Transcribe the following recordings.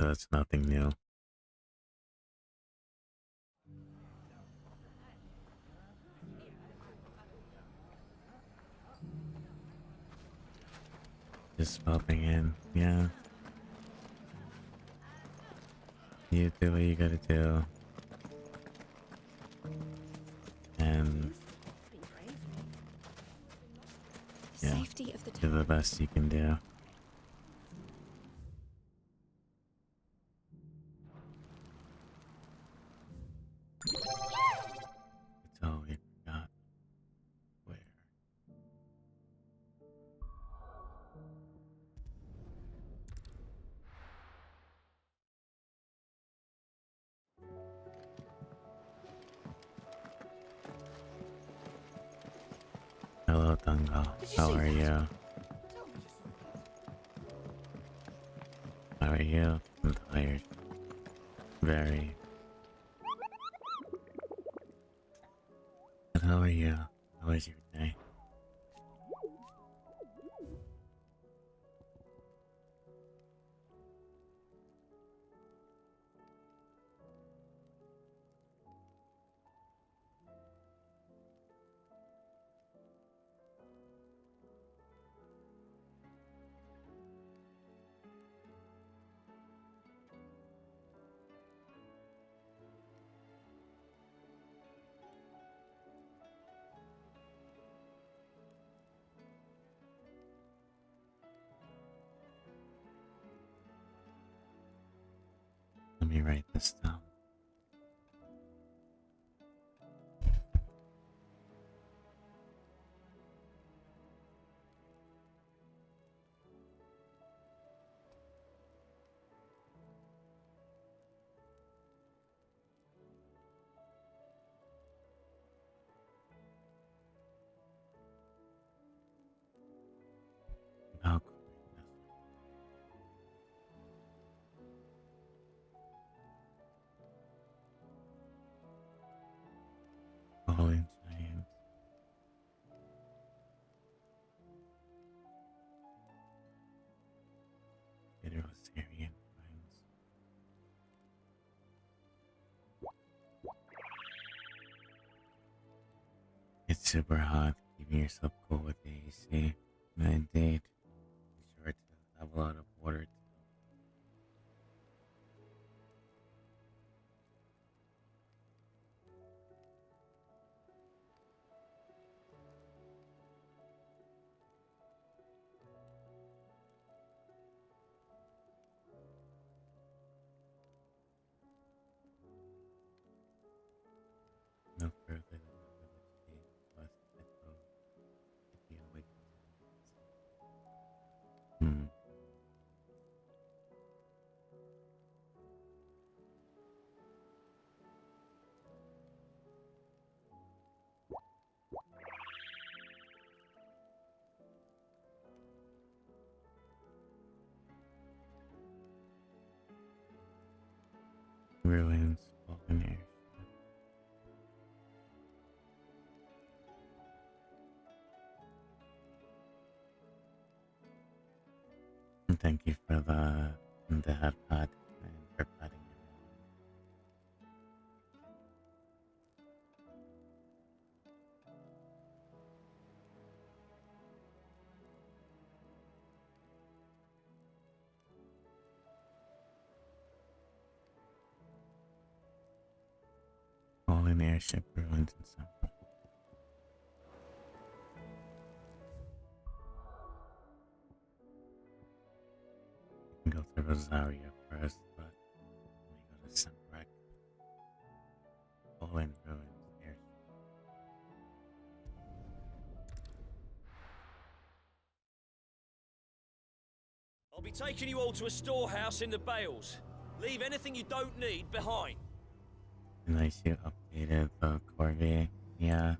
so that's nothing new. Just popping in, yeah. You do what you gotta do. And yeah, do the best you can do. I totally forgot where. Hello, Tungo. How are you? How are you? I'm tired. Very. But how are you? How was your day? Let me write this down. How falling giants. Syrian crimes. It's super hot. Keeping yourself cool with the AC. And indeed, be sure to have a lot of water. No further than the village gate, lest it go to be awakened. Hmm. Ruins, fallen airship. And thank you for the head pad and for patting everyone. Fallen airship ruins and some. We can go to Rosario first, but we go to Sembrek. Fallen ruins airship. I'll be taking you all to a storehouse in the Bales. Leave anything you don't need behind. Nice you updated the Corvée. Yeah.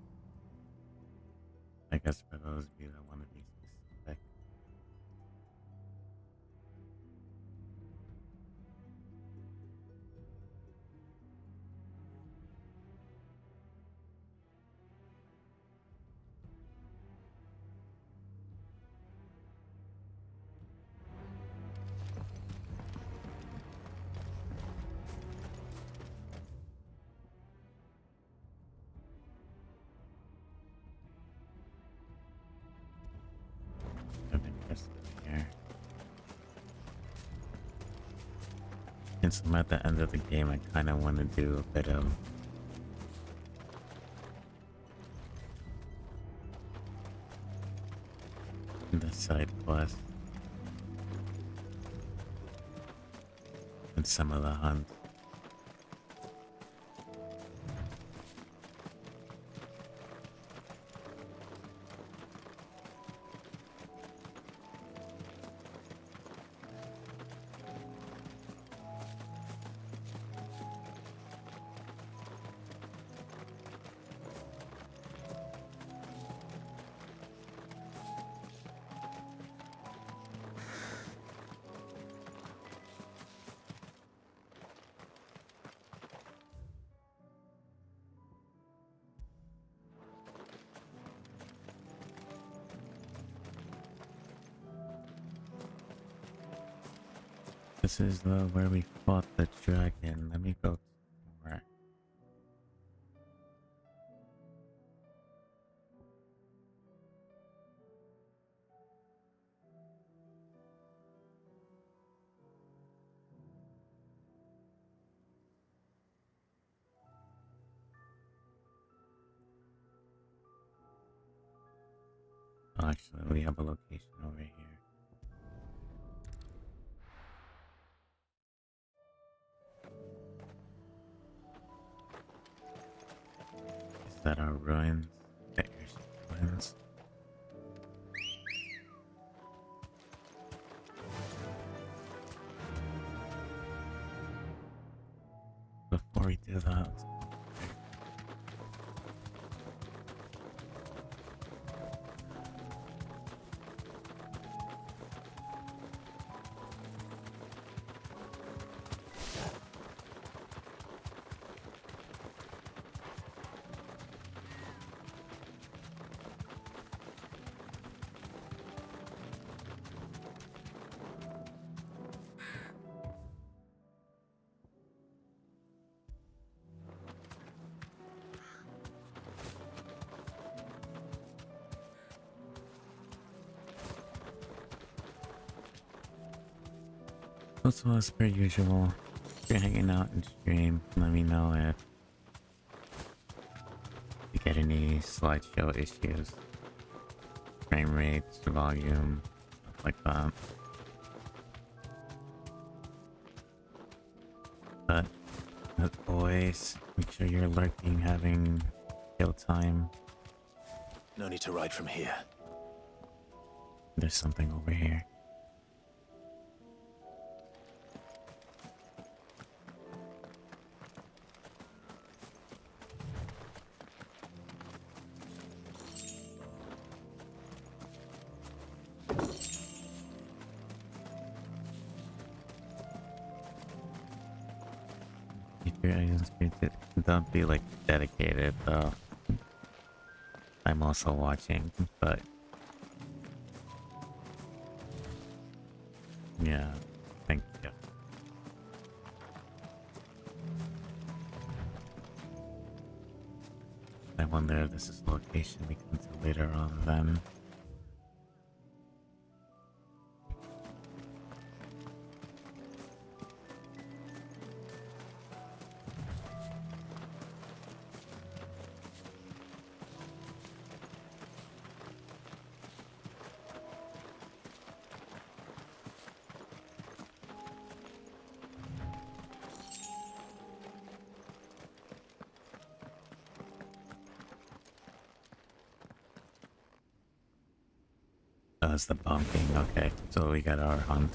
I guess for those of you that want to be specific. this over here. Since I'm at the end of the game, I kind of want to do a bit of the side quest and some of the hunts. This is where we fought the dragon. Let me go more. Oh, actually, we have a location over here. Is that our ruins? The airship ruins? Before we do that, also, as per usual, if you're hanging out in stream, let me know if you get any slideshow issues, frame rates, volume, stuff like that. But as always, make sure you're lurking, having kill time. No need to ride from here. There's something over here. Don't be like dedicated though. I'm also watching, but yeah, thank you. I wonder if this is a location we can do later on then. That's the bumping. Okay, so we got our hunt.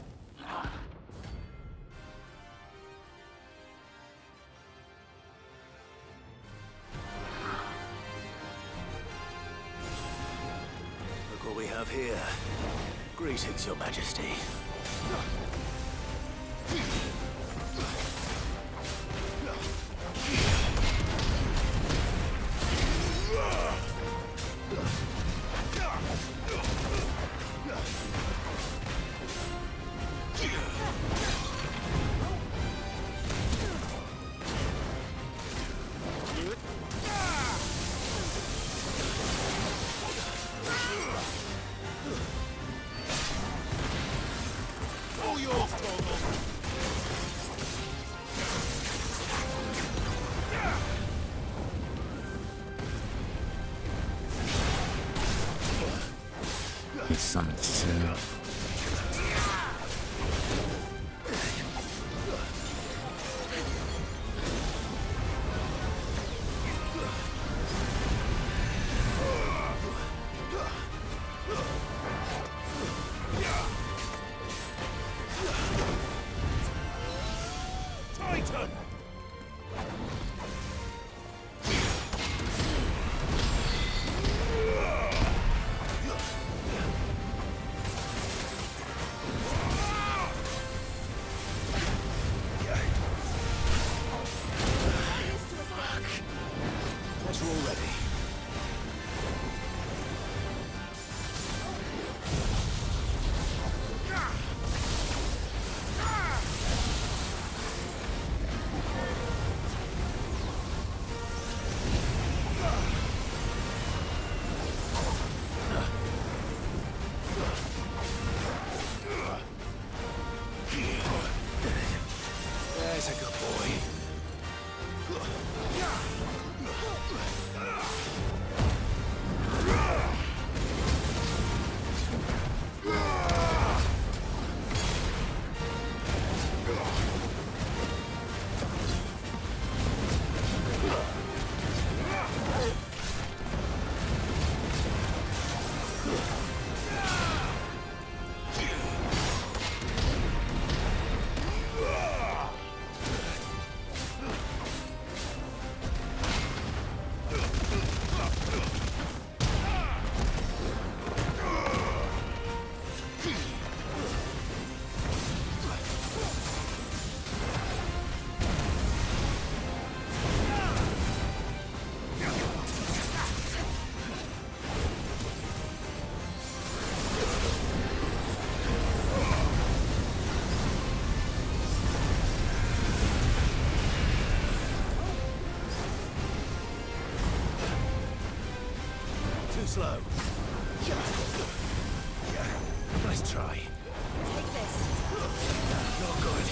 Look what we have here. Greetings, Your Majesty. all yours, Torgal. He's summoned soon. Titan! Guess we're all ready. There's a good boy. Too slow. Nice try. Take this. Not good.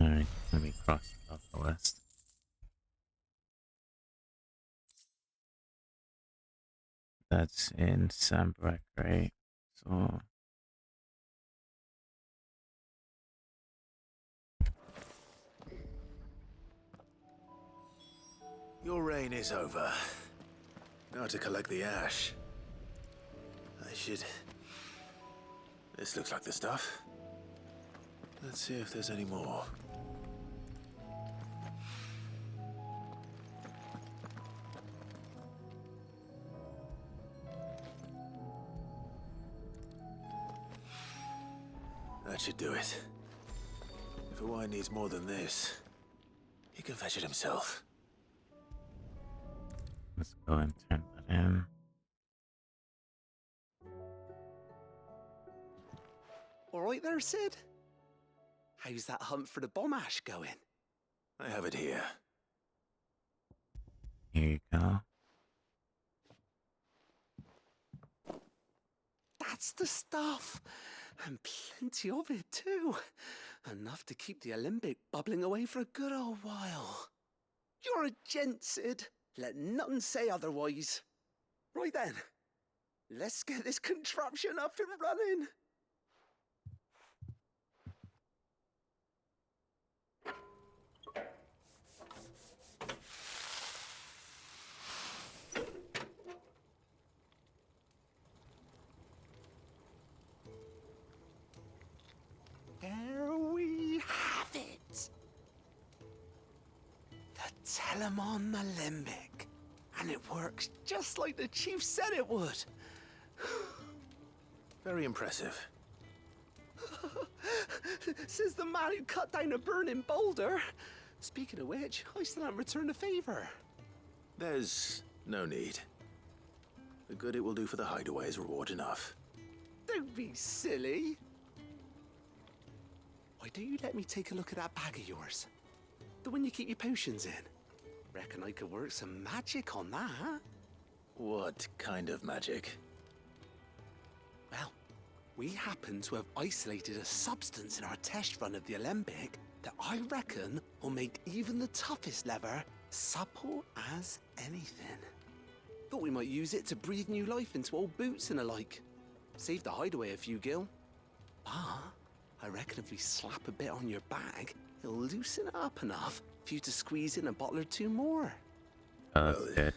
Alright, let me cross it off the list. That's in Sambrak, right? So Your reign is over. Now to collect the ash. I should... This looks like the stuff. Let's see if there's any more. That should do it. If Hawaii needs more than this, he can fetch it himself. let's go and turn that in. All right there, Sid? How's that hunt for the bomb ash going? I have it here. Here you go. That's the stuff. And plenty of it, too. Enough to keep the alembic bubbling away for a good old while. You're a gent, Sid. Let none say otherwise. Right then, let's get this contraption up and running. There we have it. The Telemon Alembic. And it works just like the chief said it would. Very impressive. Says the man who cut down a burning boulder. Speaking of which, I still haven't returned the favor. There's no need. The good it will do for the hideaway is reward enough. Don't be silly. Why don't you let me take a look at that bag of yours? The one you keep your potions in. Reckon I could work some magic on that. What kind of magic? Well, we happen to have isolated a substance in our test run of the Alembic that I reckon will make even the toughest lever supple as anything. Thought we might use it to breathe new life into old boots and the like. Save the hideaway a few gil. But I reckon if we slap a bit on your bag, it'll loosen it up enough for you to squeeze in a bottle or two more. Oh, that's Well, good.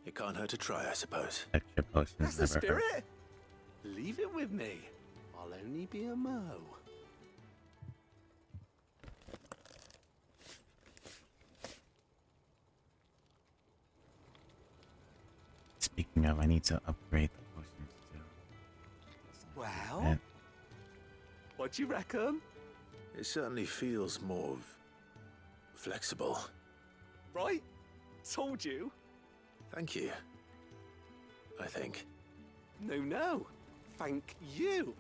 It can't hurt to try, I suppose. Extra potions That's the never hurt. spirit. Leave it with me. I'll only be a mo. Speaking of, I need to upgrade the potions too. Well, what you reckon? It certainly feels more flexible. Right? Told you. Thank you. I think. No. Thank you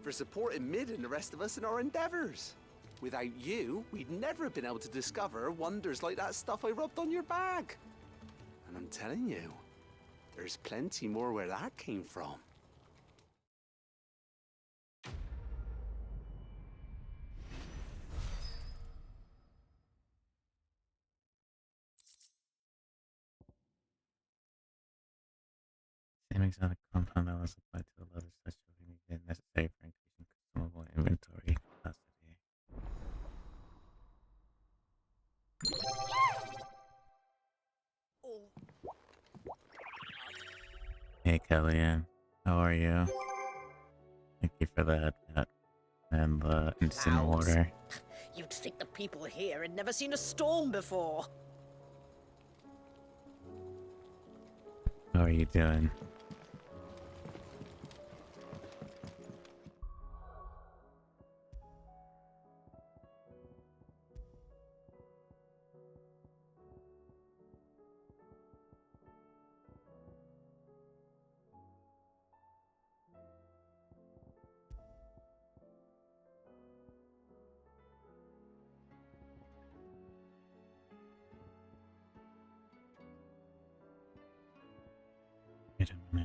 for supporting Mid and the rest of us in our endeavors. Without you, we'd never have been able to discover wonders like that stuff I rubbed on your bag. And I'm telling you, there's plenty more where that came from. Same exotic compound that was applied to the leather such that we needed necessary for increasing consumable inventory capacity. Hey Kellyanne, how are you? Thank you for that and the instant Clouds. water. You'd think the people here had never seen a storm before. How are you doing? Wait a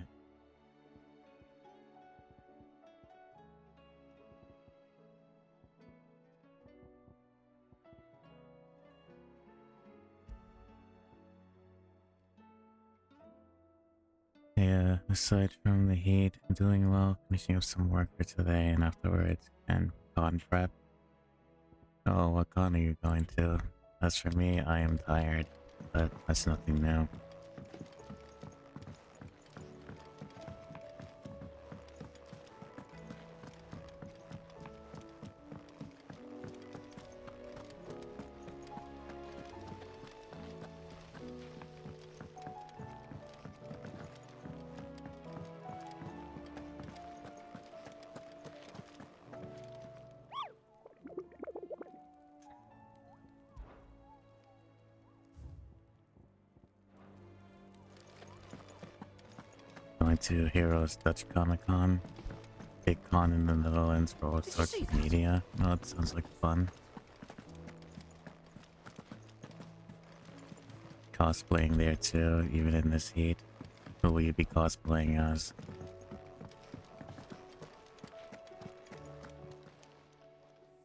Aside from the heat, I'm doing well, finishing up some work for today and afterwards, and con prep. Oh, what con are you going to? As for me, I am tired, but that's nothing new. Going to Heroes Dutch Comic Con. Big con in the Netherlands for all Did you sorts see of that? media. Oh, it sounds like fun. Cosplaying there too, even in this heat. Who will you be cosplaying as?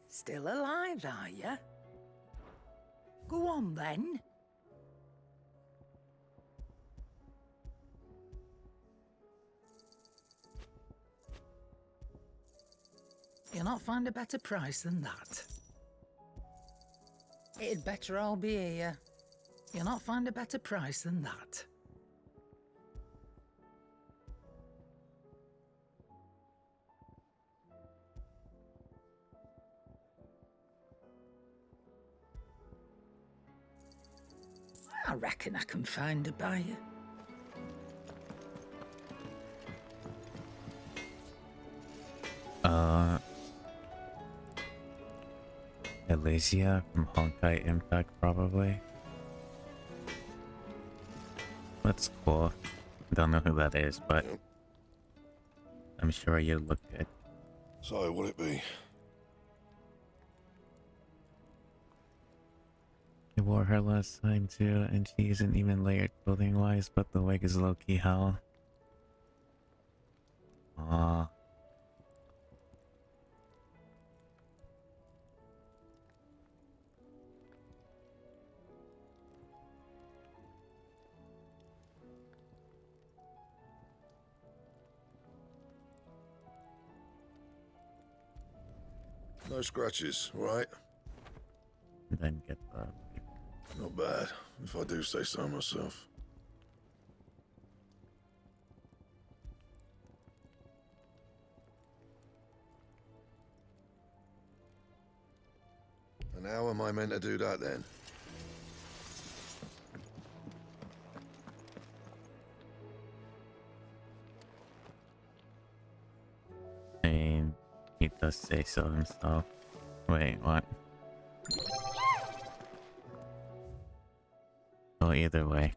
Still alive, are you? Go on then. You'll not find a better price than that. It'd better all be here. You'll not find a better price than that. I reckon I can find a buyer. Elysia from Honkai Impact, probably. That's cool. Don't know who that is, but I'm sure you look good. So, what'd it be? I wore her last time too, and she isn't even layered clothing wise, but the wig is low-key hell. Aww. No scratches, right? Then get the... Not bad, if I do say so myself. And how am I meant to do that then? I mean, he does say so himself. Wait, what? Well, either way,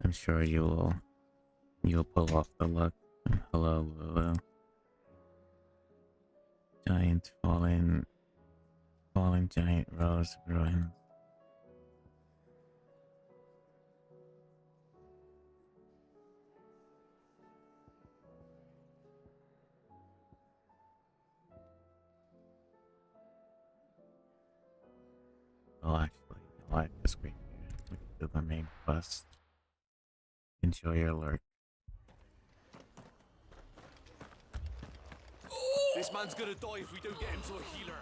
I'm sure you'll pull off the look. Hello, Lulu. Giant fallen giant rose ruins. Oh, actually, you know what? Just wait here. We can do the main quest. Enjoy your lurk. This man's gonna die if we don't get him to a healer.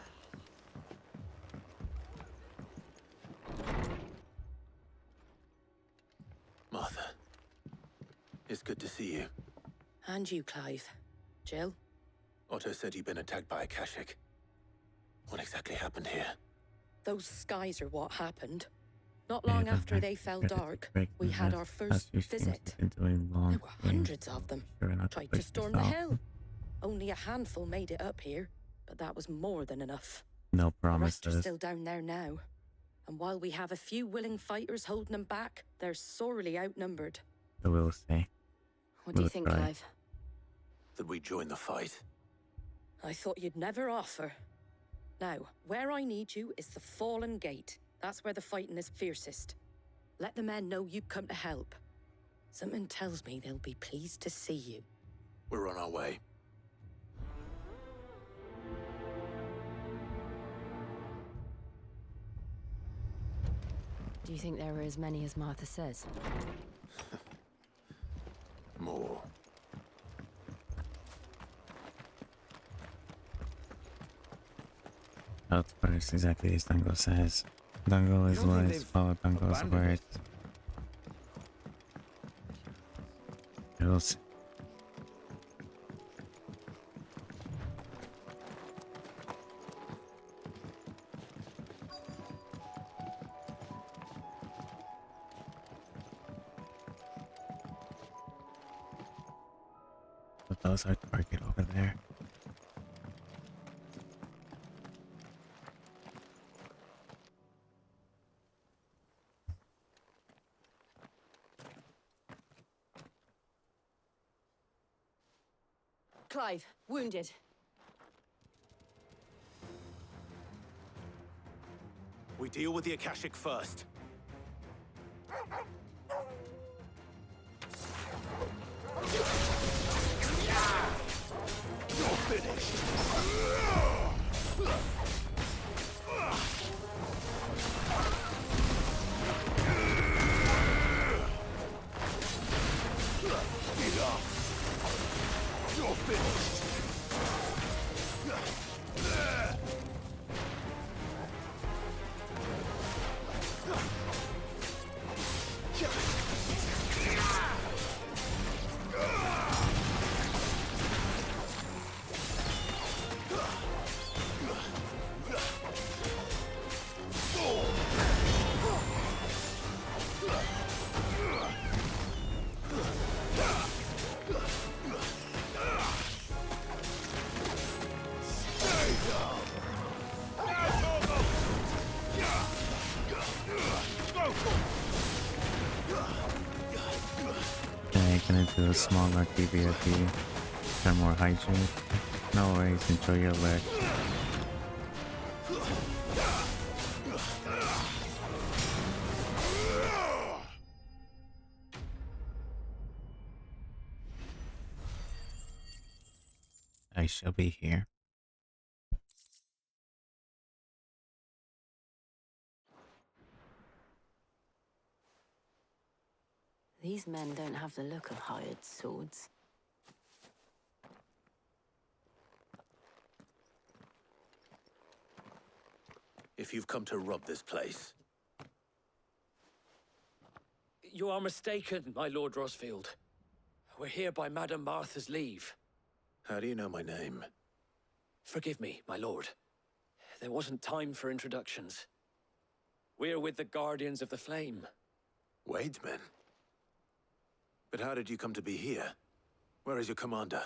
Martha, it's good to see you. And you, Clive. Jill? Otto said you'd been attacked by a Kashik. What exactly happened here? Those skies are what happened. Not long after they fell dark, we had our first visit. There were hundreds of them. Tried to storm the hill. Only a handful made it up here, but that was more than enough. No The rest are promises. still down there now. And while we have a few willing fighters holding them back, they're sorely outnumbered. So we'll see. What do you We'll think, try. Clive? That we join the fight? I thought you'd never offer. Now, where I need you is the Fallen Gate. That's where the fighting is fiercest. Let the men know you've come to help. Something tells me they'll be pleased to see you. We're on our way. Do you think there were as many as Martha says? Health first, exactly as Dango says. Dango is wise, follow Dango's words. You'll see. But those are target over there. Clive, wounded. We deal with the Akashic first. You're finished. Enough. You're finished. Okay, gonna do a small lucky VIP. Got more hygiene. No worries, enjoy your work. I shall be here. These men don't have the look of hired swords. If you've come to rob this place, You are mistaken, my Lord Rosfield. We're here by Madame Martha's leave. how do you know my name? Forgive me, my lord. There wasn't time for introductions. We're with the Guardians of the Flame. Wade's men? But how did you come to be here? Where is your commander?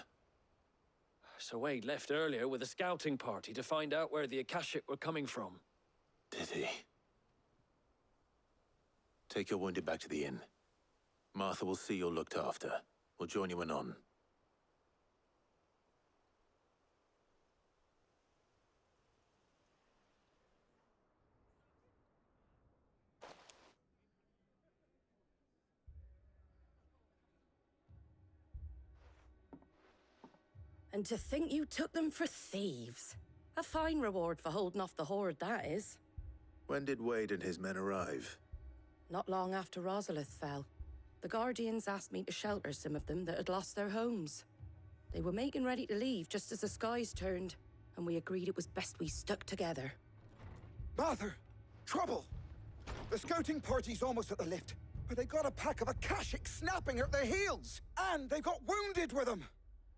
Sir Wade left earlier with a scouting party to find out where the Akashic were coming from. Did he? Take your wounded back to the inn. Martha will see you're looked after. We'll join you anon. And to think you took them for thieves. A fine reward for holding off the horde, that is. When did Wade and his men arrive? Not long after Rosalith fell. The Guardians asked me to shelter some of them that had lost their homes. They were making ready to leave just as the skies turned, and we agreed it was best we stuck together. Martha! Trouble! The scouting party's almost at the lift, but they got a pack of Akashic snapping at their heels! And they've got wounded with them!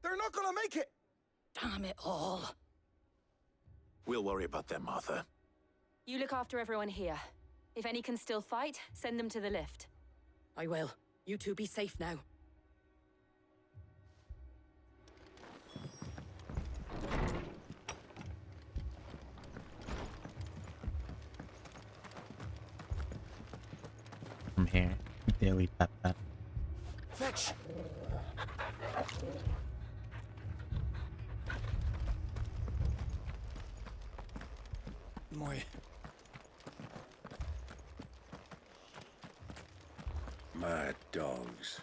They're not gonna make it! Damn it all. We'll worry about them, Martha. You look after everyone here. If any can still fight, send them to the lift. I will. You two be safe now. I'm here. Daily pep pep. Fetch! My dogs.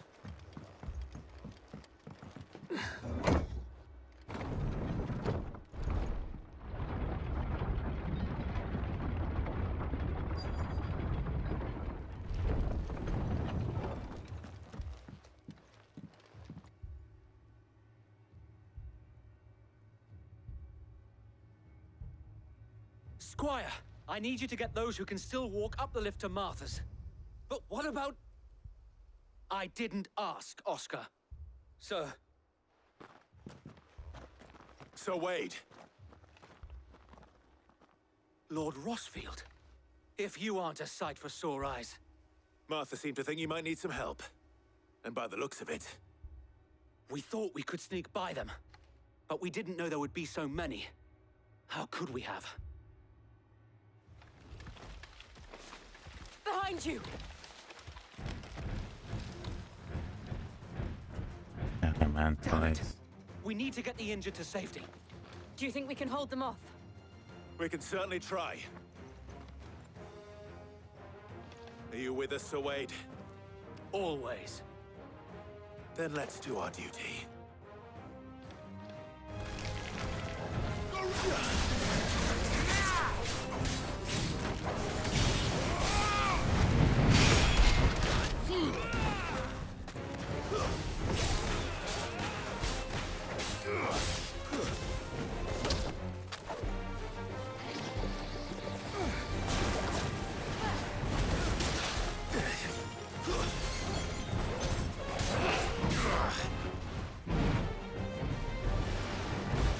Squire, I need you to get those who can still walk up the lift to Martha's. But what about... I didn't ask, Oscar. Sir. Sir Wade. Lord Rossfield. If you aren't a sight for sore eyes. Martha seemed to think you might need some help. And by the looks of it... We thought we could sneak by them. But we didn't know there would be so many. How could we have? Behind you! Yeah, man, twice. We need to get the injured to safety. Do you think we can hold them off? We can certainly try. Are you with us, Sir Wade? Always. Then let's do our duty.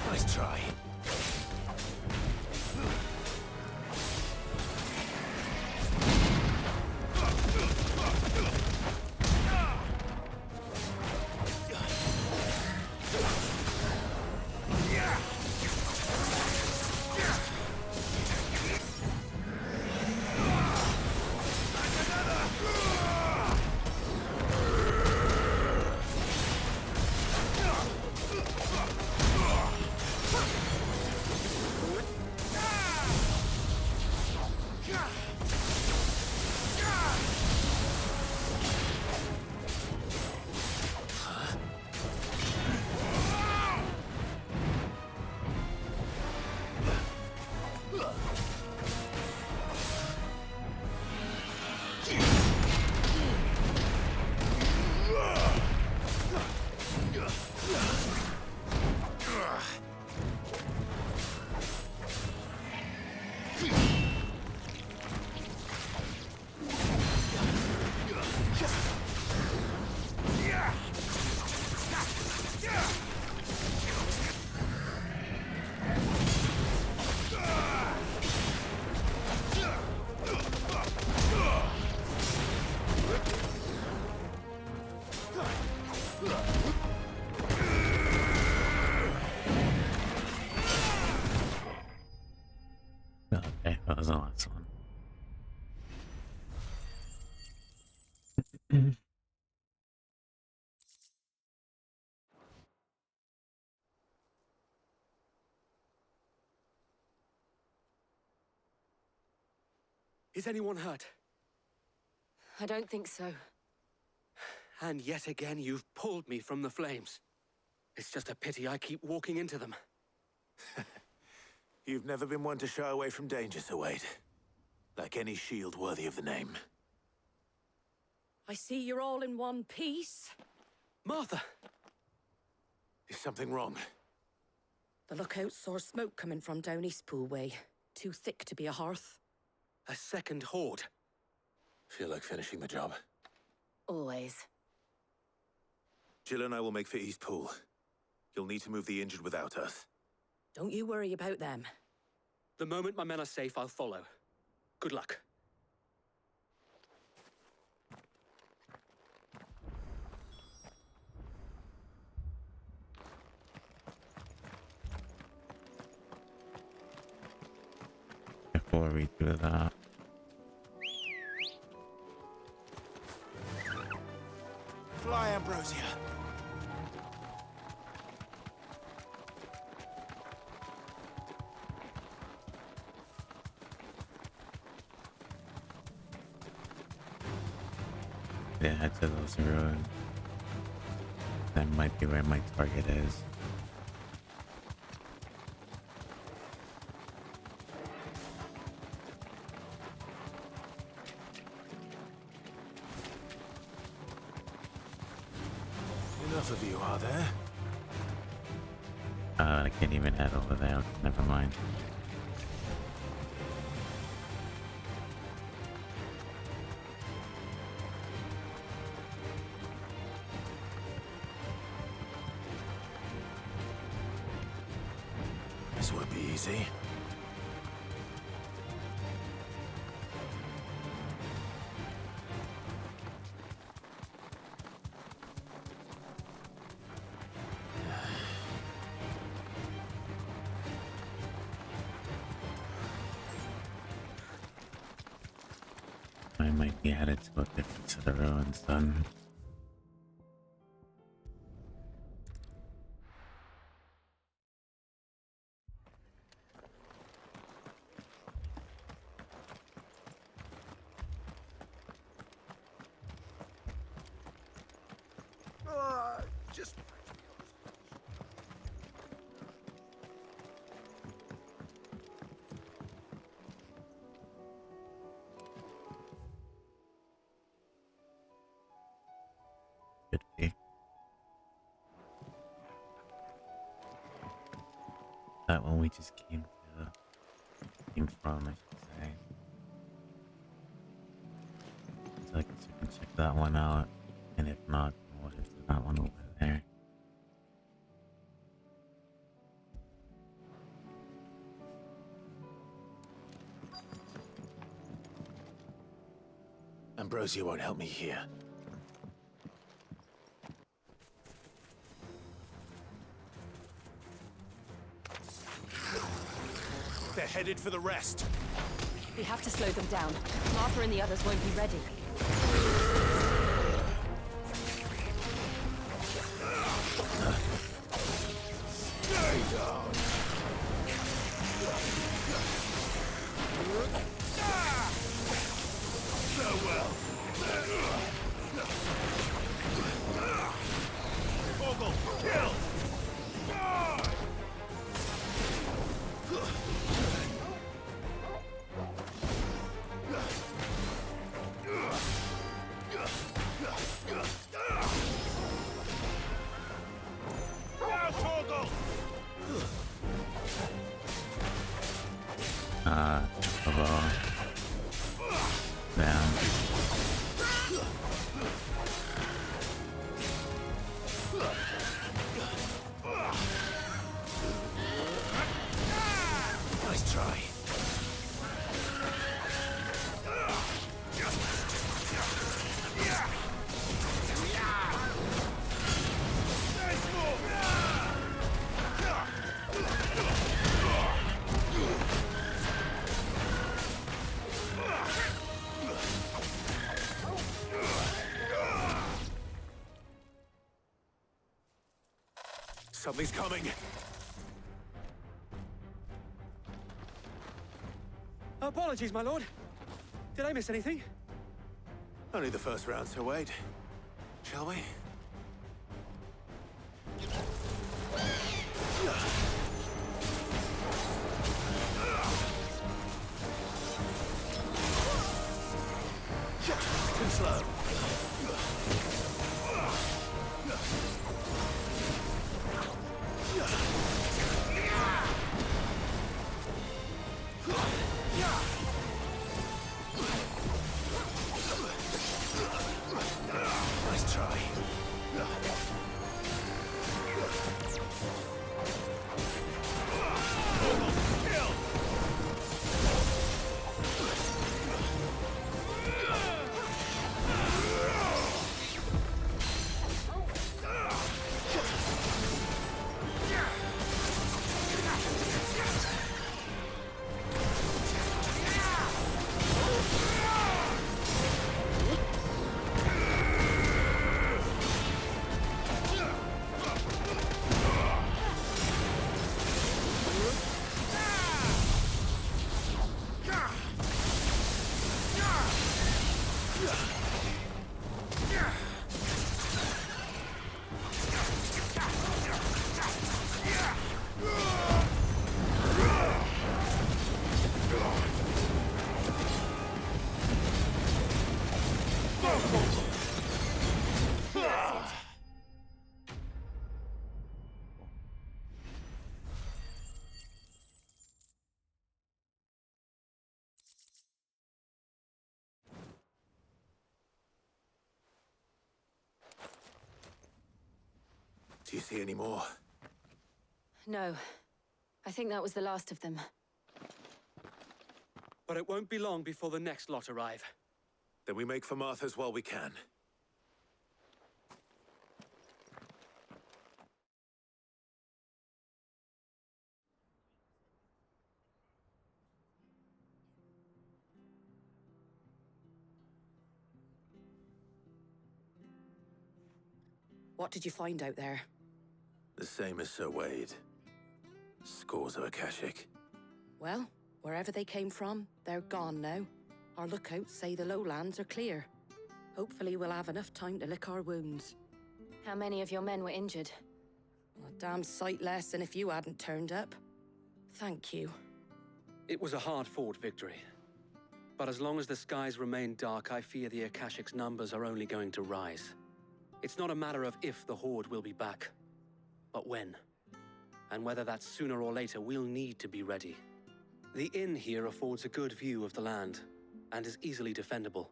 Nice try. Okay, that was the last one. Is anyone hurt? I don't think so. And yet again, you've pulled me from the flames. It's just a pity I keep walking into them. You've never been one to shy away from danger, Sir Wade. Like any shield worthy of the name. I see you're all in one piece. Martha! Is something wrong? The lookout saw smoke coming from down Eastpool way. Too thick to be a hearth. A second horde. Feel like finishing the job. Always. Jill and I will make for Eastpool. You'll need to move the injured without us. Don't you worry about them. The moment my men are safe, I'll follow. Good luck. Before we do that, Fly, Ambrosia. yeah, head to those ruins. That might be where my target is. Enough of you, are there? I can't even head over there. Never mind. This won't be easy. I might be headed to a different set of ruins then. Just Could be. That one we just came from, I should say. So I can check that one out, and if not, we'll head to that one over there. Ambrosia won't help me here. They're headed for the rest. We have to slow them down. Martha and the others won't be ready. Stay down. Farewell. Vogel, kill! Hello. Down. Nice try. Something's coming. Apologies, my lord. Did I miss anything? Only the first round, so wait. Shall we? Too slow. Nice try. Do you see any more? No. I think that was the last of them. But it won't be long before the next lot arrive. Then we make for Martha's while we can. What did you find out there? The same as Sir Wade. Scores of Akashic. Well, wherever they came from, they're gone now. Our lookouts say the lowlands are clear. Hopefully we'll have enough time to lick our wounds. How many of your men were injured? A damn sight less than if you hadn't turned up. Thank you. It was a hard-fought victory. But as long as the skies remain dark, I fear the Akashic's numbers are only going to rise. It's not a matter of if the Horde will be back, but when. And whether that's sooner or later, we'll need to be ready. The inn here affords a good view of the land, and is easily defendable.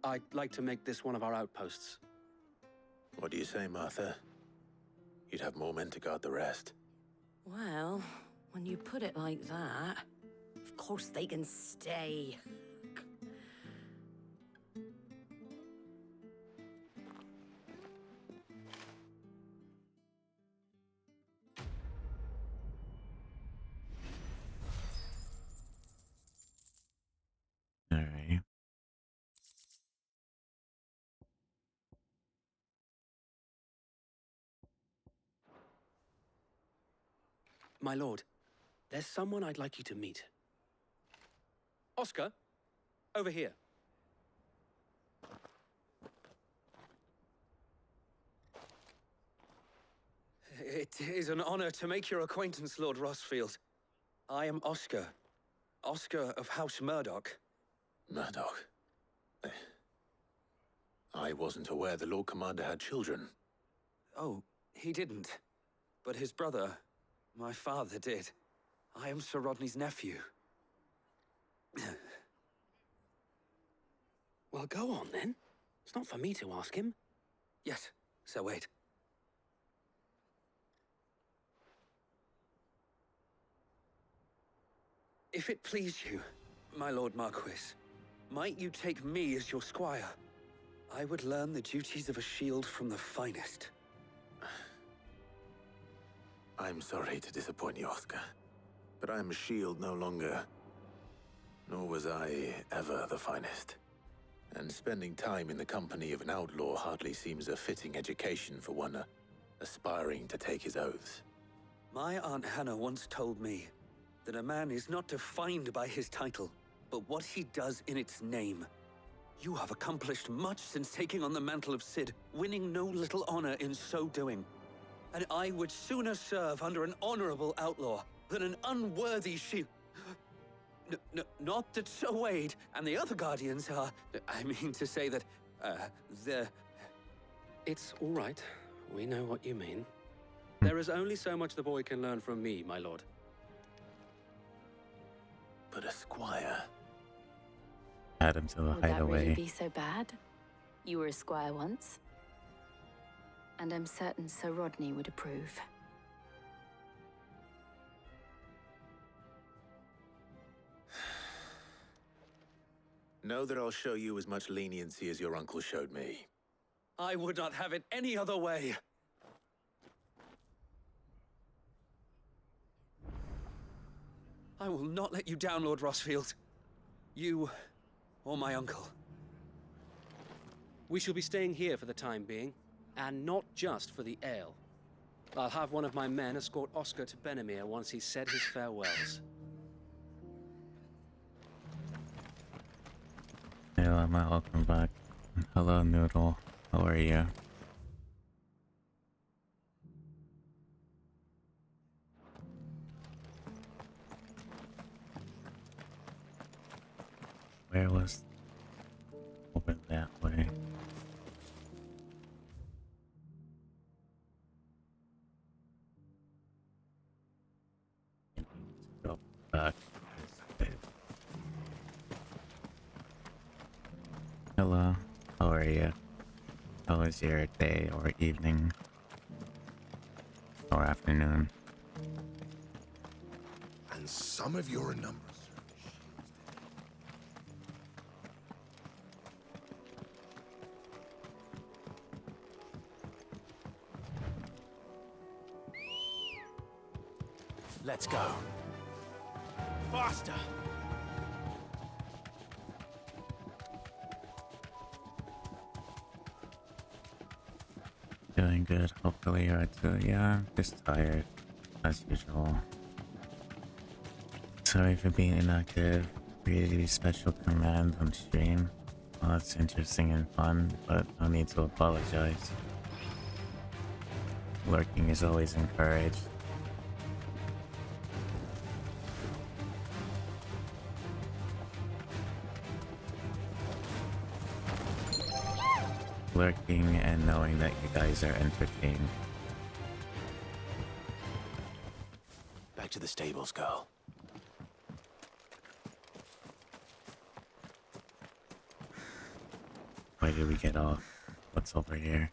I'd like to make this one of our outposts. What do you say, Martha? You'd have more men to guard the rest. Well, when you put it like that, of course they can stay. Alright. My lord, there's someone I'd like you to meet. Oscar, over here. It is an honor to make your acquaintance, Lord Rossfield. I am Oscar. Oscar of House Murdoch. Murdoch? I wasn't aware the Lord Commander had children. Oh, he didn't. But his brother, my father, did. I am Sir Rodney's nephew. Well, go on then. It's not for me to ask him. Yes, Sir Wade. If it please you, my Lord Marquis, might you take me as your squire? I would learn the duties of a shield from the finest. I'm sorry to disappoint you, Oscar, but I am a shield no longer. Nor was I ever the finest. And spending time in the company of an outlaw hardly seems a fitting education for one aspiring to take his oaths. My Aunt Hannah once told me that a man is not defined by his title, but what he does in its name. You have accomplished much since taking on the mantle of Cid, winning no little honor in so doing. And I would sooner serve under an honorable outlaw than an unworthy shield. Not that Sir Wade and the other Guardians are... I mean to say that, they're... It's all right. We know what you mean. There is only so much the boy can learn from me, my lord. But a squire... Add him to the Would that hideaway. really be so bad? You were a squire once. And I'm certain Sir Rodney would approve. Know that I'll show you as much leniency as your uncle showed me. I would not have it any other way. I will not let you down, Lord Rossfield. You or my uncle. We shall be staying here for the time being, and not just for the ale. I'll have one of my men escort Oscar to Benimir once he's said his farewells. Hey Llama, welcome back. Hello Noodle, how are you? Where was... over that way. Go back this way. Hello, how are you? How was your day or evening? Or afternoon? And some of your numbers. Let's go. Faster! Doing good. Hopefully you're too. Yeah, just tired. As usual. Sorry for being inactive. Created a special command on stream. Well, it's interesting and fun, but no need to apologize. Lurking is always encouraged. Lurking and knowing that you guys are entertained. Back to the stables, girl. Why did we get off? What's over here?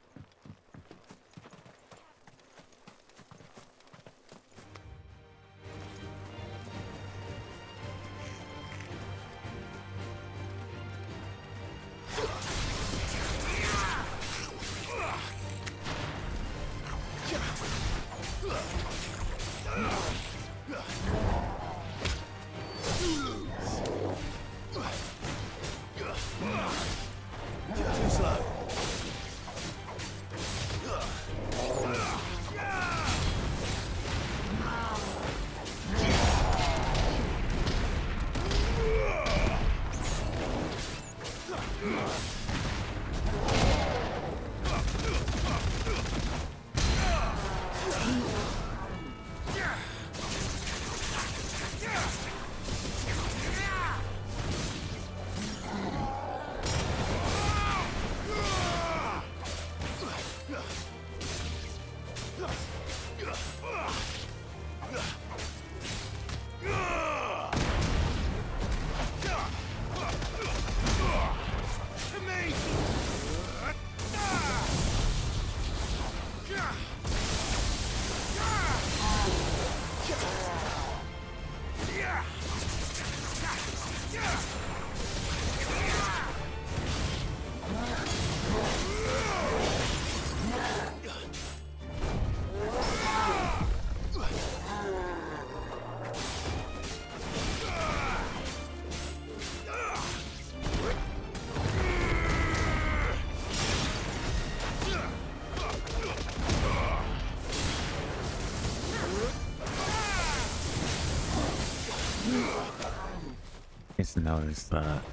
Just noticed that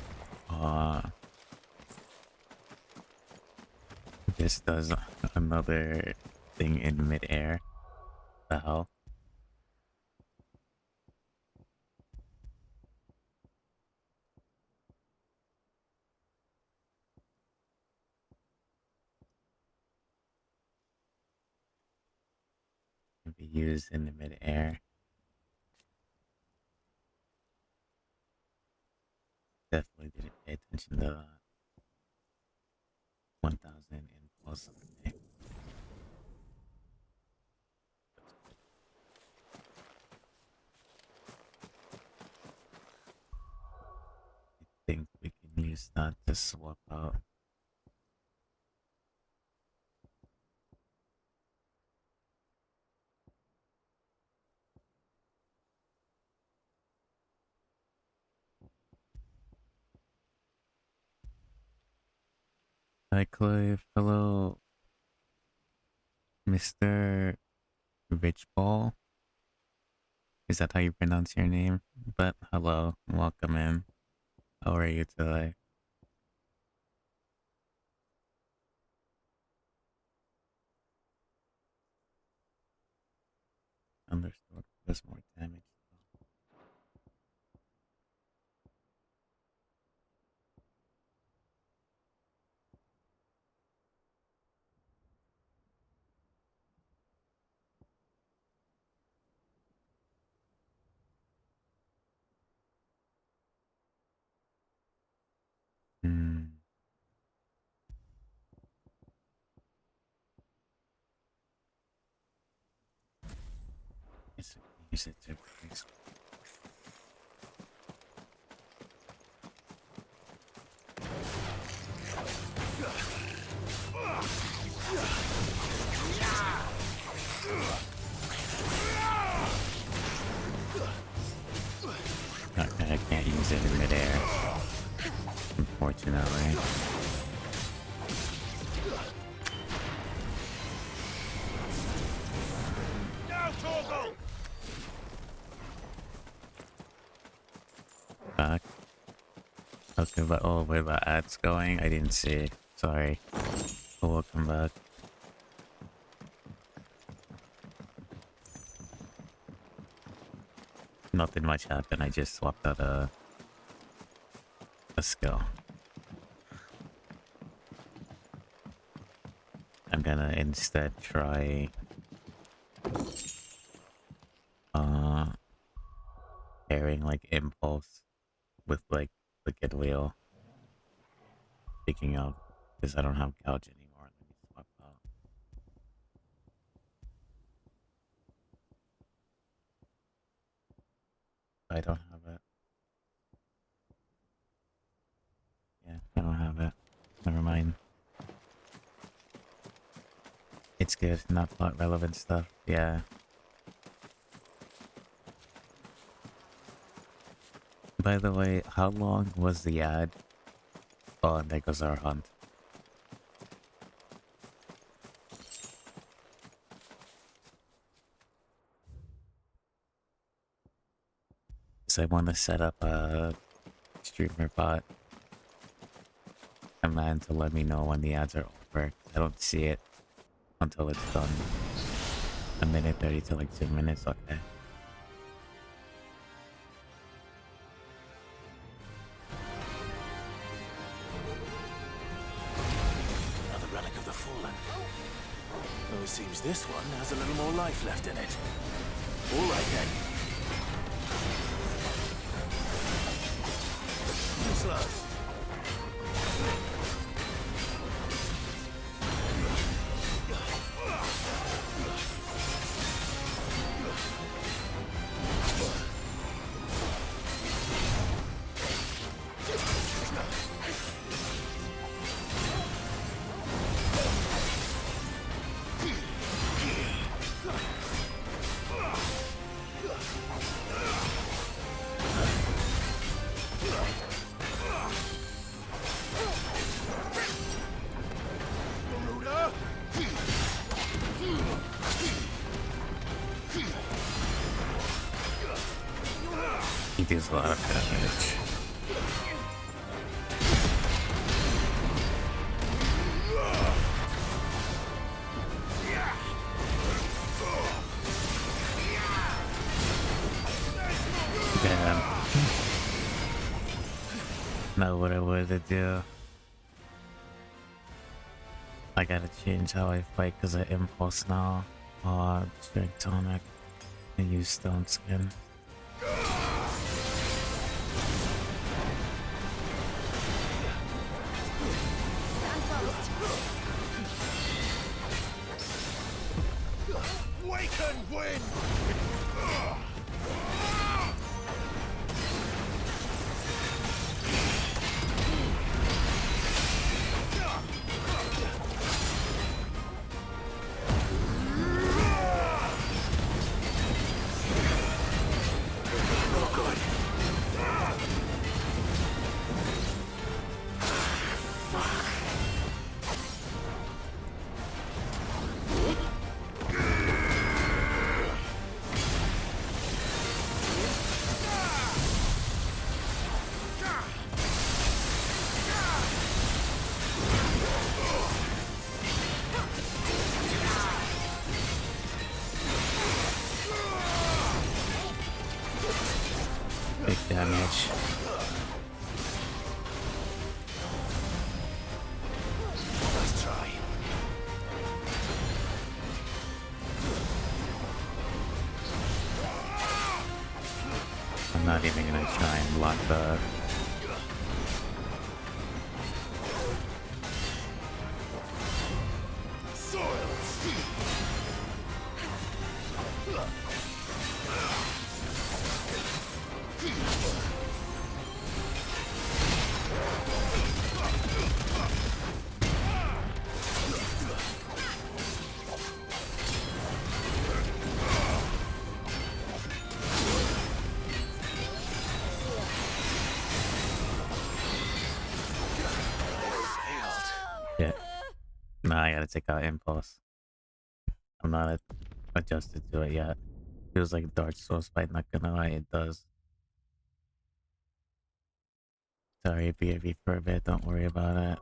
this does another thing in midair. The hell? Can be used in the midair. Definitely didn't pay attention to that. 1000 impulse. Okay. I think we can use that to swap out. Hi Clive, hello Mr. Richball. Is that how you pronounce your name? But hello, welcome in. How are you today? Understood. There's more damage. Hmm. Yes, use it to increase it in midair. Unfortunately. Back. Okay, but oh, where the ad's going? I didn't see it. Sorry. But we'll come back. Nothing much happened. I just swapped out a skill. I'm gonna instead try pairing like impulse with like wicked wheel. Picking up because I don't have couch anymore. Let me swap out. I don't have it. Yeah, I don't have it. Never mind. It's good, not plot relevant stuff. Yeah. By the way, how long was the ad? Oh, and there goes our hunt. So I want to set up a streamer bot command to let me know when the ads are over. I don't see it until it's done. A minute 30 to like 2 minutes, okay. Another relic of the fallen. Though it seems this one has a little more life left in it. All right then. Useless. He deals a lot of damage. Damn. Not what I wanted to do. I gotta change how I fight because of impulse now. Strength tonic. I use stone skin. We can win! Big damage. Let's try. I'm not even gonna try and block the... Yeah. Nah, I gotta take out Impulse. I'm not adjusted to it yet. Feels like Dark Souls fight, not gonna lie, it does. Sorry, BAV for a bit, don't worry about it.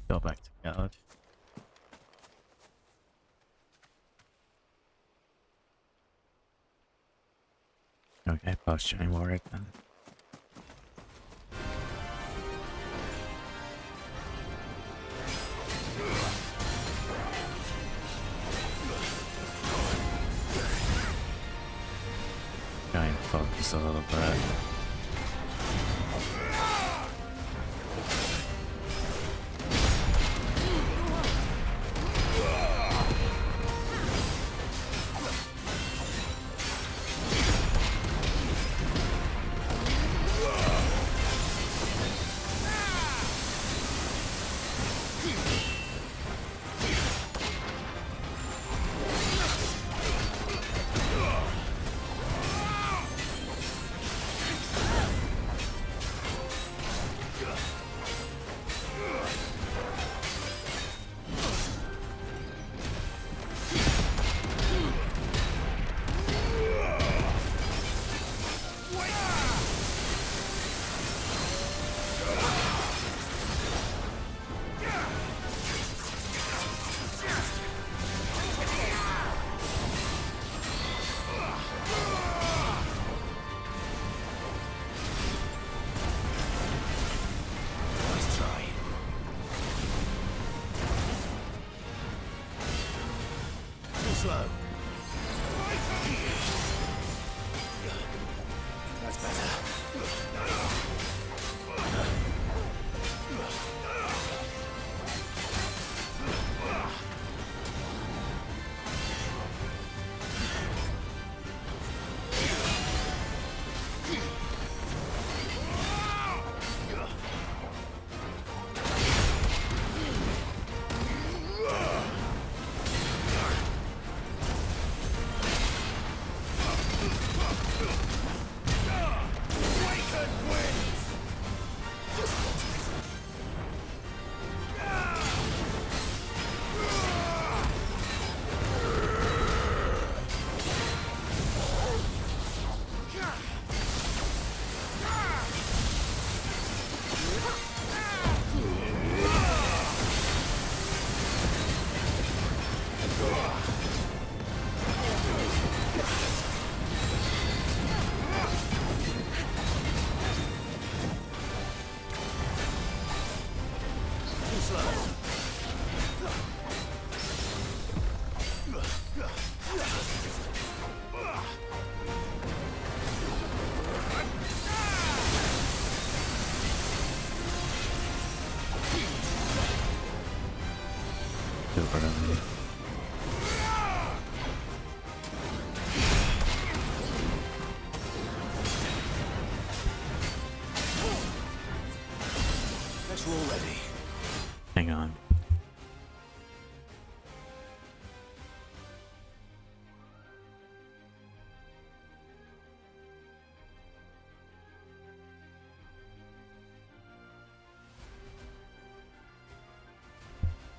Go back to couch. Okay, posturing will work then. Try and focus a little bit. Hang on.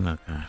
Okay.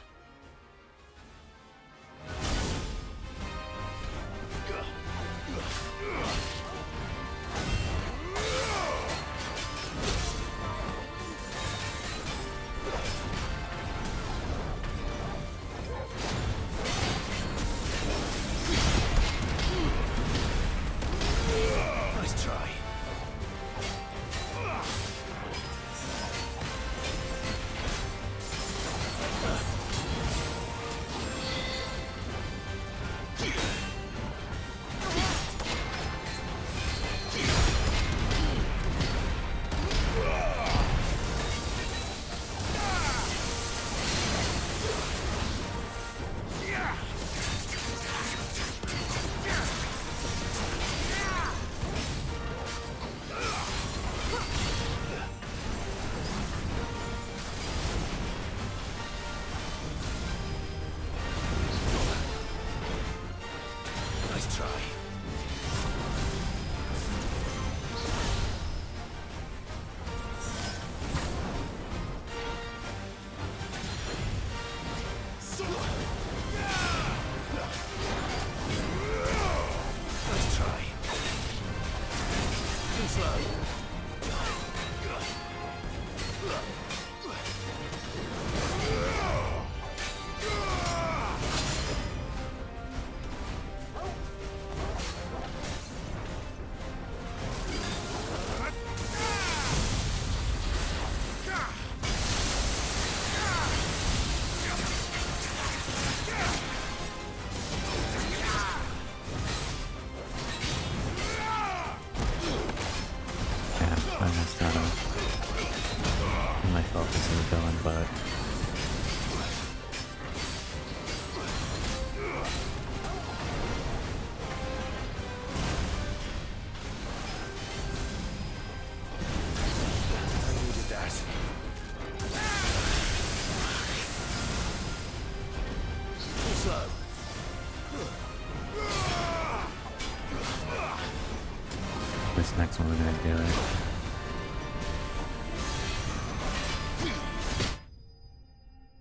this next one we're gonna do it.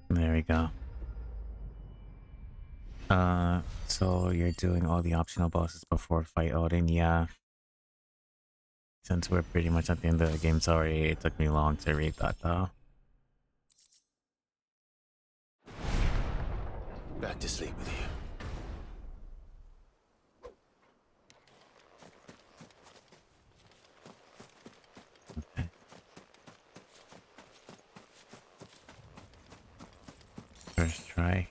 There we go. So you're doing all the optional bosses before fight Odin, yeah. Since we're pretty much at the end of the game, sorry it took me long to read that though. Back to sleep with you. Okay. First try.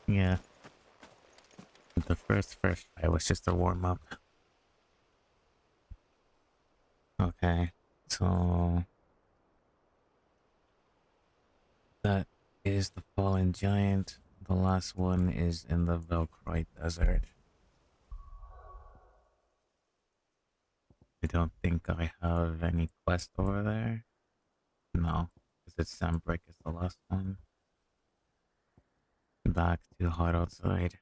Yeah. The first try was just a warm-up. Okay, so that is the Fallen Giant. The last one is in the Velcroy Desert. I don't think I have any quest over there. No, because it's Sandbreak is the last one. Back to hot outside.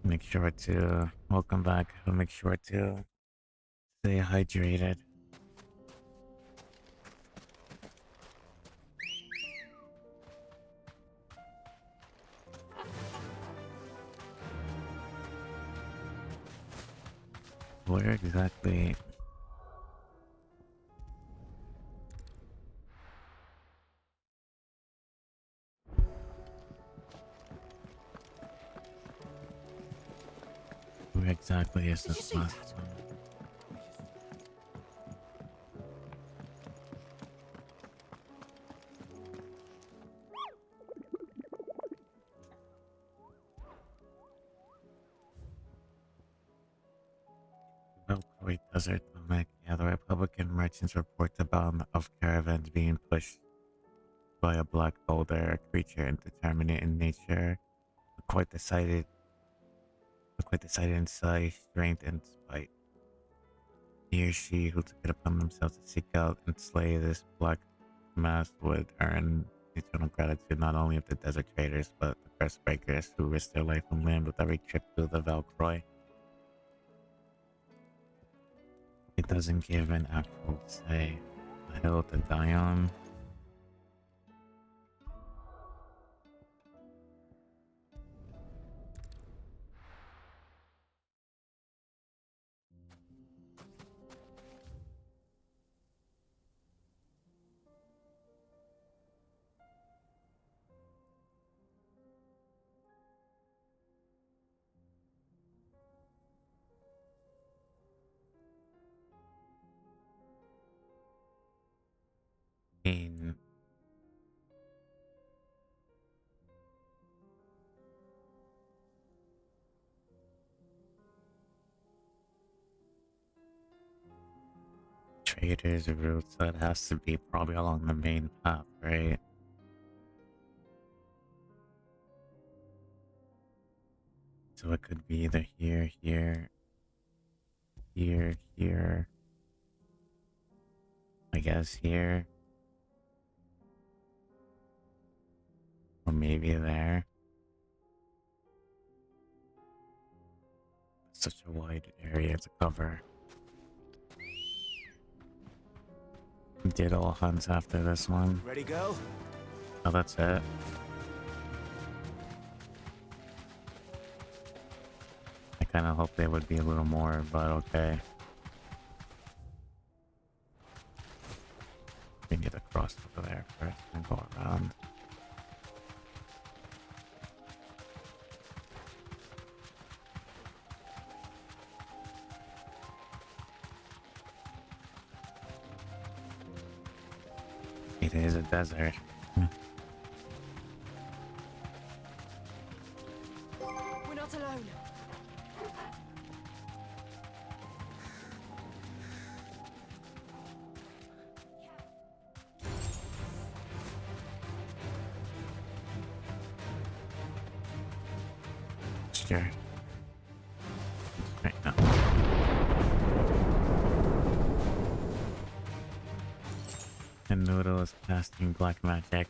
Make sure to welcome back. Make sure to stay hydrated. Where exactly? Where exactly is this last one? Velcroy Desert, Namek. Yeah, the Republican merchants report about of caravans being pushed by a black boulder, a creature indeterminate in nature, quite decided in size, strength, and spite. He or she who took it upon themselves to seek out and slay this black mass would earn eternal gratitude not only of the desert traders, but the curse breakers who risk their life and limb with every trip through the Velcroy. It doesn't give an actual say. A hill to die on. In traders' routes, that has to be probably along the main path, right? So it could be either here, here, here. I guess here. Or maybe there. Such a wide area to cover. Did all hunts after this one. Ready, go? Oh, that's it. I kind of hope they would be a little more, but okay. We need to cross over there first and go around. It is a desert. We're not alone. Sure. Right now. And Noodle is casting black magic.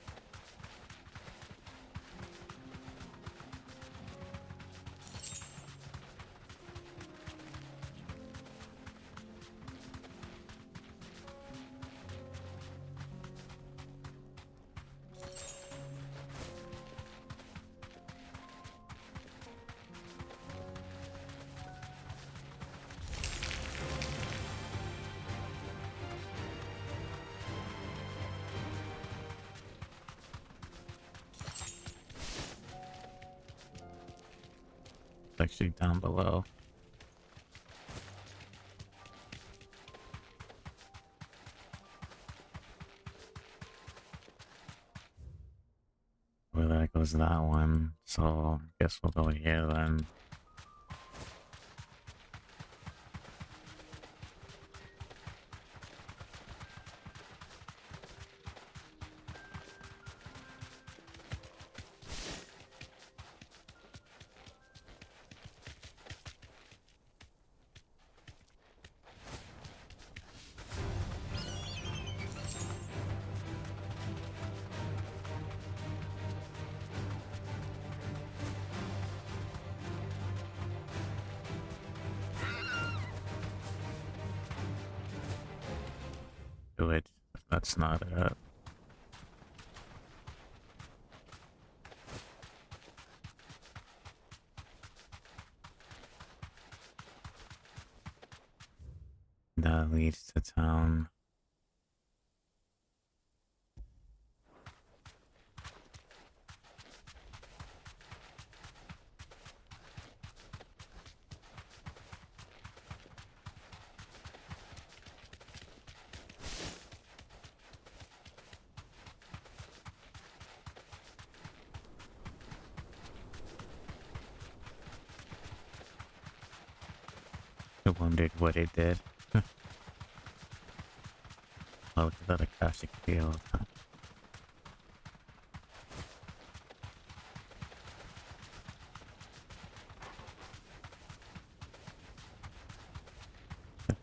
actually down below. Where there goes that one. So I guess we'll go here then. Do it. That's not it. That leads to town. I wondered what it did. Oh, look at that Akashic field.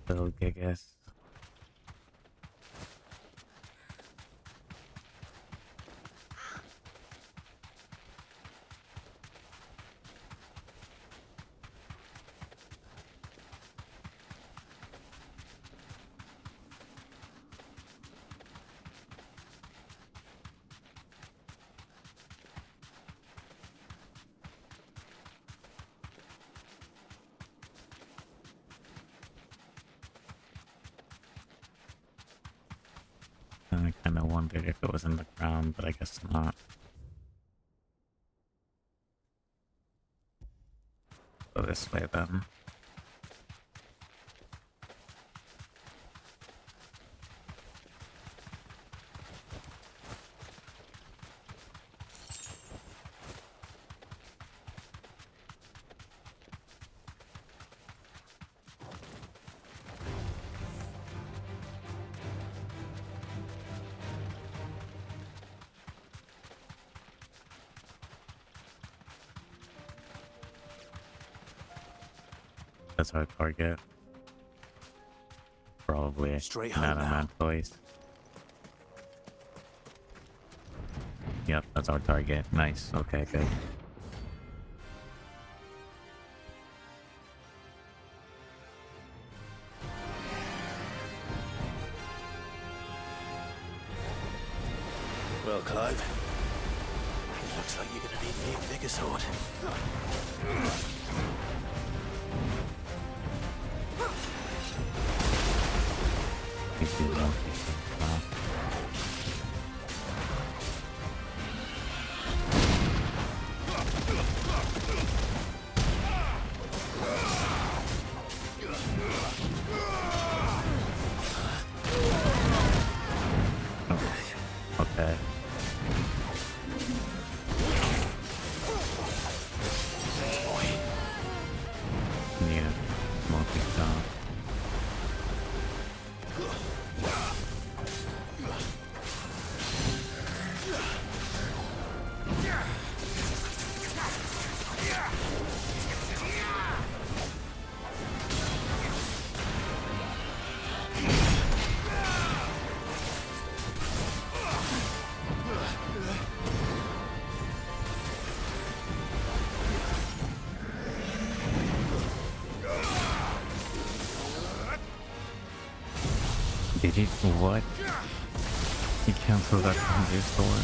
Little gigas. I kind of wondered if it was in the ground, but I guess not. Go this way then. That's our target. Probably Straight not home on now. that place. Yep, that's our target. Nice. Okay, good. Well, Clive, looks like you're gonna need an even bigger sword. He's too low. Wow. Okay. Yeah, multi-stop. Did he? What? He canceled that thunderstorm.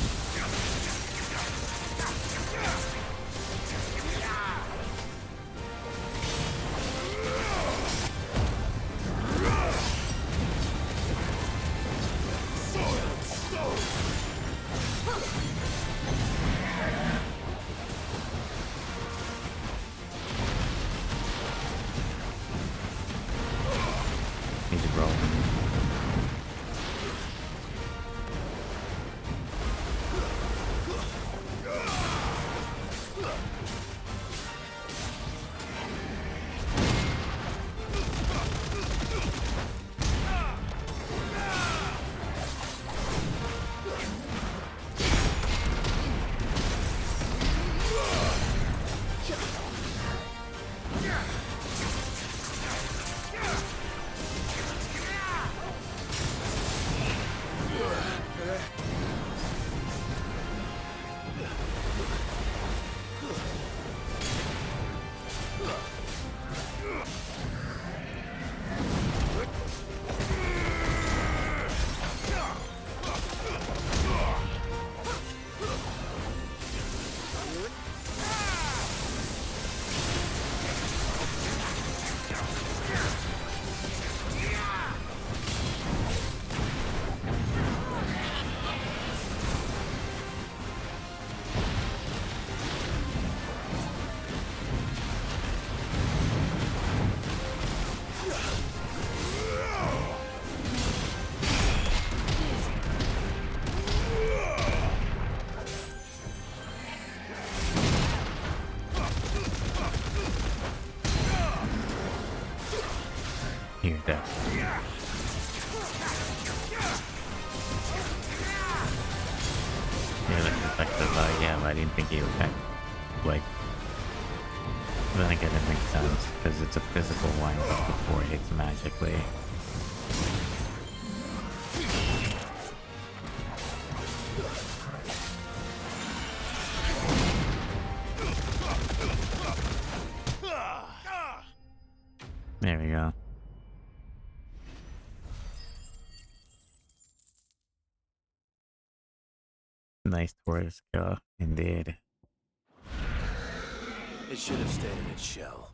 You're dead. Yeah, that's effective. Yeah, but I didn't think he would act like. Then again, it makes sense because it's a physical one, but before it hits magically. There we go. Nice Taurus skill, indeed. It should have stayed in its shell.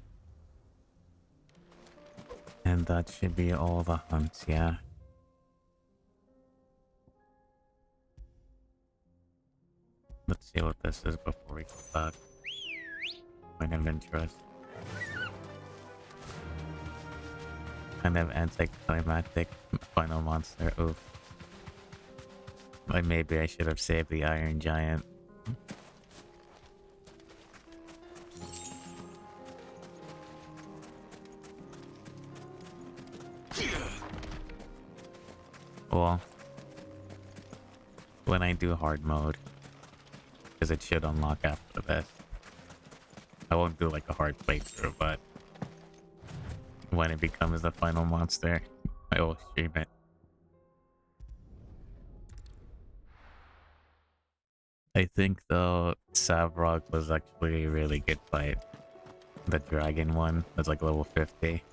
And that should be all the hunts, yeah. Let's see what this is before we go back. Point of interest. Kind of anticlimactic final monster, oof. Like maybe I should have saved the Iron Giant. Well, when I do hard mode, because it should unlock after this. I won't do like a hard playthrough, but when it becomes the final monster, I will stream it. I think though Savrog was actually a really good fight. The dragon one was like level 50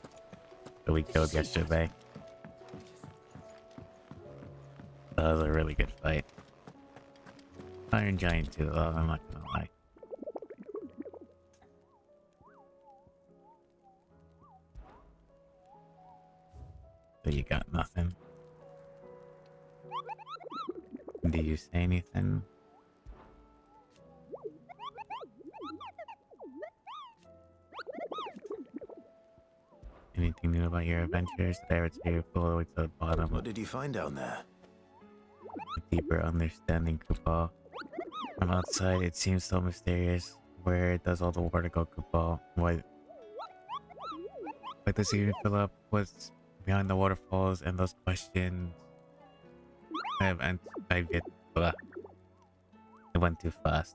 that we killed yesterday. That was a really good fight. Iron Giant too, though, I'm not gonna lie. So you got nothing. Do you say anything? Anything new about your adventures? There, it's here, all the way to the bottom. What did you find down there? A deeper understanding, Kupal. From outside, it seems so mysterious. Where does all the water go, Kupal? Why does it even fill up? What's behind the waterfalls and those questions? I get. Blah. It went too fast.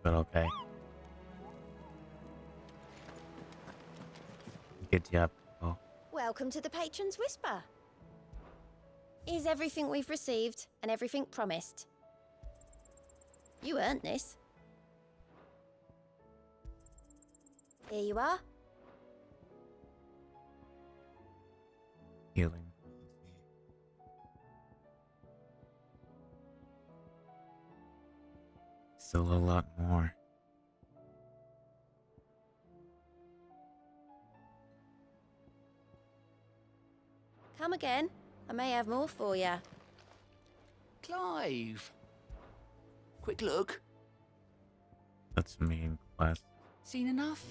But okay. Good job, Kupal. Welcome to the Patron's Whisper. Is everything we've received and everything promised? You earned this. Here you are. Healing. Still a lot more. Come again. I may have more for you. Clive! Quick look. That's main quest. Seen enough?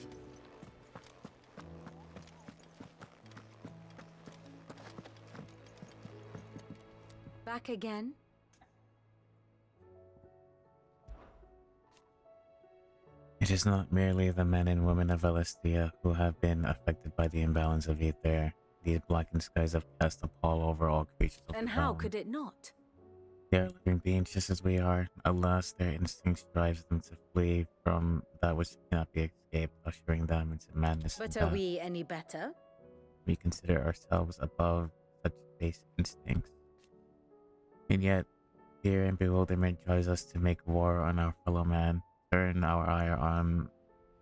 Back again? It is not merely the men and women of Celestia who have been affected by the imbalance of ether. These blackened skies have cast a pall over all creatures of And the how realm. could it not? They are living beings just as we are. Alas, their instincts drives them to flee from that which cannot be escaped, ushering them into madness and But death. are we any better? We consider ourselves above such base instincts. And yet, fear and bewilderment drives us to make war on our fellow man, turn our ire on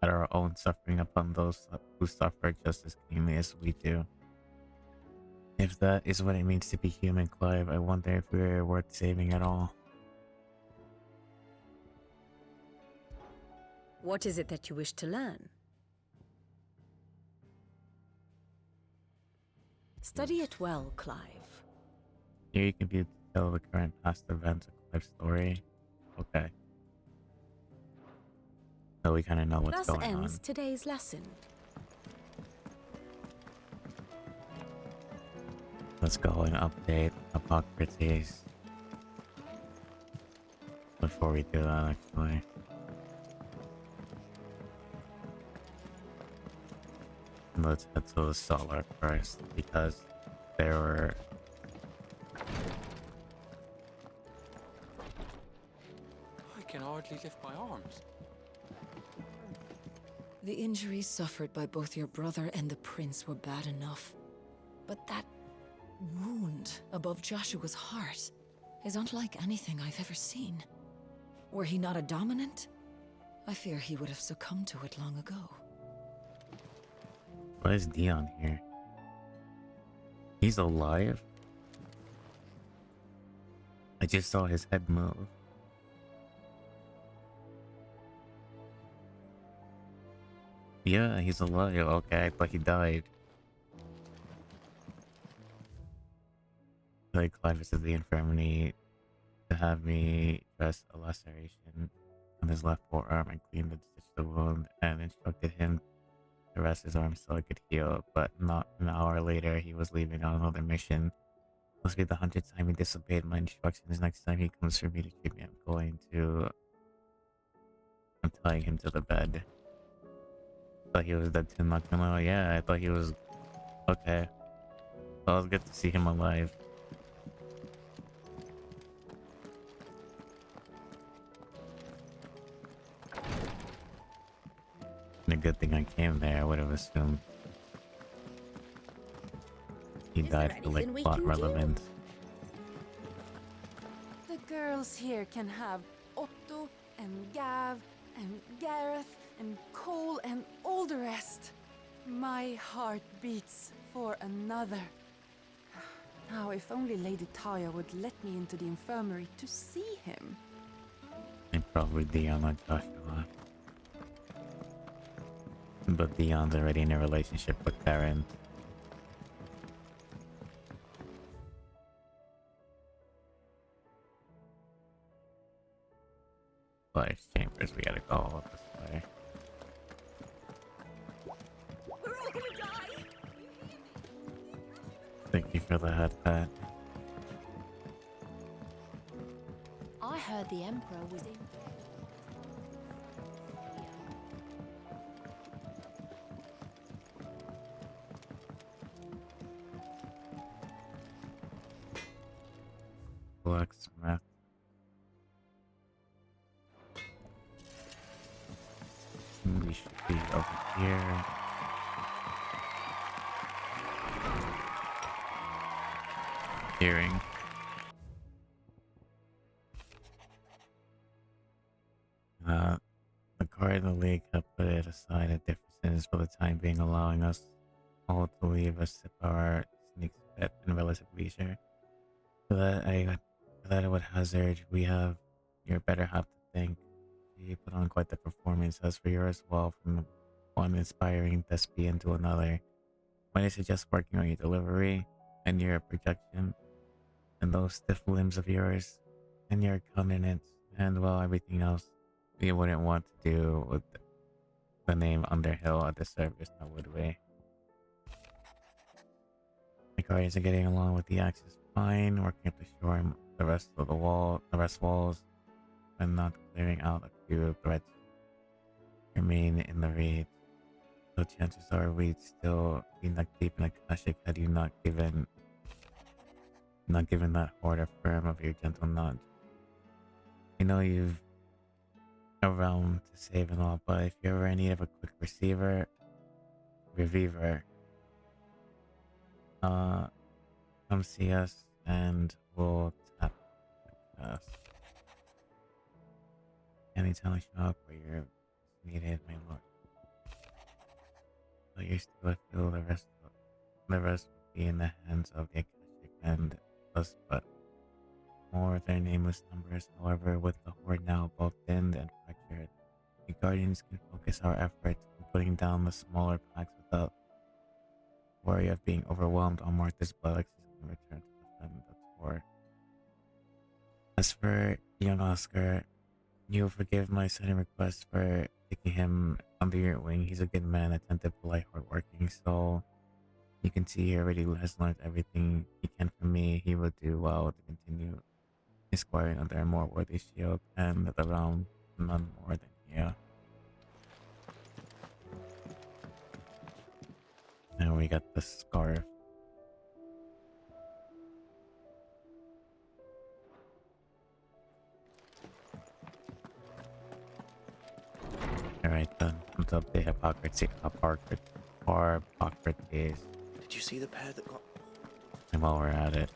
at our own suffering upon those who suffer just as keenly as we do. If that is what it means to be human, Clive, I wonder if we're worth saving at all. What is it that you wish to learn? Study it well, Clive. Here you can view tell the current past events of Clive's story. Okay. So we kind of know what's Thus going ends on. today's lesson. Let's go and update Hippocrates. Before we do that, actually. let's head to the cellar first because there were. I can hardly lift my arms. The injuries suffered by both your brother and the prince were bad enough. But that wound above Joshua's heart is unlike anything I've ever seen. Were he not a dominant, I fear he would have succumbed to it long ago. Why is Dion here? He's alive? I just saw his head move. Yeah, he's alive. Okay, I thought he died. Like Clive visited the infirmary to have me dress a laceration on his left forearm and clean and stitch the wound and instructed him to rest his arm so it could heal. But not an hour later, he was leaving on another mission. Must be the 100th time he disobeyed my instructions. Next time he comes for me to treat me, I'm tying him to the bed. Thought he was dead too, not gonna lie. Yeah, I thought he was okay. Well, it was good to see him alive. And a good thing I came there, I would have assumed he died for like plot relevance. The girls here can have Otto and Gav and Gareth and Cole and all the rest. My heart beats for another. Now, if only Lady Taya would let me into the infirmary to see him. And probably Dion and Joshua. But Dion's already in a relationship with Karen. Life's chambers, we gotta go all this way. We're all gonna die! Thank you for the head pat. I heard the Emperor was in. Blacksmith. We should be over here. Hearing. The Cardinal League have put it aside at differences for the time being, allowing us all to leave us sip our sneaks at in relative leisure. So that I would hazard we have your better half to thank. You put on quite the performance. As for yours, well, from one inspiring thespian to another, might I suggest working on your delivery and your projection, and those stiff limbs of yours, and your countenance, and well, everything else you wouldn't want to do with the name Underhill at the service, now would we? The guardians are getting along with the axis fine, working up the shore and the rest walls, and not clearing out a few threats remain in the reeds. So chances are we'd still be neck deep in Akashic had you not given that horde a firm of your gentle nudge. I know you've a realm to save and all, but if you're ever in need of a quick reviver, come see us and we'll tap us. Anytime I show up where you're needed, my lord. So you're still feel the rest will be in the hands of the Akashic and us, but more of their nameless numbers. However, with the horde now both thinned and fractured, the guardians can focus our efforts on putting down the smaller packs without worry of being overwhelmed on Martha's blood and return to defend the fort. As for young Oscar, you'll forgive my sudden request for taking him under your wing. He's a good man, attentive, polite, hardworking, so you can see he already has learned everything he can from me. He would do well to continue esquiring under a more worthy shield, and the realm none more than you. And we got the scarf. Alright then, let's update hypocrisy. Hippocrates. Did you see the pair that got... And while we're at it,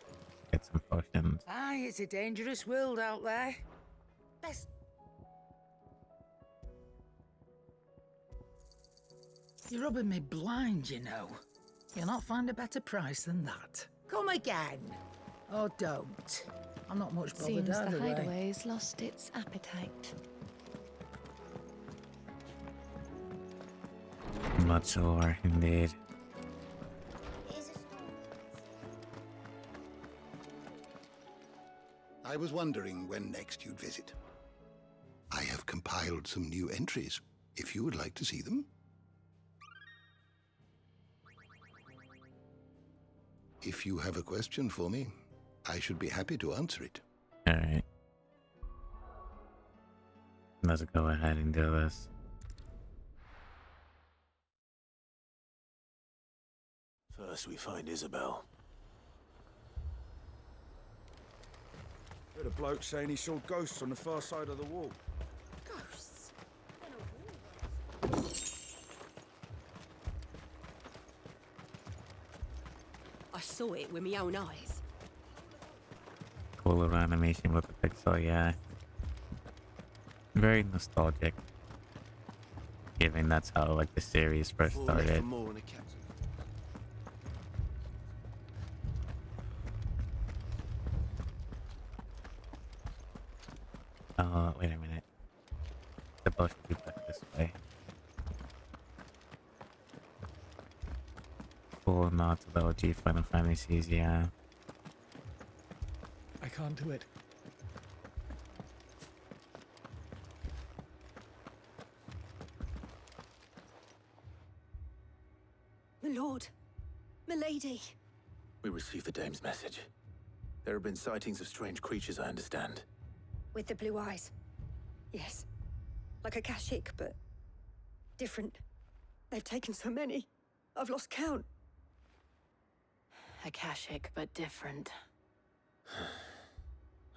get some potions. Aye, it's a dangerous world out there. Best... You're rubbing me blind, you know. You'll not find a better price than that. Come again. Or don't. I'm not much bothered Seems the either way. hideaway's lost its appetite. Much lore, indeed. I was wondering when next you'd visit. I have compiled some new entries, if you would like to see them. If you have a question for me, I should be happy to answer it. Alright. Let's go ahead and do this. First we find Isabel. Heard a bloke saying he saw ghosts on the far side of the wall. Ghosts? I saw it with my own eyes. Cool little animation with the pixel, yeah. Very nostalgic. Given that's how like the series first started. Wait a minute. Supposed to be back this way. Cool, not to the OG Final Fantasies, yeah. I can't do it. My lord, milady. We received the dame's message. There have been sightings of strange creatures, I understand. With the blue eyes. Yes. Like a Kashik, but different. They've taken so many. I've lost count. Akashic, but different.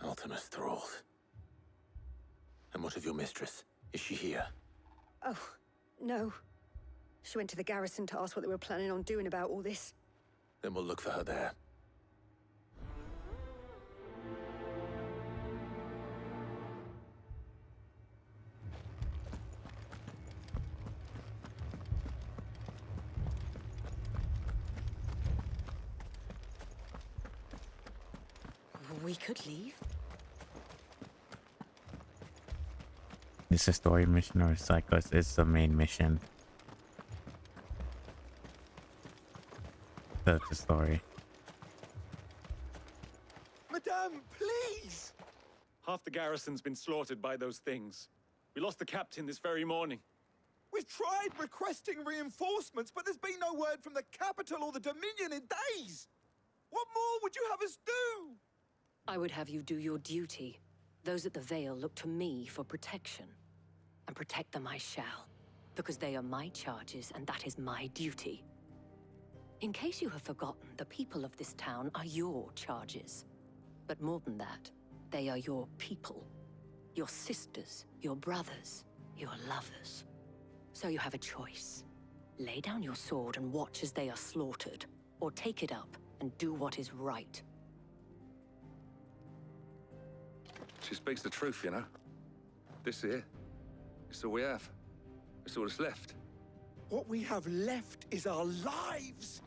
Ultimus thralls. And what of your mistress? Is she here? Oh, no. She went to the garrison to ask what they were planning on doing about all this. Then we'll look for her there. We could leave. Is a story mission or a side quest? It's the main mission. That's the story. Madame, please! Half the garrison's been slaughtered by those things. We lost the captain this very morning. We've tried requesting reinforcements, but there's been no word from the capital or the Dominion in days. What more would you have us do? I would have you do your duty. Those at the Vale look to me for protection. And protect them I shall. Because they are my charges, and that is my duty. In case you have forgotten, the people of this town are your charges. But more than that, they are your people. Your sisters, your brothers, your lovers. So you have a choice. Lay down your sword and watch as they are slaughtered, or take it up and do what is right. She speaks the truth, you know. This here, it's all we have. It's all that's left. What we have left is our lives.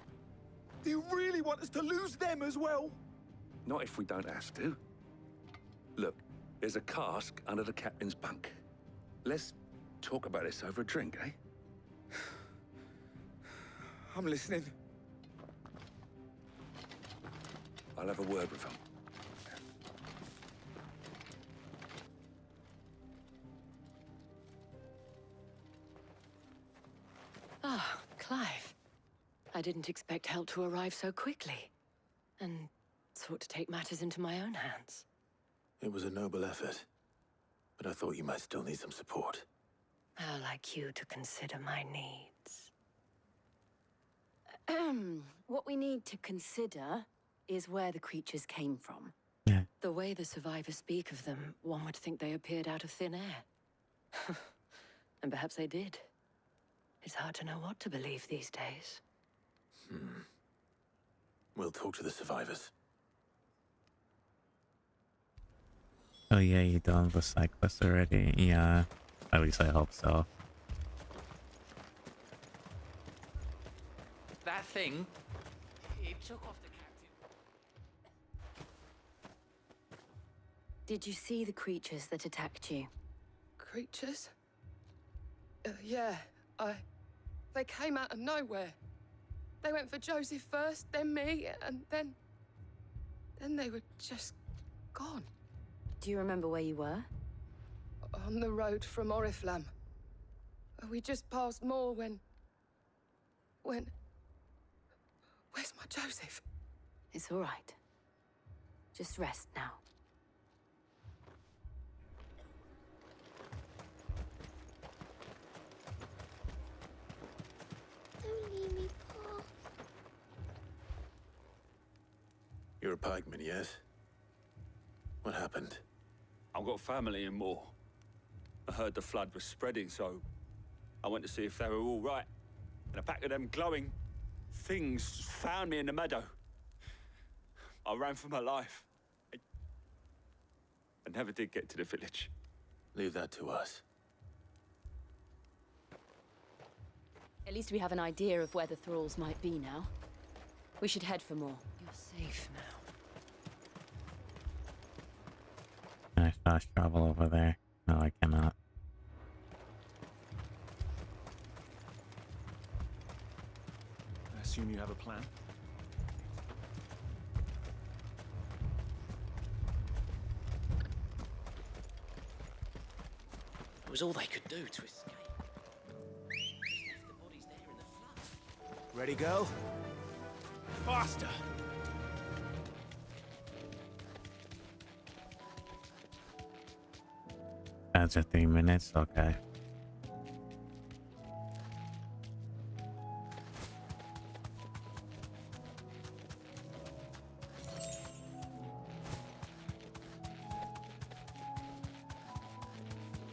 Do you really want us to lose them as well? Not if we don't have to. Look, there's a cask under the captain's bunk. Let's talk about this over a drink, eh? I'm listening. I'll have a word with him. Ah, Clive. I didn't expect help to arrive so quickly. And sought to take matters into my own hands. It was a noble effort, but I thought you might still need some support. I'd like you to consider my needs. What we need to consider is where the creatures came from. Yeah. The way the survivors speak of them, one would think they appeared out of thin air. And perhaps they did. It's hard to know what to believe these days. We'll talk to the survivors. Oh yeah, you done the side quest already? Yeah. At least I hope so. That thing, it took off the captain. Did you see the creatures that attacked you? Creatures? Yeah, They came out of nowhere. They went for Joseph first, then me, and then they were just gone. Do you remember where you were? On the road from Oriflamme. We just passed Moor when... Where's my Joseph? It's all right. Just rest now. Don't leave me, Pa. You're a pikeman, yes? What happened? I've got family in Moor. I heard the flood was spreading, so I went to see if they were all right. And a pack of them glowing things found me in the meadow. I ran for my life. I never did get to the village. Leave that to us. At least we have an idea of where the thralls might be now. We should head for more. You're safe now. Can I fast travel over there? No, I cannot. I assume you have a plan? It was all they could do to escape. Just left the bodies there in the flood. Ready, go? Faster! That's at 3 minutes? Okay.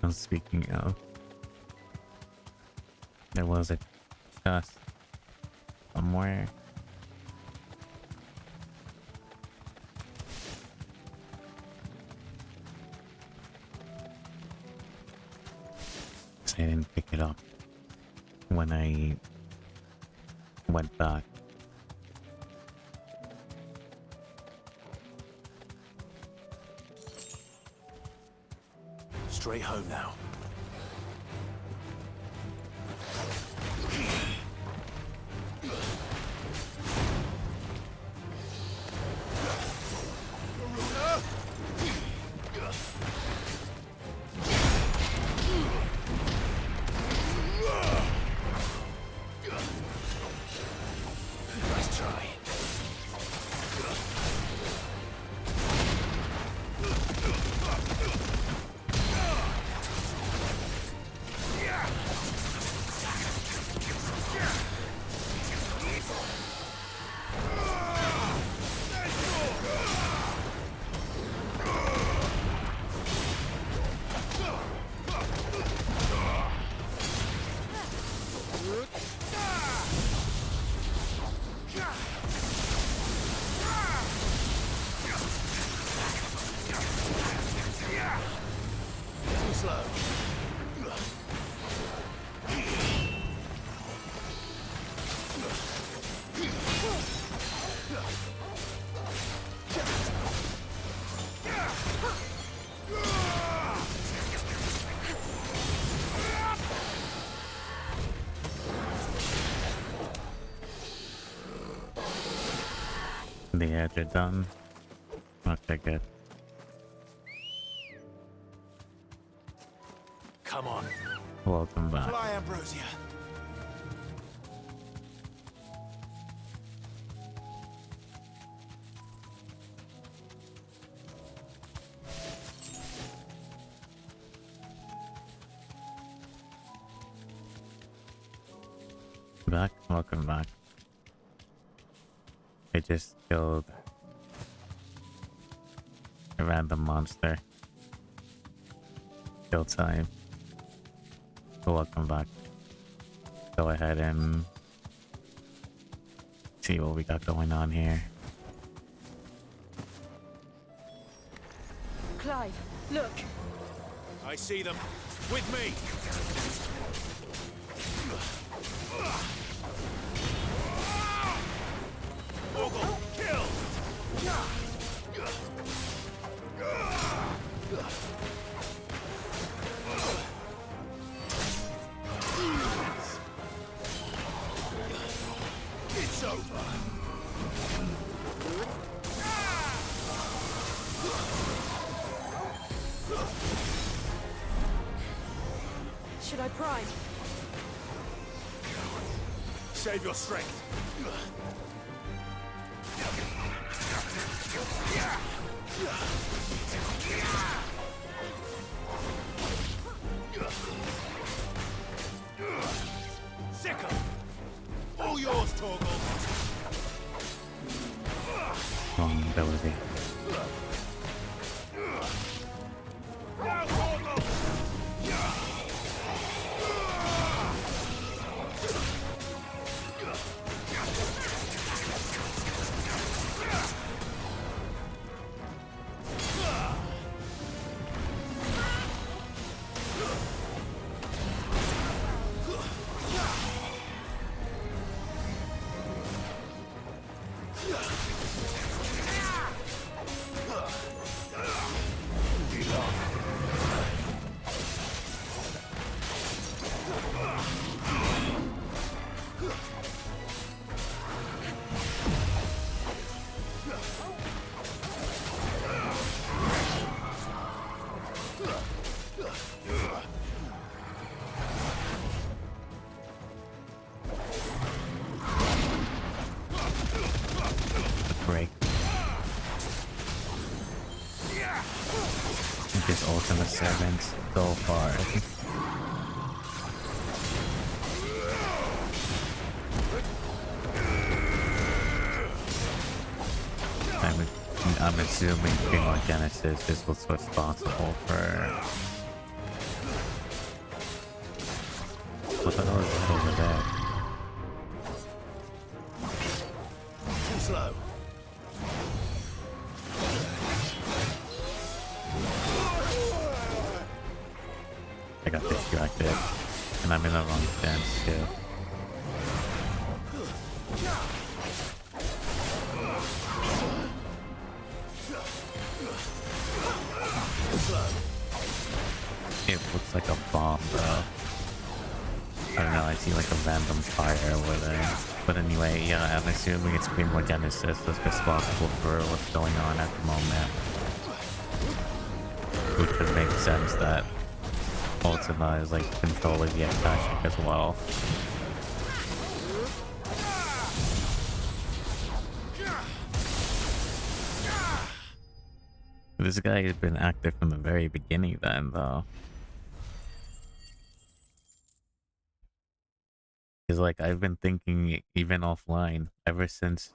And speaking of, there was a chest somewhere. I didn't pick it up when I went back. Straight home now. Nice try. Too slow. The edge are done. Okay, good. Come on. Welcome back. Fly, Ambrosia. Back. Welcome back. I just killed a random monster. Kill time. So welcome back. Go ahead and see what we got going on here. Clive, look. I see them. With me. Morgul, kill! It's over. Should I prime? Save your strength. Sickle! All yours, Torgal! Wrong ability. Now, Torgal! Break. This ultimate servants so far. I'm assuming Genesis is what's responsible for. What the hell is that over there? Too slow. I got distracted, and I'm in the wrong stance too. It looks like a bomb, though. I don't know, I see like a random fire over there. But anyway, yeah, I'm assuming it's Genesis that's responsible for what's going on at the moment. Which would make sense that Ultima is like controlling the Akashic as well. This guy has been active from the very beginning then, though. Because like I've been thinking even offline ever since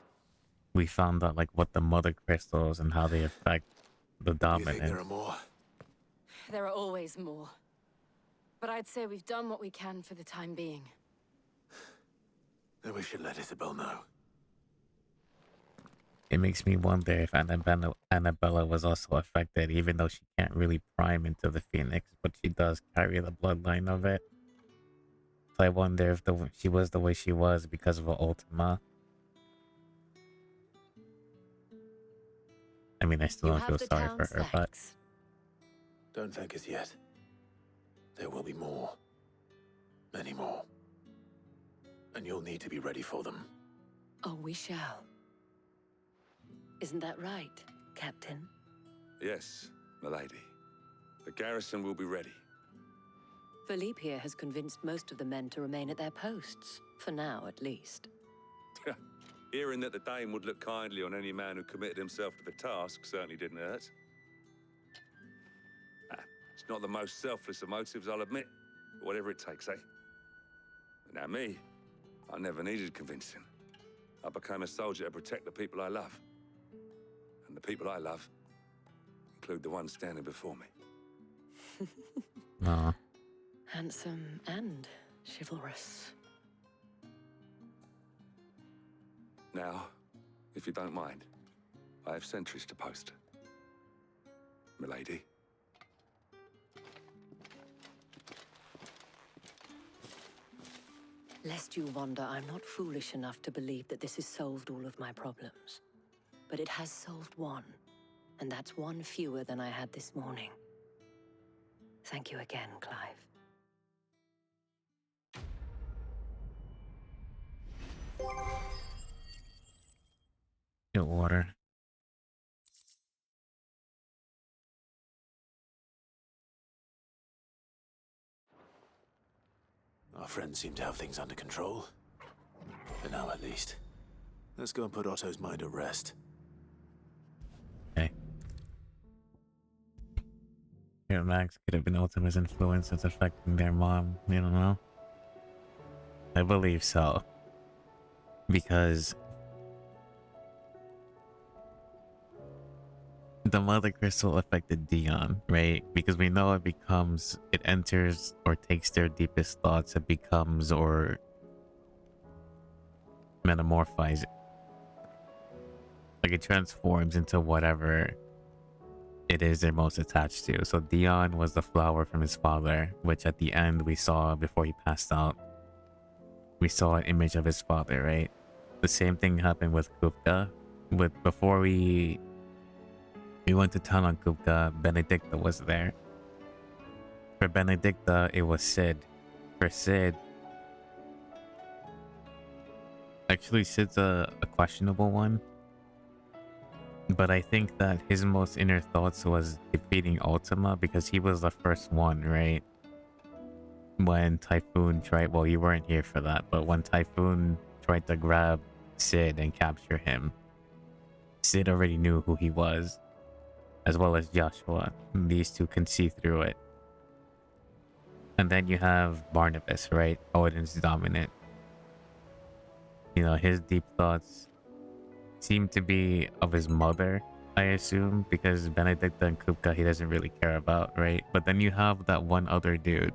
we found out like what the mother crystals and how they affect the dominant. You think there are more? There are always more. But I'd say we've done what we can for the time being. Then we should let Isabel know. It makes me wonder if Annabella was also affected, even though she can't really prime into the Phoenix, but she does carry the bloodline of it. So I wonder if she was the way she was because of Ultima. I mean, I still don't feel sorry for her, but... Don't thank us yet. There will be more. Many more. And you'll need to be ready for them. Oh, we shall. Isn't that right, Captain? Yes, milady. The garrison will be ready. Philippe here has convinced most of the men to remain at their posts. For now, at least. Hearing that the Dane would look kindly on any man who committed himself to the task certainly didn't hurt. It's not the most selfless of motives, I'll admit. But whatever it takes, eh? But now me, I never needed convincing. I became a soldier to protect the people I love. And the people I love include the one standing before me. Aw. Handsome and chivalrous. Now, if you don't mind, I have sentries to post. Milady. Lest you wonder, I'm not foolish enough to believe that this has solved all of my problems. But it has solved one, and that's one fewer than I had this morning. Thank you again, Clive. Get water. Our friends seem to have things under control. For now, at least. Let's go and put Otto's mind at rest. Okay. Here, Max could have been Ultima's influence that's affecting their mom. You don't know? I believe so. Because the Mother Crystal affected Dion, right? Because we know it enters or takes their deepest thoughts, it becomes or metamorphizes. Like it transforms into whatever it is they're most attached to. So Dion was the flower from his father, which at the end we saw before he passed out. We saw an image of his father, right? The same thing happened with Kupka. Before we went to town on Kupka, Benedicta was there. For Benedicta, it was Sid. For Sid, actually Sid's a questionable one. But I think that his most inner thoughts was defeating Ultima because he was the first one, right? When Typhoon tried, well, you weren't here for that, but when Typhoon tried to grab Sid and capture him, Sid already knew who he was, as well as Joshua. These two can see through it. And then you have Barnabas, right? Odin's dominant. You know, his deep thoughts seem to be of his mother, I assume, because Benedicta and Kupka he doesn't really care about, right? But then you have that one other dude.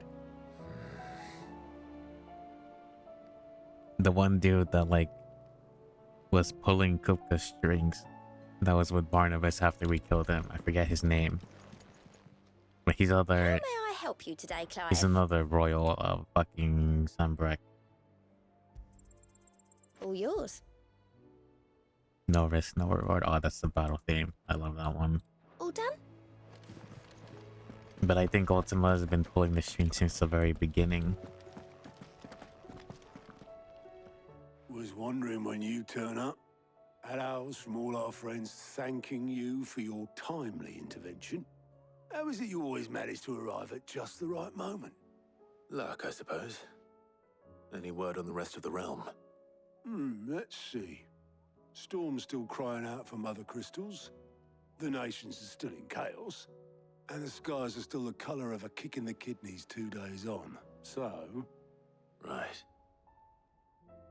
The one dude that, like, was pulling Kupka's strings. That was with Barnabas after we killed him. I forget his name. But he's other... How may I help you today, Clive? He's another royal of fucking Sunbreck. All yours. No risk, no reward. Oh, that's the battle theme. I love that one. All done? But I think Ultima has been pulling the string since the very beginning. Was wondering when you turn up. Hellos from all our friends thanking you for your timely intervention. How is it you always manage to arrive at just the right moment? Luck, I suppose. Any word on the rest of the realm? Let's see. Storm's still crying out for mother crystals. The nations are still in chaos. And the skies are still the colour of a kick in the kidneys 2 days on. So... Right.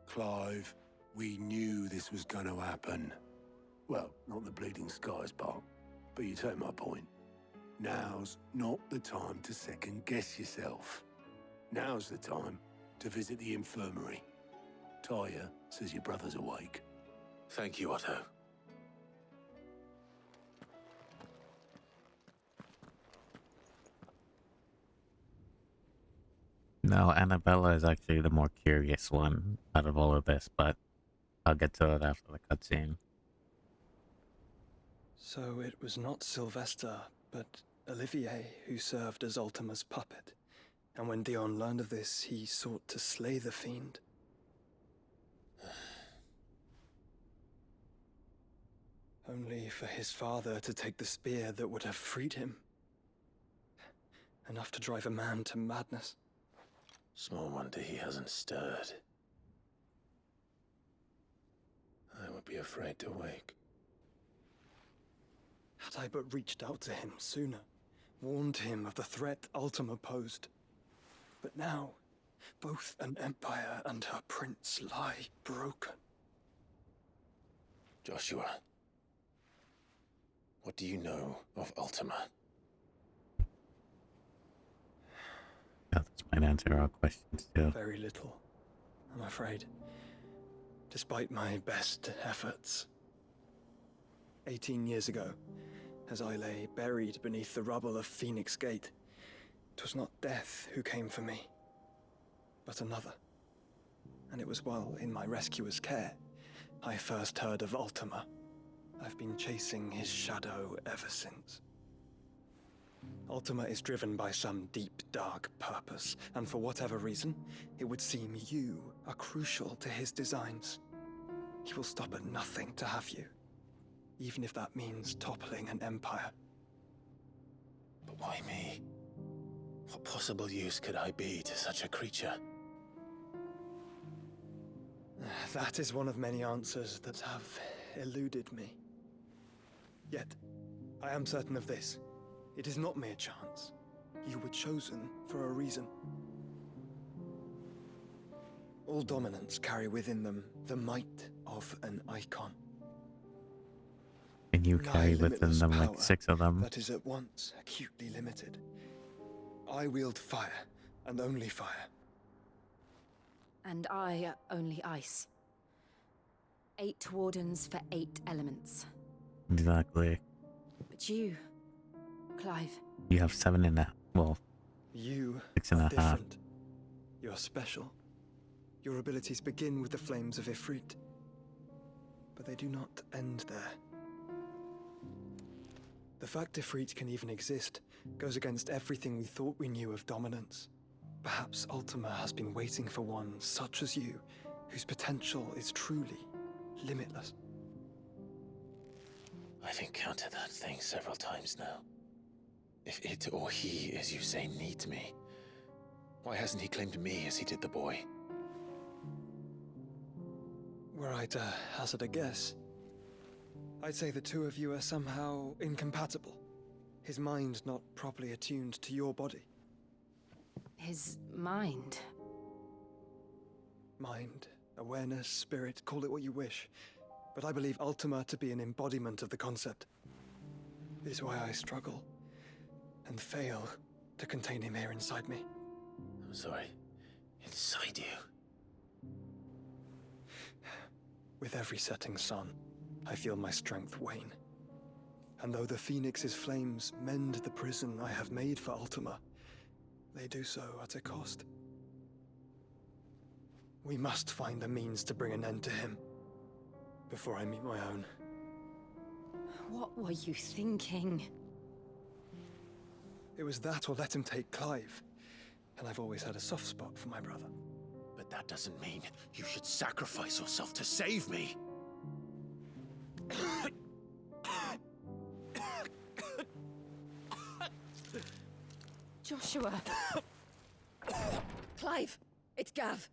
Clive, we knew this was going to happen. Well, not the bleeding skies part, but you take my point. Now's not the time to second-guess yourself. Now's the time to visit the infirmary. Taya says your brother's awake. Thank you, Otto. No, Annabella is actually the more curious one out of all of this, but I'll get to it after the cutscene. So it was not Sylvester, but Olivier who served as Ultima's puppet. And when Dion learned of this, he sought to slay the fiend. Only for his father to take the spear that would have freed him. Enough to drive a man to madness. Small wonder he hasn't stirred. I would be afraid to wake. Had I but reached out to him sooner, warned him of the threat Ultima posed. But now, both an empire and her prince lie broken. Joshua, what do you know of Ultima? Yeah, this might answer all questions too. Very little, I'm afraid. Despite my best efforts. 18 years ago, as I lay buried beneath the rubble of Phoenix Gate, 'twas not death who came for me, but another. And it was while in my rescuer's care, I first heard of Ultima. I've been chasing his shadow ever since. Ultima is driven by some deep, dark purpose, and for whatever reason, it would seem you are crucial to his designs. He will stop at nothing to have you, even if that means toppling an empire. But why me? What possible use could I be to such a creature? That is one of many answers that have eluded me. Yet, I am certain of this. It is not mere chance. You were chosen for a reason. All dominants carry within them the might of an icon. And you carry within them like 6 of them. That is at once acutely limited. I wield fire, and only fire. And I only ice. 8 wardens for 8 elements. Exactly. But you, Clive. You have 7.5. Well, you 6.5. Different. You're special. Your abilities begin with the flames of Ifrit, but they do not end there. The fact Ifrit can even exist goes against everything we thought we knew of dominance. Perhaps Ultima has been waiting for one such as you, whose potential is truly limitless. I've encountered that thing several times now. If it or he, as you say, needs me, why hasn't he claimed me as he did the boy? Were I to hazard a guess, I'd say the two of you are somehow incompatible. His mind not properly attuned to your body. His mind? Mind, awareness, spirit, call it what you wish. But I believe Ultima to be an embodiment of the concept. It is why I struggle and fail to contain him here inside me. I'm sorry. Inside you? With every setting sun, I feel my strength wane. And though the Phoenix's flames mend the prison I have made for Ultima, they do so at a cost. We must find a means to bring an end to him before I meet my own. What were you thinking? It was that or let him take Clive. And I've always had a soft spot for my brother. But that doesn't mean you should sacrifice yourself to save me. Joshua. Clive, it's Gav.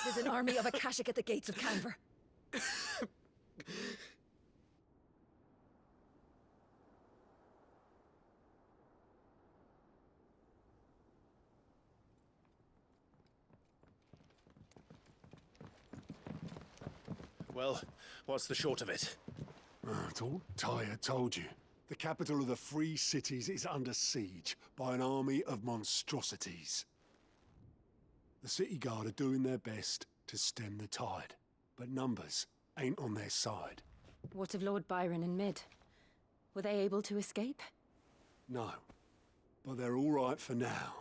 There's an army of Akashic at the gates of Canver. Well, what's the short of it? Thought Tyre told you. The capital of the Free Cities is under siege by an army of monstrosities. The City Guard are doing their best to stem the tide, but numbers ain't on their side. What of Lord Byron and Mid? Were they able to escape? No, but they're all right for now.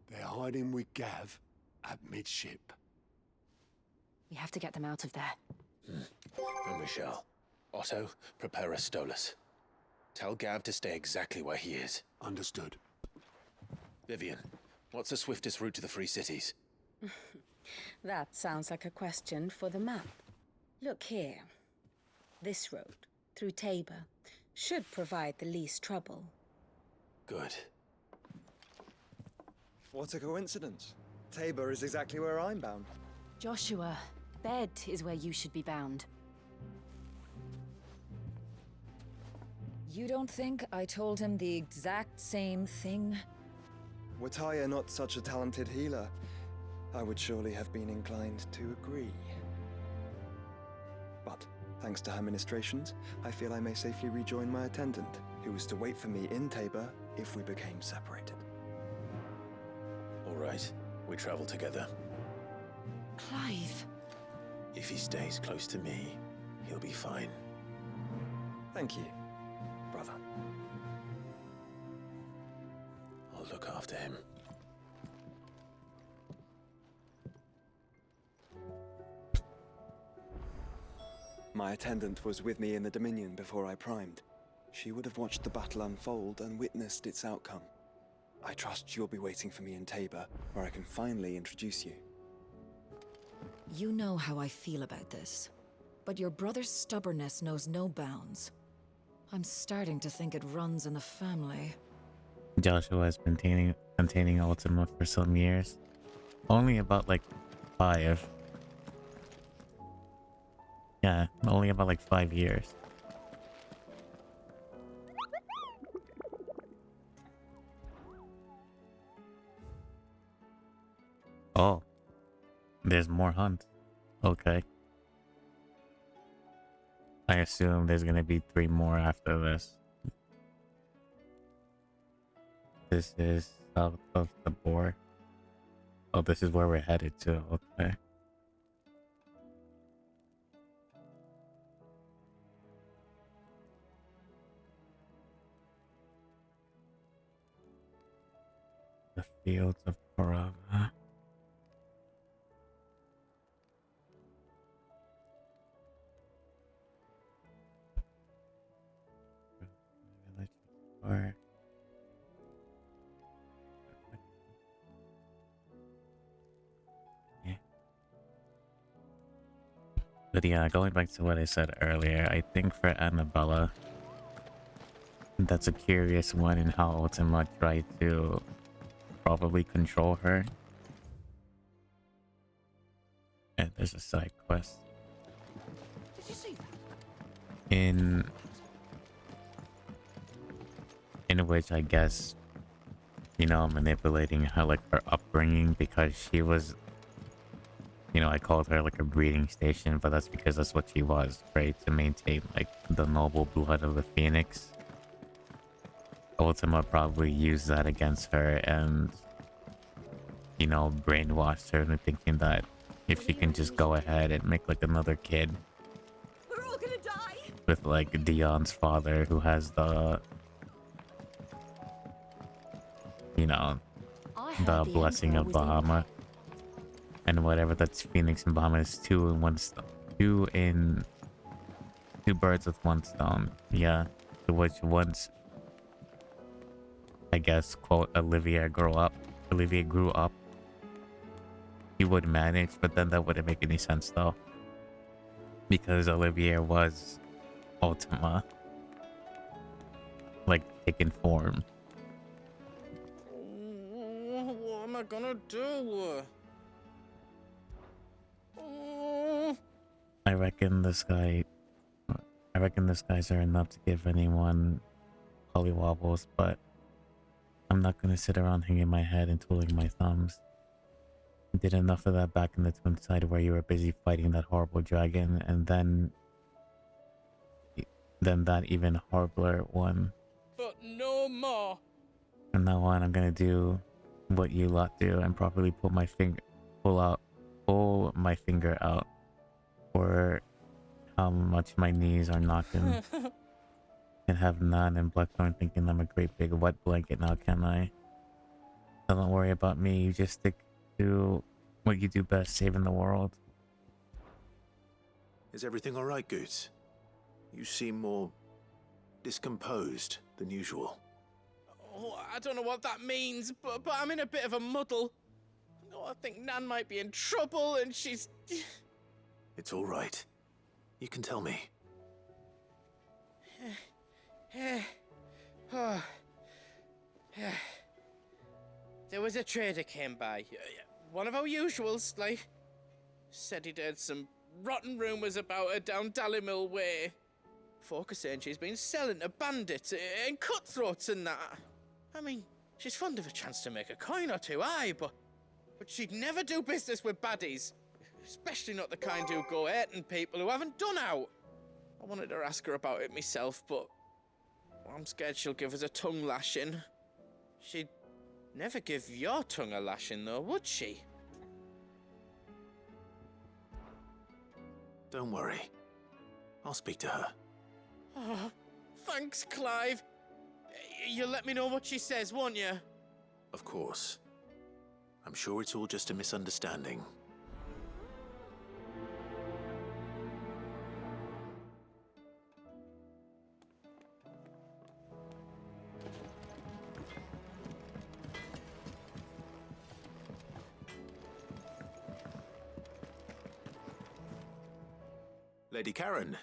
They're hiding with Gav at midship. We have to get them out of there. And we shall. Otto, prepare a Stolas. Tell Gav to stay exactly where he is. Understood. Vivian, what's the swiftest route to the Free Cities? That sounds like a question for the map. Look here. This road, through Tabor, should provide the least trouble. Good. What a coincidence. Tabor is exactly where I'm bound. Joshua, bed is where you should be bound. You don't think I told him the exact same thing? Were Tyre not such a talented healer, I would surely have been inclined to agree. But, thanks to her ministrations, I feel I may safely rejoin my attendant, who was to wait for me in Tabor if we became separated. All right, we travel together. Clive. If he stays close to me, he'll be fine. Thank you, brother. I'll look after him. My attendant was with me in the Dominion before I primed. She would have watched the battle unfold and witnessed its outcome. I trust you'll be waiting for me in Tabor, where I can finally introduce you. You know how I feel about this, but your brother's stubbornness knows no bounds. I'm starting to think it runs in the family. Joshua has been containing Ultima for some years. Only about like 5. Yeah, only about like 5 years. Oh, there's more hunts. Okay. I assume there's gonna be 3 more after this. This is south of the boar. Oh, this is where we're headed to. Okay. The fields of Parava. Or yeah. But yeah, going back to what I said earlier, I think for Annabella, that's a curious one in how Ultima tried to probably control her. And there's a side quest. Did you see that? In which I guess, you know, manipulating her, like, her upbringing, because she was, you know, I called her like a breeding station, but that's because that's what she was, right? To maintain like the noble blood of the Phoenix. Ultima probably used that against her and, you know, brainwashed her into thinking that if she can just go ahead and make like another kid We're all gonna die. with like Dion's father, who has the, you know, the blessing of Bahama, and whatever that's Phoenix and Bahama is 2 in 1 stone, 2 birds with 1 stone. Yeah, to which once, I guess, quote, Olivia grew up, he would manage, but then that wouldn't make any sense though, because Olivia was Ultima, like, taking form. What am I gonna do? I reckon this guy's are enough to give anyone pollywobbles, but I'm not gonna sit around hanging my head and twiddling my thumbs. I did enough of that back in the Twin Side where you were busy fighting that horrible dragon, and then that even horribler one. But no more. From now on, I'm gonna do what you lot do and properly pull my finger out for how much my knees are knocking. And have Nan and Blackthorn thinking I'm a great big wet blanket now, can I? So don't worry about me, you just stick to what you do best, saving the world. Is everything all right, Goots? You seem more discomposed than usual. Oh, I don't know what that means, but I'm in a bit of a muddle. Oh, I think Nan might be in trouble, and she's... It's all right. You can tell me. There was a trader came by. One of our usuals, like. Said he'd heard some rotten rumours about her down Dallymill Way. Folk are saying she's been selling to bandits and cutthroats and that. I mean, she's fond of a chance to make a coin or two, aye, but but she'd never do business with baddies. Especially not the kind who go hurting people who haven't done out. I wanted to ask her about it myself, but I'm scared she'll give us a tongue lashing. She'd never give your tongue a lashing, though, would she? Don't worry. I'll speak to her. Oh, thanks, Clive. You'll let me know what she says, won't you? Of course. I'm sure it's all just a misunderstanding. Lady Karen.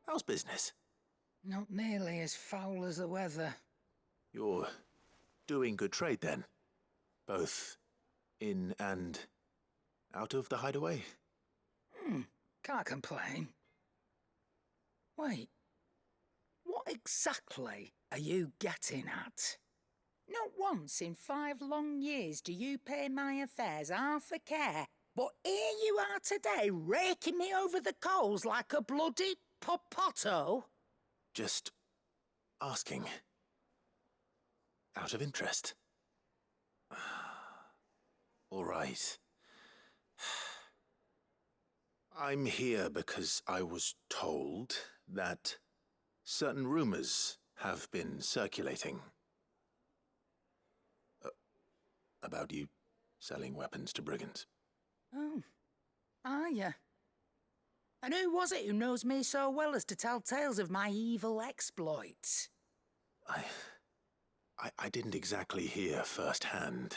How's business? Not nearly as foul as the weather. You're doing good trade then? Both in and out of the hideaway? Can't complain. Wait. What exactly are you getting at? Not once in 5 long years do you pay my affairs half a care, but here you are today, raking me over the coals like a bloody popoto? Just asking. Out of interest. All right. I'm here because I was told that certain rumors have been circulating. About you selling weapons to brigands. Oh, are you? And who was it who knows me so well as to tell tales of my evil exploits? I didn't exactly hear firsthand.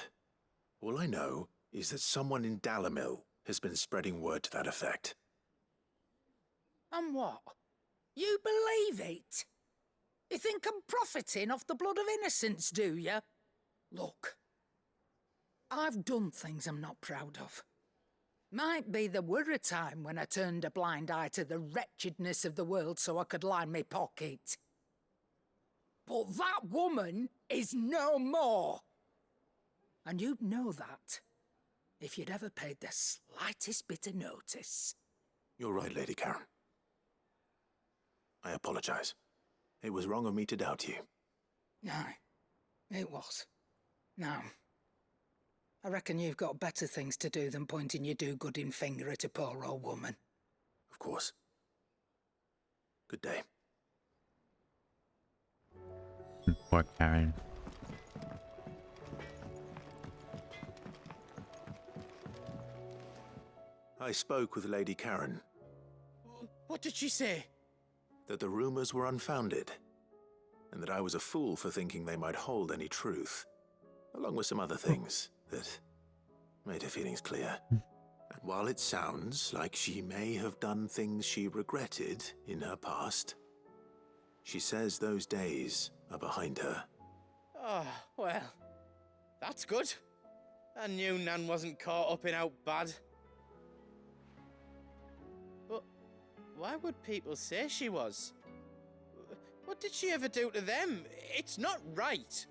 All I know is that someone in Dalimil has been spreading word to that effect. And what? You believe it? You think I'm profiting off the blood of innocents, do you? Look, I've done things I'm not proud of. Might be there were a time when I turned a blind eye to the wretchedness of the world so I could line my pocket. But that woman is no more. And you'd know that if you'd ever paid the slightest bit of notice. You're right, Lady Karen. I apologize. It was wrong of me to doubt you. Aye, it was. Now, I reckon you've got better things to do than pointing your do-gooding finger at a poor old woman. Of course. Good day. Poor Karen. I spoke with Lady Karen. What did she say? That the rumors were unfounded, and that I was a fool for thinking they might hold any truth, along with some other things that made her feelings clear. And while it sounds like she may have done things she regretted in her past, she says those days are behind her. Oh, well, that's good. I knew Nan wasn't caught up in out bad. But why would people say she was? What did she ever do to them? It's not right.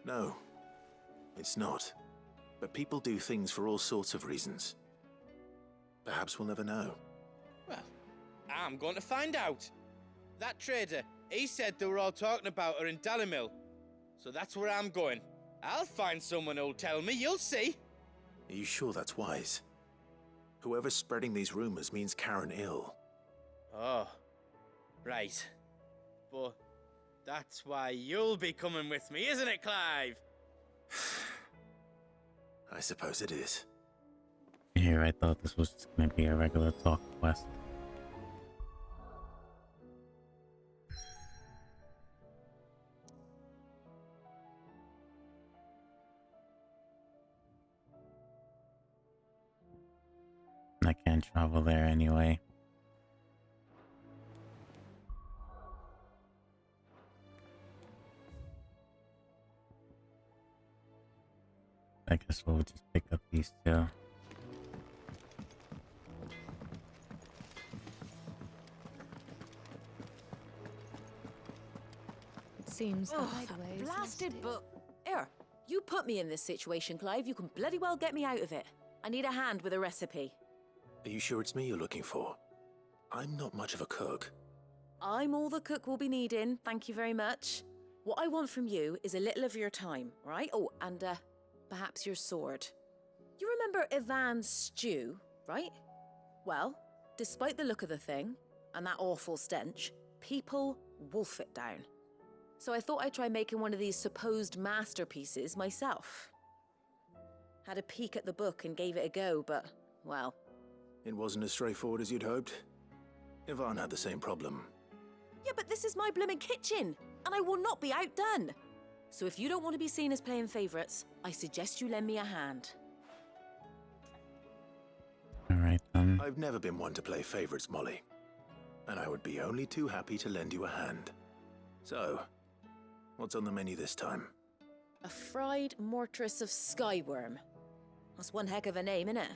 No, it's not. But people do things for all sorts of reasons. Perhaps we'll never know. Well, I'm going to find out. That trader, he said they were all talking about her in Dalimil. So that's where I'm going. I'll find someone who'll tell me, you'll see. Are you sure that's wise? Whoever's spreading these rumors means Karen ill. Oh, right. But that's why you'll be coming with me, isn't it, Clive? I suppose it is. Here, I thought this was just gonna be a regular talk quest. I can't travel there anyway. I guess we'll just pick up these two. It seems the Oh, hideaway is blasted listed. book. Here, You put me in this situation, Clive. You can bloody well get me out of it. I need a hand with a recipe. Are you sure it's me you're looking for? I'm not much of a cook. I'm all the cook will be needing, thank you very much. What I want from you is a little of your time, right? Oh, and perhaps your sword. You remember Ivan's stew, right? Well, despite the look of the thing, and that awful stench, people wolf it down. So I thought I'd try making one of these supposed masterpieces myself. Had a peek at the book and gave it a go, but, well... It wasn't as straightforward as you'd hoped. Ivan had the same problem. Yeah, but this is my blimmin' kitchen, and I will not be outdone. So if you don't want to be seen as playing favourites, I suggest you lend me a hand. Alright then. I've never been one to play favourites, Molly. And I would be only too happy to lend you a hand. So, what's on the menu this time? A fried mortress of skyworm. That's one heck of a name, innit?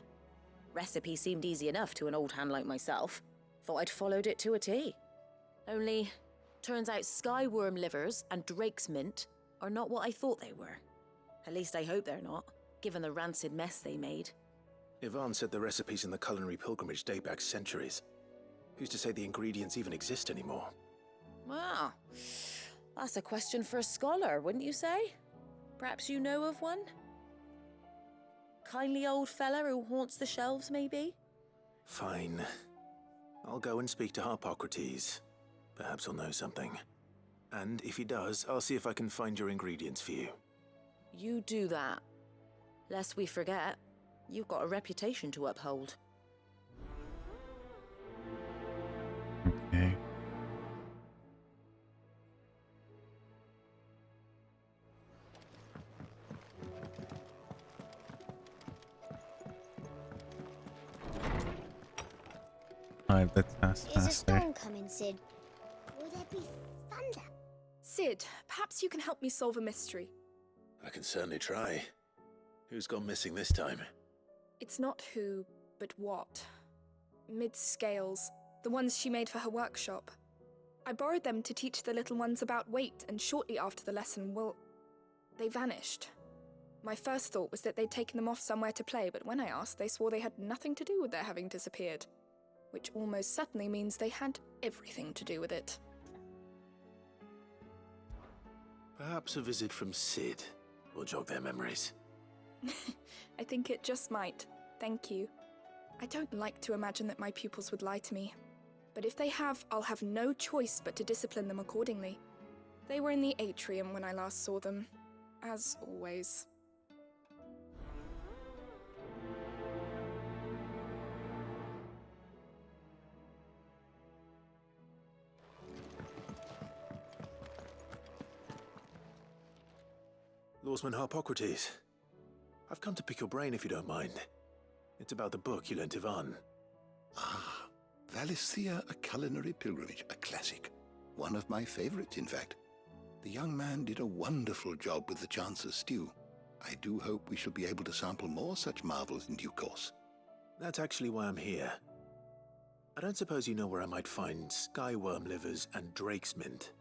Recipe seemed easy enough to an old hand like myself. Thought I'd followed it to a T. Only, turns out skyworm livers and drake's mint are not what I thought they were. At least I hope they're not, given the rancid mess they made. Ivan said the recipes in the culinary pilgrimage date back centuries. Who's to say the ingredients even exist anymore? Well, that's a question for a scholar, wouldn't you say? Perhaps you know of one? Kindly old fella who haunts the shelves, maybe? Fine. I'll go and speak to Harpocrates. Perhaps he'll know something. And if he does, I'll see if I can find your ingredients for you. You do that. Lest we forget, you've got a reputation to uphold. Okay. Alright, that's fast, Is a faster. storm coming, Sid? Will there be thunder? Sid, perhaps you can help me solve a mystery. I can certainly try. Who's gone missing this time? It's not who, but what. Mid's scales, the ones she made for her workshop. I borrowed them to teach the little ones about weight, and shortly after the lesson, well, they vanished. My first thought was that they'd taken them off somewhere to play, but when I asked, they swore they had nothing to do with their having disappeared. Which almost certainly means they had everything to do with it. Perhaps a visit from Sid will jog their memories. I think it just might. Thank you. I don't like to imagine that my pupils would lie to me. But if they have, I'll have no choice but to discipline them accordingly. They were in the atrium when I last saw them, as always. Lawsman Harpocrates. I've come to pick your brain if you don't mind. It's about the book you lent Ivan. Ah, Valisthea, A Culinary Pilgrimage, a classic. One of my favorites, in fact. The young man did a wonderful job with the Chance's stew. I do hope we shall be able to sample more such marvels in due course. That's actually why I'm here. I don't suppose you know where I might find skyworm livers and drake's mint.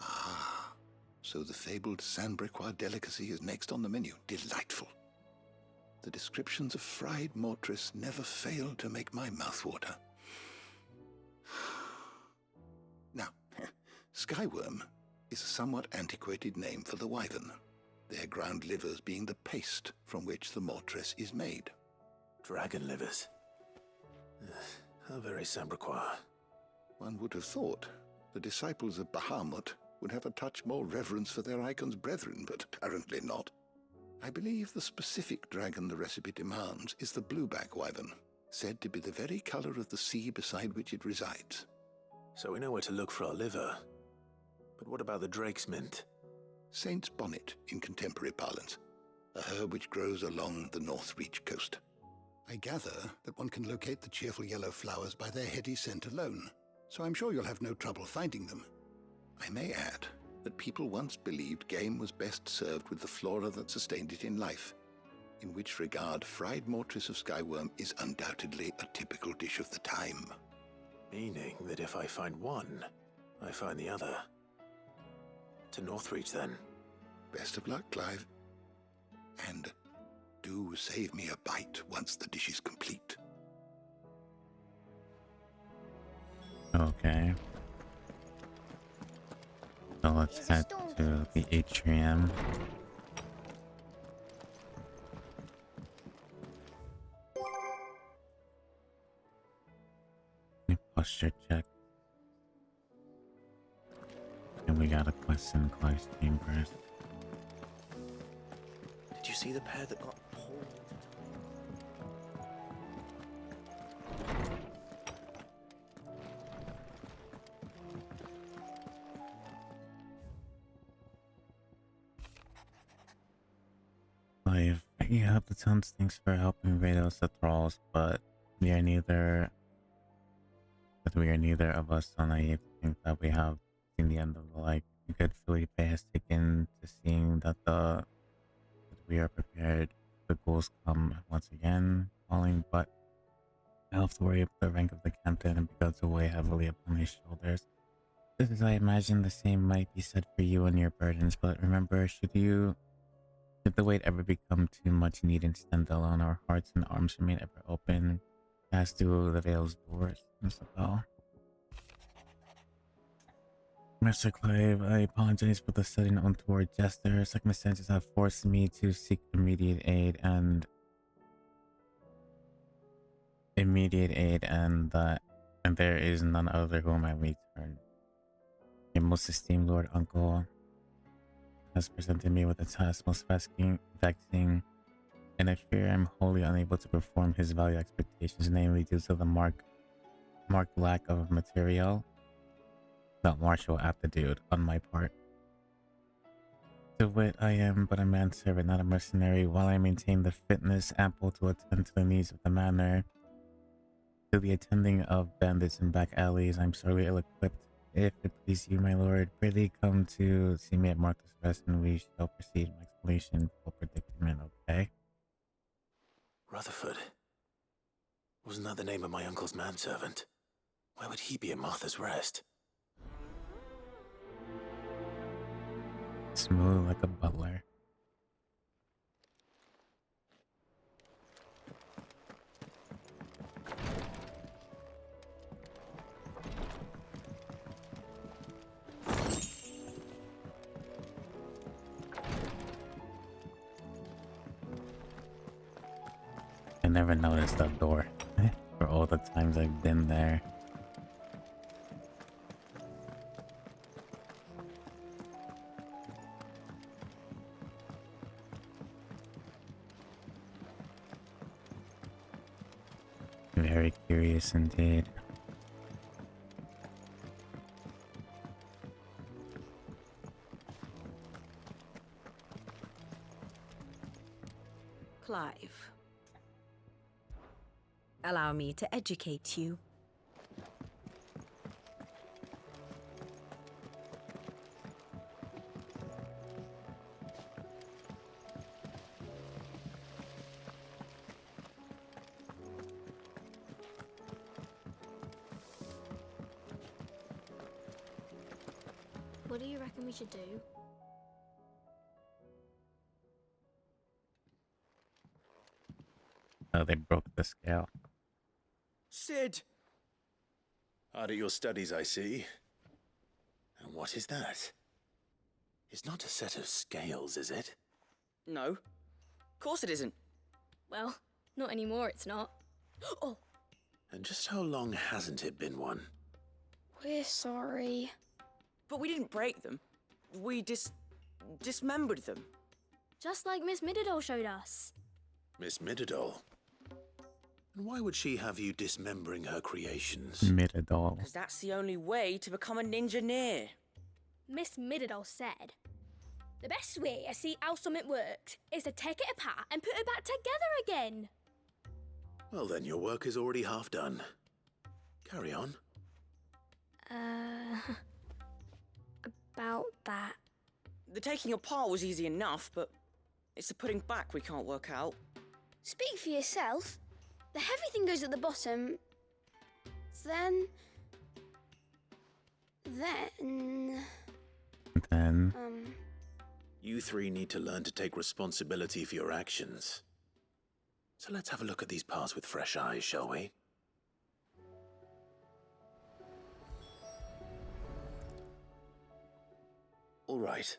Ah, so the fabled Sandbrequois delicacy is next on the menu. Delightful. The descriptions of fried mortress never fail to make my mouth water. Now, skyworm is a somewhat antiquated name for the wyvern, their ground livers being the paste from which the mortress is made. Dragon livers. How very Sandbrequois. One would have thought the disciples of Bahamut would have a touch more reverence for their icon's brethren, but apparently not. I believe the specific dragon the recipe demands is the blueback wyvern, said to be the very color of the sea beside which it resides. So we know where to look for our liver. But what about the drake's mint? Saint's bonnet in contemporary parlance, a herb which grows along the North Reach coast. I gather that one can locate the cheerful yellow flowers by their heady scent alone, so I'm sure you'll have no trouble finding them. I may add that people once believed game was best served with the flora that sustained it in life, in which regard fried mortress of skyworm is undoubtedly a typical dish of the time. Meaning that if I find one, I find the other. To Northreach, then. Best of luck, Clive. And do save me a bite once the dish is complete. Okay. So let's head to the atrium. Posture check. And we got a quest in Clive's chambers. Did you see the pair that got pulled? Clive, you have the tons. Thanks for helping raid us the thralls, but we are neither of us so naive to think that we have seen the end of the light. Good Felipe has taken to seeing that we are prepared. The ghouls come once again, calling, but I have to worry about the rank of the captain and begun to weigh heavily upon his shoulders. Just as I imagine the same might be said for you and your burdens, but remember, should the weight ever become too much need and stand alone, our hearts and arms remain ever open as do the Vale's doors. Isabel. Master Clive, I apologize for the sudden untoward gesture. Circumstances have forced me to seek immediate aid and there is none other whom I may turn. Your most esteemed Lord Uncle has presented me with a task most vexing, and I fear I'm wholly unable to perform his value expectations, namely due to the marked lack of material, not martial aptitude on my part. To wit, I am but a manservant, not a mercenary. While I maintain the fitness ample to attend to the needs of the manor, to the attending of bandits in back alleys, I'm sorely ill-equipped. If it please you, my lord, prithee come to see me at Martha's Rest, and we shall proceed my explanation for predicament, okay? Rutherford. Wasn't that the name of my uncle's manservant? Why would he be at Martha's Rest? Smooth like a butler. I never noticed that door for all the times I've been there. Very curious indeed. Clive, allow me to educate you. What do you reckon we should do? Oh, they broke the scale. Sid! Hard at your studies, I see. And what is that? It's not a set of scales, is it? No. Of course it isn't. Well, not anymore, it's not. Oh! And just how long hasn't it been one? We're sorry. But we didn't break them. We dismembered them. Just like Miss Mididol showed us. Miss Mididol? And why would she have you dismembering her creations? Mididol. Because that's the only way to become a ninja-neer. Miss Mididol said, the best way to see how something works is to take it apart and put it back together again. Well then, your work is already half done. Carry on. About that. The taking apart was easy enough, but it's the putting back we can't work out. Speak for yourself. The heavy thing goes at the bottom. Then... You three need to learn to take responsibility for your actions. So let's have a look at these parts with fresh eyes, shall we? All right.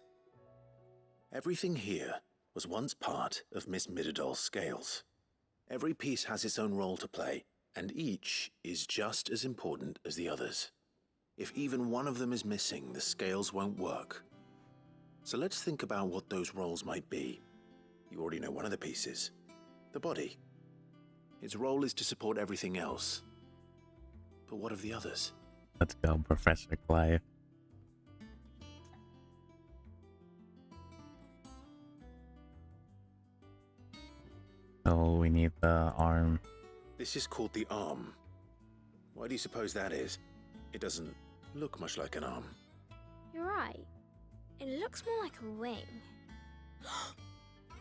Everything here was once part of Miss Midadol's scales. Every piece has its own role to play, and each is just as important as the others. If even one of them is missing, the scales won't work. So let's think about what those roles might be. You already know one of the pieces, the body. Its role is to support everything else. But what of the others? Let's go, Professor Clive. So we need the arm. This is called the arm. Why do you suppose that is? It doesn't look much like an arm. You're right. It looks more like a wing.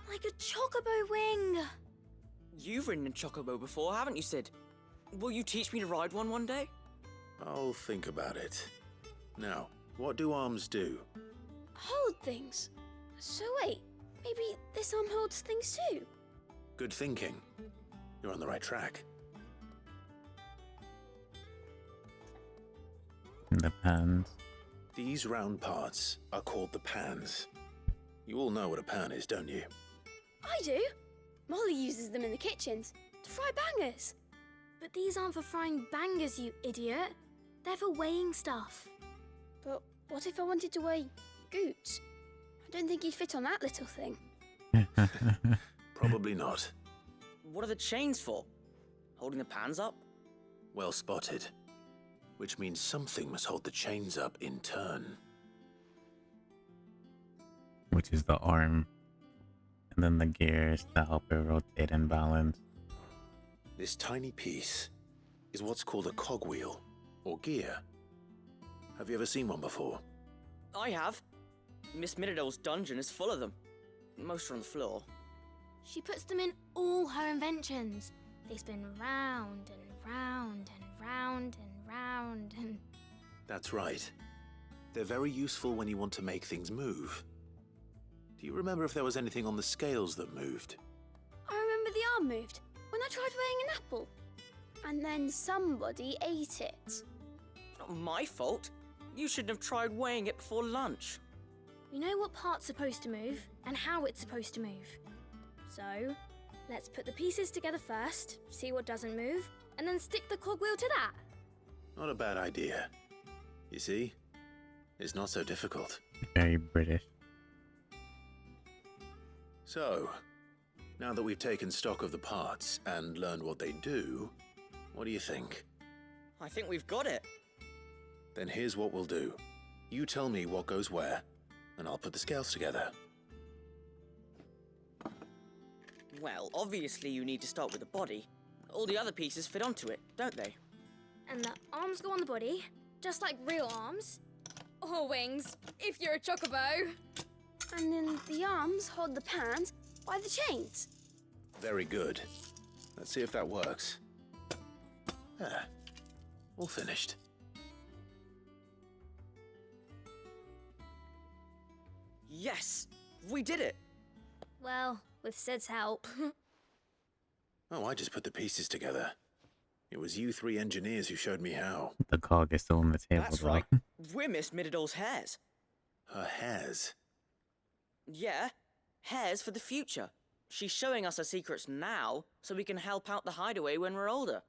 Like a chocobo wing! You've ridden a chocobo before, haven't you, Sid? Will you teach me to ride one day? I'll think about it. Now, what do arms do? Hold things. So wait, maybe this arm holds things too? Good thinking. You're on the right track. The pans. These round parts are called the pans. You all know what a pan is, don't you? I do. Molly uses them in the kitchens to fry bangers. But these aren't for frying bangers, you idiot. They're for weighing stuff. But what if I wanted to weigh Goots? I don't think he'd fit on that little thing. Probably not. What are the chains for? Holding the pans up? Well spotted. Which means something must hold the chains up in turn. Which is the arm. And then the gears to help it rotate and balance. This tiny piece is what's called a cogwheel, or gear. Have you ever seen one before? I have. Miss Midadol's dungeon is full of them. Most are on the floor. She puts them in all her inventions. They spin round and round and round and round and... That's right. They're very useful when you want to make things move. Do you remember if there was anything on the scales that moved? I remember the arm moved when I tried weighing an apple. And then somebody ate it. Not my fault. You shouldn't have tried weighing it before lunch. We know what part's supposed to move and how it's supposed to move. So, let's put the pieces together first, see what doesn't move, and then stick the cogwheel to that. Not a bad idea. You see? It's not so difficult. Very British. So, now that we've taken stock of the parts and learned what they do, what do you think? I think we've got it. Then here's what we'll do. You tell me what goes where, and I'll put the scales together. Well, obviously you need to start with the body. All the other pieces fit onto it, don't they? And the arms go on the body, just like real arms. Or wings, if you're a chocobo. And then the arms hold the pans by the chains. Very good. Let's see if that works. Ah, all finished. Yes! We did it! Well, with Sid's help. Oh, I just put the pieces together. It was you three engineers who showed me how. The cog is still on the table, That's though. right. We're Miss Midadol's hairs. Her hairs? Yeah, hairs for the future. She's showing us her secrets now, so we can help out the hideaway when we're older.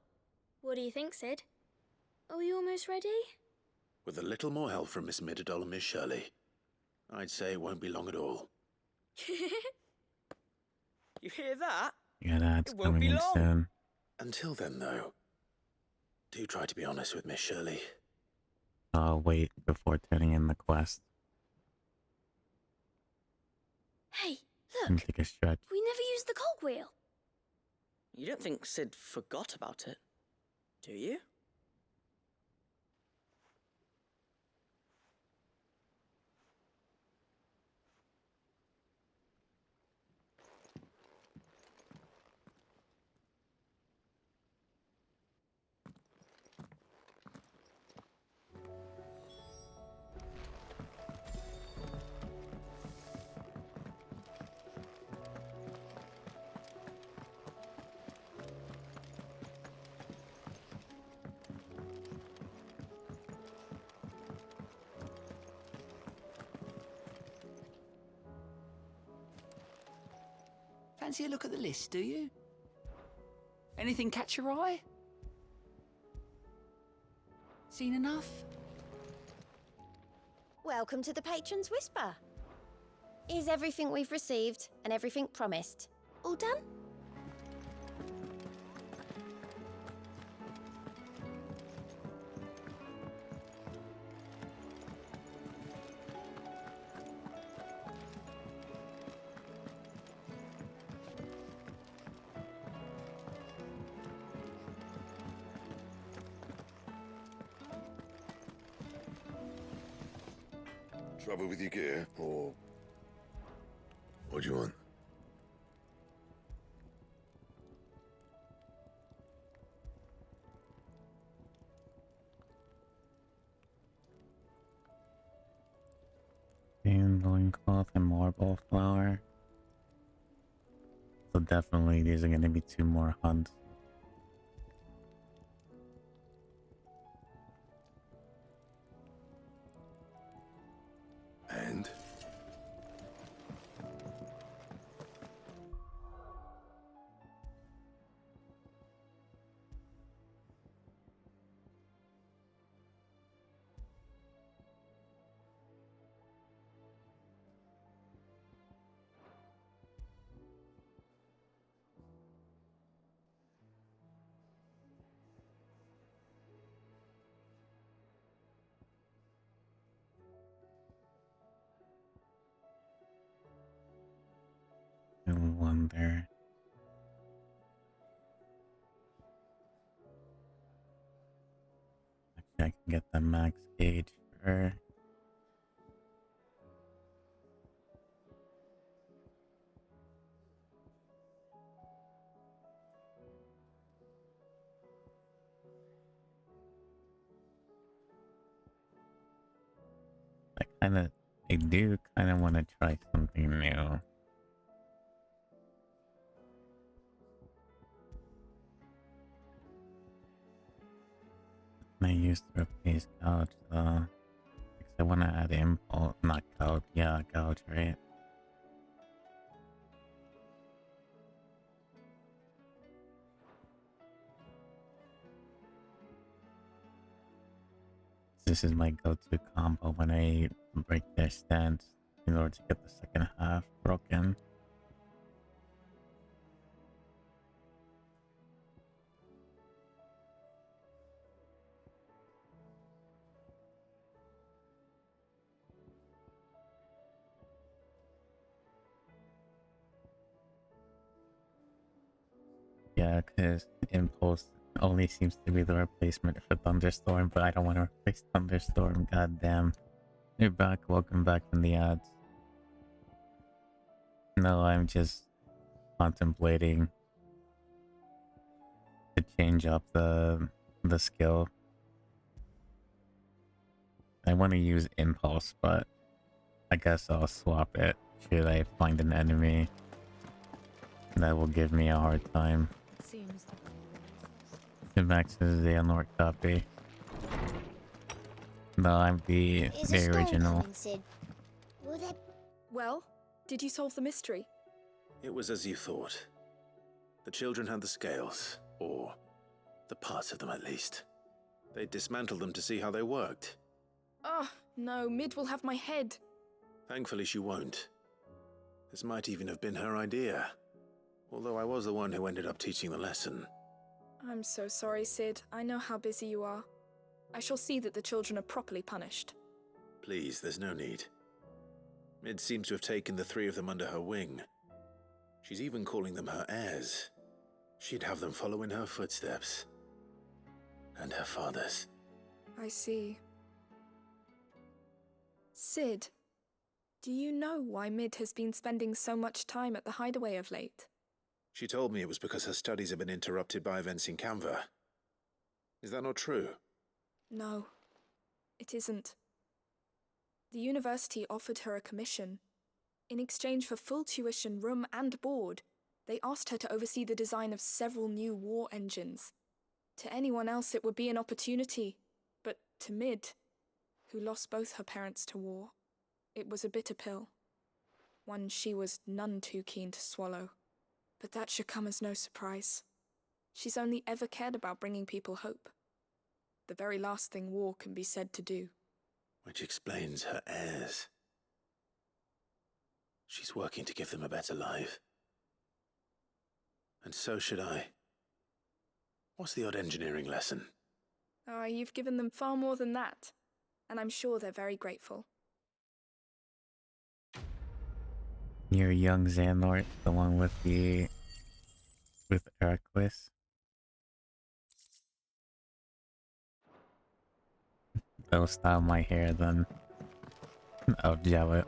What do you think, Sid? Are we almost ready? With a little more help from Miss Midadol and Miss Shirley, I'd say it won't be long at all. You hear that? Yeah, that's It won't coming be in long. soon. Until then, though, do try to be honest with Miss Shirley. I'll wait before turning in the quest Hey, and look! take a stretch. We never used the cogwheel. You don't think Sid forgot about it, do you? fancy a look at the list, do you? Anything catch your eye? Seen enough? Welcome to the Patron's Whisper. Is everything we've received and everything promised all done? Trouble with your gear, or what do you want? And loincloth and marble flower. So definitely these are gonna be 2 more hunts. And? I wonder. Actually, I can get the max gauge for her. I do kind of want to try something new. I used to replace gouge though. Because I want to add impulse, not gouge, yeah, gouge, right? This is my go-to combo when I break their stance in order to get the second half broken. Yeah, because Impulse only seems to be the replacement for Thunderstorm, but I don't want to replace Thunderstorm, goddamn. You're back, welcome back from the ads. No, I'm just contemplating to change up the skill. I want to use Impulse, but I guess I'll swap it should I find an enemy that will give me a hard time. Seems It maxes the unlocked copy. No, I'm the original. Well, did you solve the mystery? It was as you thought. The children had the scales, or the parts of them at least. They dismantled them to see how they worked. Oh, no, Mid will have my head. Thankfully she won't. This might even have been her idea. Although I was the one who ended up teaching the lesson. I'm so sorry, Sid. I know how busy you are. I shall see that the children are properly punished. Please, there's no need. Mid seems to have taken the 3 of them under her wing. She's even calling them her heirs. She'd have them follow in her footsteps. And her father's. I see. Sid, do you know why Mid has been spending so much time at the hideaway of late? She told me it was because her studies have been interrupted by events in Canva. Is that not true? No, it isn't. The university offered her a commission. In exchange for full tuition, room and board, they asked her to oversee the design of several new war engines. To anyone else it would be an opportunity, but to Mid, who lost both her parents to war, it was a bitter pill. One she was none too keen to swallow. But that should come as no surprise. She's only ever cared about bringing people hope. The very last thing war can be said to do. Which explains her heirs. She's working to give them a better life. And so should I. What's the odd engineering lesson? Ah, you've given them far more than that. And I'm sure they're very grateful. You're young Xehanort, the one with Eraqus. They'll style my hair then. I'll gel it.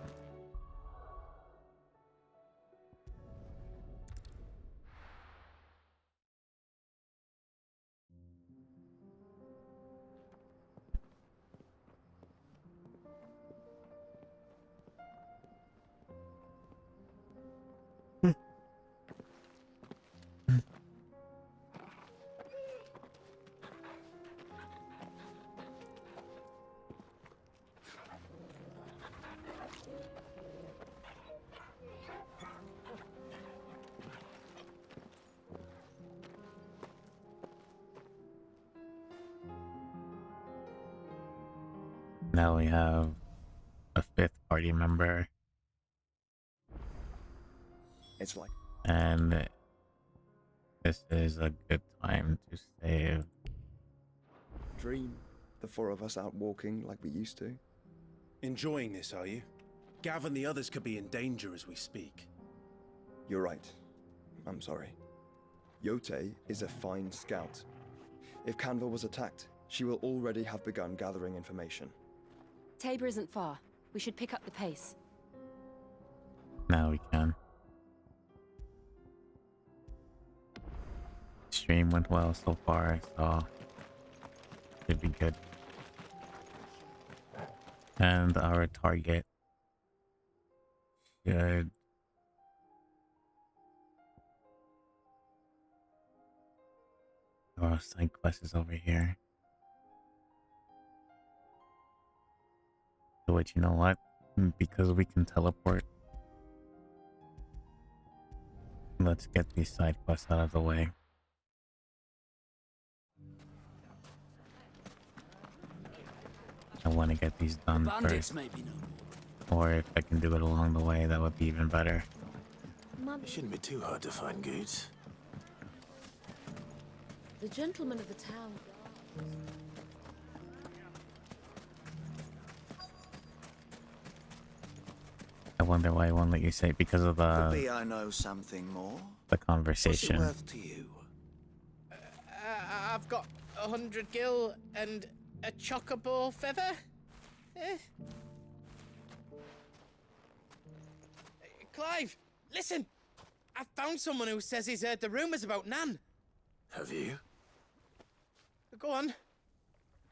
Now we have a 5th party member. It's like... And this is a good time to save. Dream. The 4 of us out walking like we used to. Enjoying this, are you? Gav and the others could be in danger as we speak. You're right. I'm sorry. Yote is a fine scout. If Canva was attacked, she will already have begun gathering information. Tabor isn't far. We should pick up the pace. Now we can. Stream went well so far, so should be good. And our target should our side quest is over here. So wait, you know what? Because we can teleport, let's get these side quests out of the way. I want to get these done first. Or if I can do it along the way, that would be even better. It shouldn't be too hard to find goods. The gentleman of the town. I wonder why I won't let you say it, because of Could be I know something more. the conversation. What's it worth to you? I've got 100 gil and a chocobo feather. Clive, listen! I found someone who says he's heard the rumours about Nan. Have you? Go on.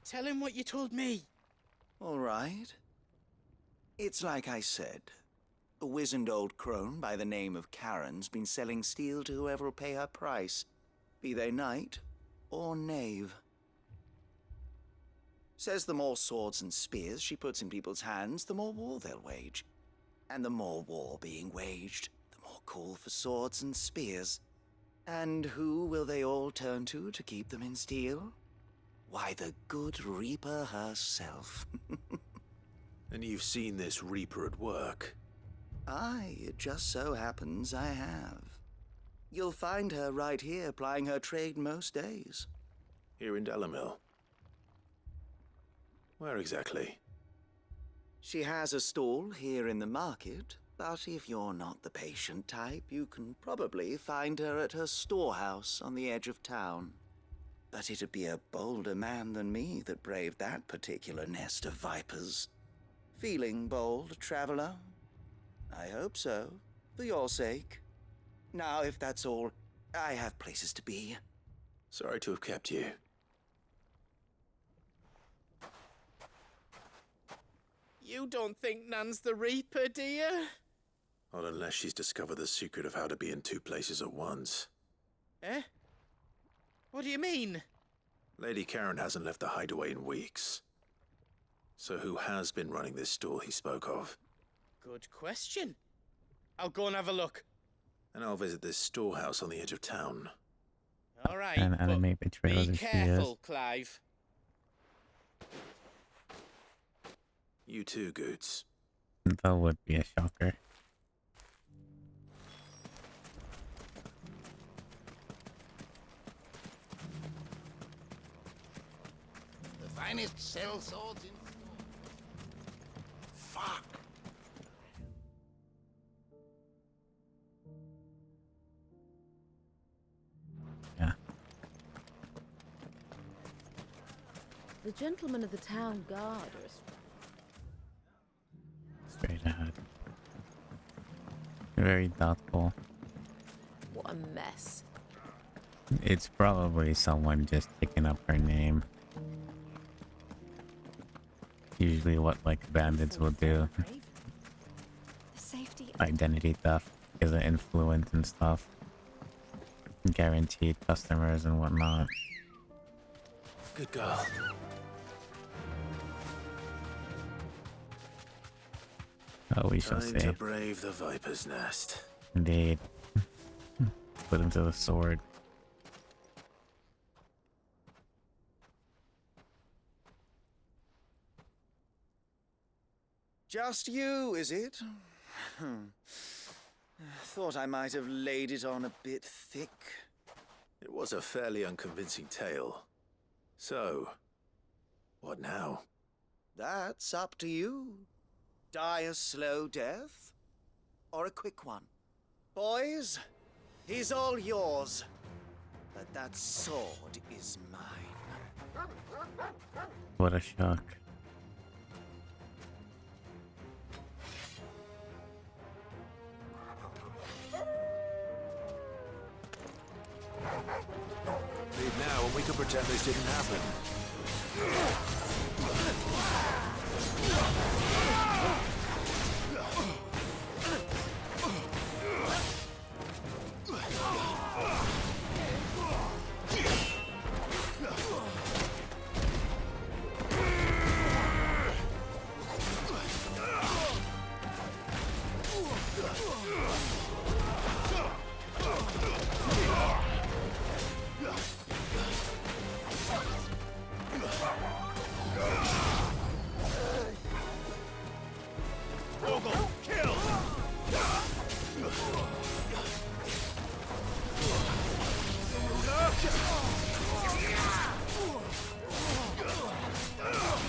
Tell him what you told me. All right. It's like I said. A wizened old crone by the name of Karen's been selling steel to whoever'll pay her price, be they knight or knave. Says the more swords and spears she puts in people's hands, the more war they'll wage. And the more war being waged, the more call for swords and spears. And who will they all turn to keep them in steel? Why, the good Reaper herself. And you've seen this Reaper at work? Aye, it just so happens I have. You'll find her right here plying her trade most days. Here in Dalimil? Where exactly? She has a stall here in the market, but if you're not the patient type, you can probably find her at her storehouse on the edge of town. But it'd be a bolder man than me that braved that particular nest of vipers. Feeling bold, traveler? I hope so, for your sake. Now, if that's all, I have places to be. Sorry to have kept you. You don't think Nan's the Reaper, do you? Not unless she's discovered the secret of how to be in 2 places at once. Eh? What do you mean? Lady Karen hasn't left the hideaway in weeks. So who has been running this stall he spoke of? Good question. I'll go and have a look. and I'll visit this storehouse on the edge of town. All right, And but animate the trails be as she is. careful, Clive. You too, Goots. That would be a shocker. The finest cell swords in... Fuck! Yeah. The gentlemen of the town guard are... Straight ahead. Very thoughtful. What a mess. It's probably someone just picking up her name. Usually what like bandits will do. The safety. Identity theft because of influence and stuff. Guaranteed customers and whatnot. Good girl. Oh, we shall Time see. to brave the viper's nest. Indeed. Put him to the sword. Just you, is it? Thought I might have laid it on a bit thick. It was a fairly unconvincing tale. So, what now? That's up to you. Die a slow death, or a quick one. Boys, he's all yours. But that sword is mine. What a shock. Leave now and we can pretend this didn't happen.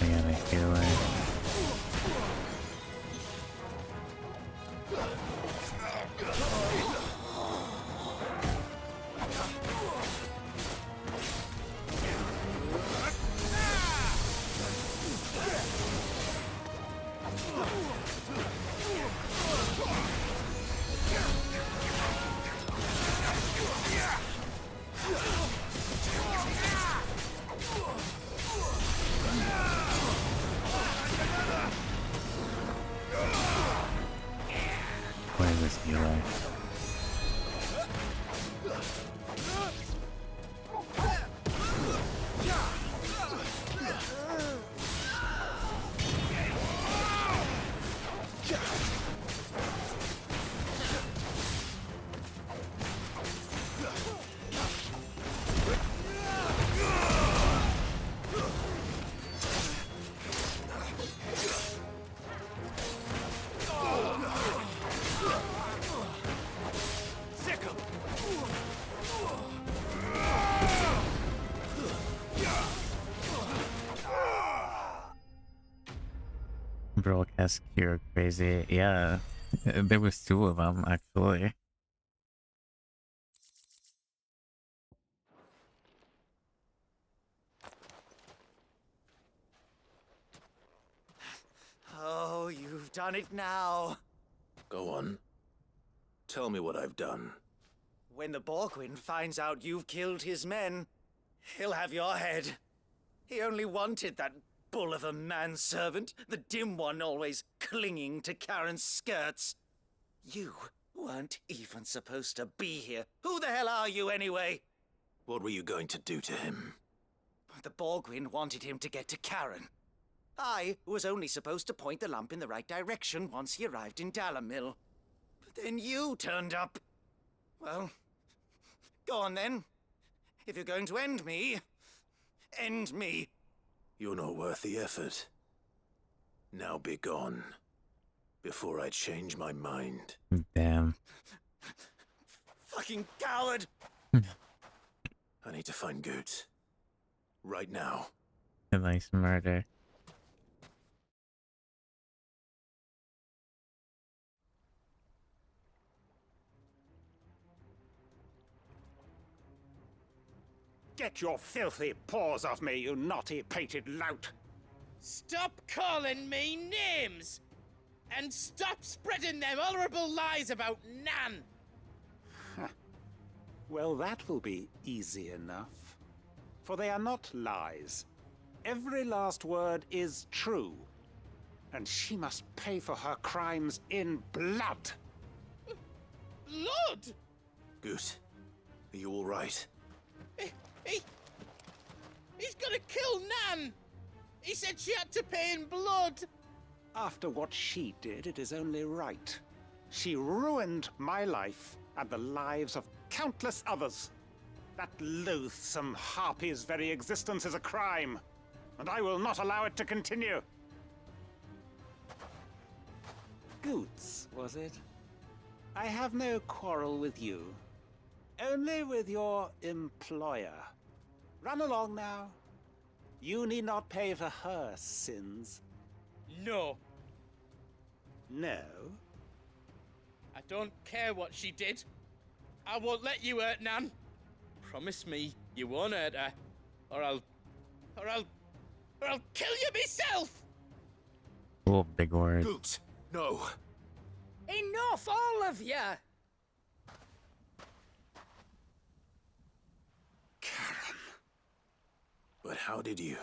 Man, I feel it. Where is this Eli? Broadcast cure crazy. Yeah, there was two of them actually. Oh, you've done it now. Go on. Tell me what I've done. When the Borgwyn finds out you've killed his men, he'll have your head. He only wanted that bull of a manservant, the dim one always clinging to Karen's skirts. You weren't even supposed to be here. Who the hell are you anyway? What were you going to do to him? The Borgwyn wanted him to get to Karen. I was only supposed to point the lamp in the right direction once he arrived in Dalamil. But then you turned up. Well, go on then. If you're going to end me, end me. You're not worth the effort. Now be gone, before I change my mind. Damn. Fucking coward! I need to find Goots. Right now. A nice murder. Get your filthy paws off me, you naughty-pated lout! Stop calling me names! And stop spreading them horrible lies about Nan! Well, that will be easy enough. For they are not lies. Every last word is true. And she must pay for her crimes in blood. Blood? Goot, are you all right? He's gonna kill Nan! He said she had to pay in blood! After what she did, it is only right. She ruined my life and the lives of countless others. That loathsome harpy's very existence is a crime, and I will not allow it to continue. Goots, was it? I have no quarrel with you. Only with your employer. Run along now. You need not pay for her sins. No. No? I don't care what she did. I won't let you hurt Nan. Promise me you won't hurt her, or I'll kill you myself! Oh, big word. Goots, no. Enough, all of you! But how did you?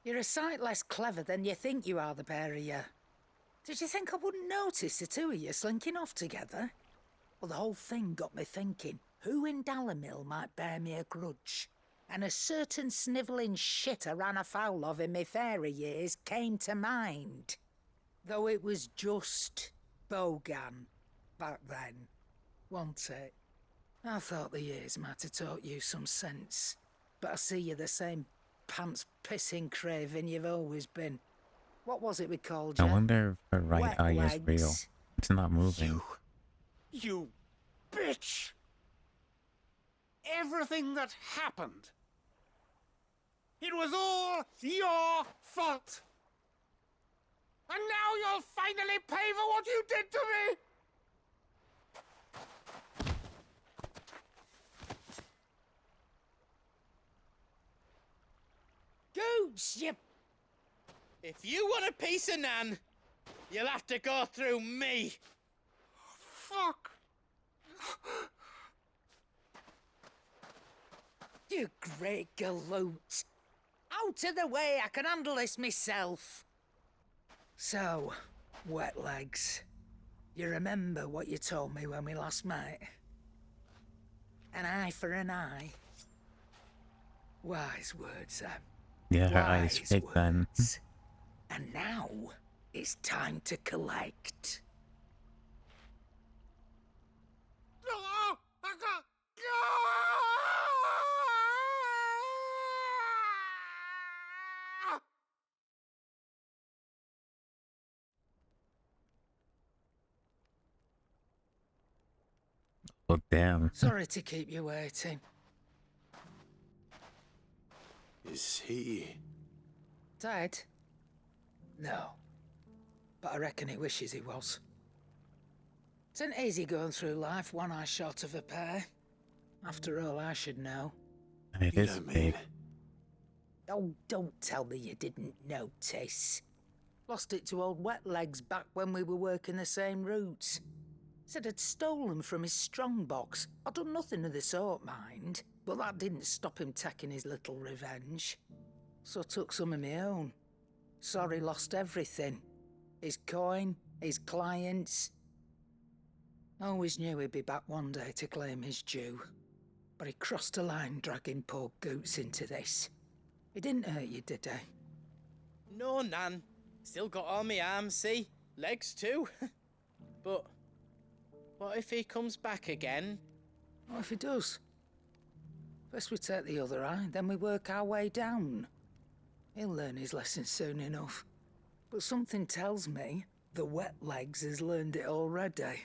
You're a sight less clever than you think you are, the pair of you. Did you think I wouldn't notice the two of you slinking off together? Well, the whole thing got me thinking, who in Dalimil might bear me a grudge? And a certain snivelling shit I ran afoul of in my fairy years came to mind. Though it was just Bogan back then, wasn't it? I thought the years might have taught you some sense, but I see you're the same pants-pissing craven you've always been. What was it we called you? I wonder if her right Wet eye is legs. real. It's not moving. You bitch! Everything that happened, it was all your fault! And now you'll finally pay for what you did to me! Goots, you... If you want a piece of Nan, you'll have to go through me. Fuck! You great galoot. Out of the way, I can handle this myself. So, wet legs, you remember what you told me when we last met? An eye for an eye. Wise words, then. Yeah, her eye is fake then. And now, it's time to collect. Oh, damn. Sorry to keep you waiting. Is he? Dead? No. But I reckon he wishes he was. It isn't easy going through life one eye short of a pair. After all, I should know. It is fake. Oh, don't tell me you didn't notice. Lost it to old Wet Legs back when we were working the same routes. Said I'd stolen from his strongbox. I'd done nothing of the sort, mind. But that didn't stop him taking his little revenge. So I took some of my own. Sorry, lost everything. His coin, his clients. Always knew he'd be back one day to claim his due. But he crossed a line dragging poor Goots into this. He didn't hurt you, did he? No, Nan. Still got all my arms, see? Legs too. But What if he comes back again? What if he does? First we take the other eye, then we work our way down. He'll learn his lesson soon enough. But something tells me the wet legs has learned it already.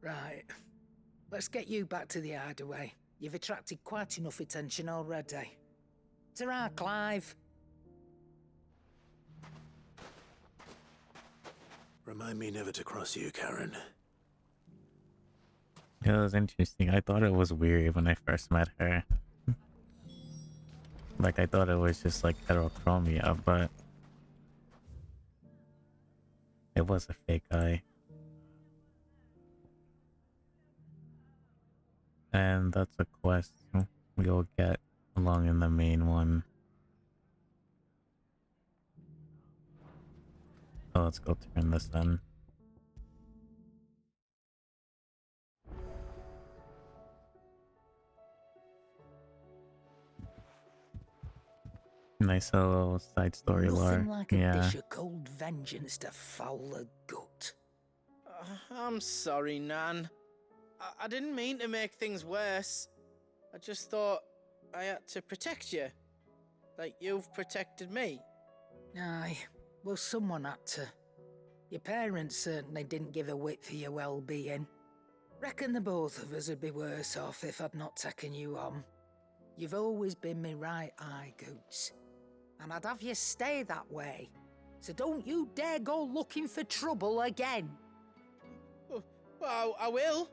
Right. Let's get you back to the hideaway. You've attracted quite enough attention already. Ta-ra, Clive. Remind me never to cross you, Karen. It was interesting. I thought it was weird when I first met her. Like, I thought it was just like heterochromia, but it was a fake eye. And that's a quest we'll get along in the main one. So let's go turn this in. Nice little side story lore. Nothing like a Yeah. dish of cold vengeance to foul the gut. I'm sorry, Nan. I didn't mean to make things worse. I just thought I had to protect you. Like you've protected me. Aye, well, someone had to. Your parents certainly didn't give a whit for your well-being. Reckon the both of us would be worse off if I'd not taken you on. You've always been me right eye, Goots. And I'd have you stay that way. So don't you dare go looking for trouble again. Well, I will.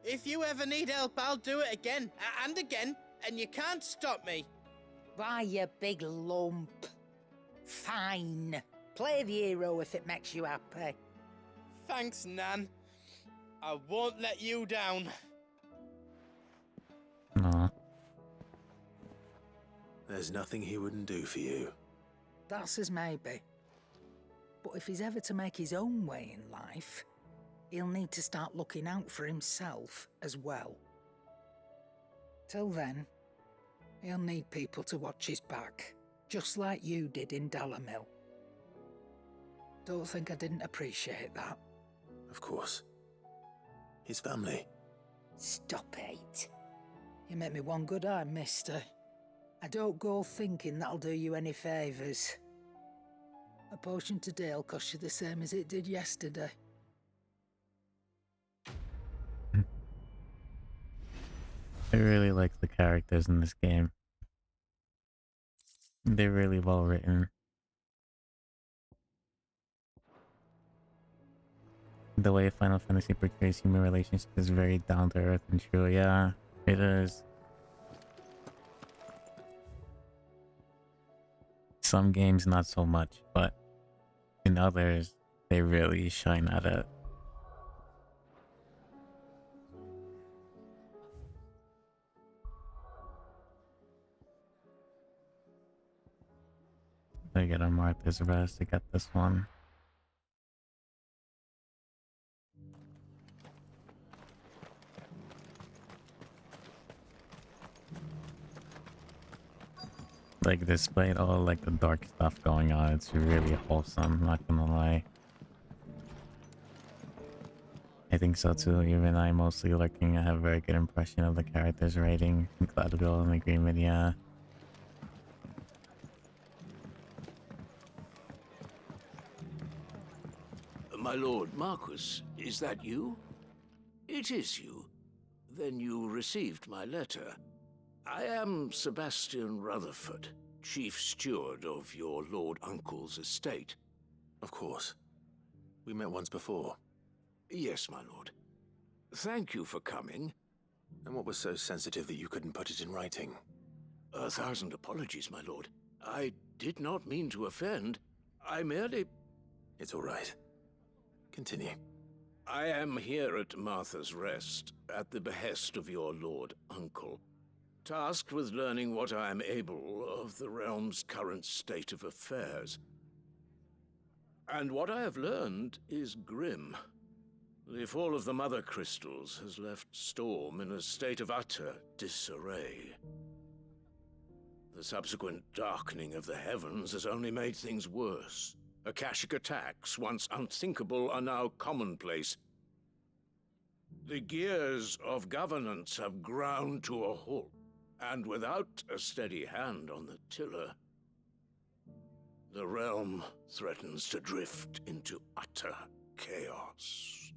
If you ever need help, I'll do it again and again, and you can't stop me. Why, you big lump. Fine. Play the hero if it makes you happy. Thanks, Nan. I won't let you down. Aw. There's nothing he wouldn't do for you. That's as maybe. But if he's ever to make his own way in life, he'll need to start looking out for himself as well. Till then, he'll need people to watch his back, just like you did in Dalamil. Don't think I didn't appreciate that. Of course. His family. Stop it. You make me one good eye, mister. I don't go thinking that'll do you any favours. A potion today'll cost you the same as it did yesterday. I really like the characters in this game. They're really well written. The way Final Fantasy portrays human relationships is very down to earth and true. Yeah, it is. Some games not so much, but in others they really shine at it. I gotta mark this rest to get this one. Like, despite all like the dark stuff going on, it's really wholesome, not gonna lie. I think so too, even I mostly looking, I have a very good impression of the characters writing. I'm glad to be all in agreement, yeah. My lord Marquis, is that you? It is you. Then you received my letter. I am Sebastian Rutherford, chief steward of your lord uncle's estate. Of course. We met once before. Yes, my lord. Thank you for coming. And what was so sensitive that you couldn't put it in writing? 1,000 apologies, my lord. I did not mean to offend. I merely... It's all right. Continue. I am here at Martha's Rest, at the behest of your lord uncle, tasked with learning what I am able of the realm's current state of affairs. And what I have learned is grim. The fall of the Mother Crystals has left Storm in a state of utter disarray. The subsequent darkening of the heavens has only made things worse. Akashic attacks, once unthinkable, are now commonplace. The gears of governance have ground to a halt, and without a steady hand on the tiller, the realm threatens to drift into utter chaos.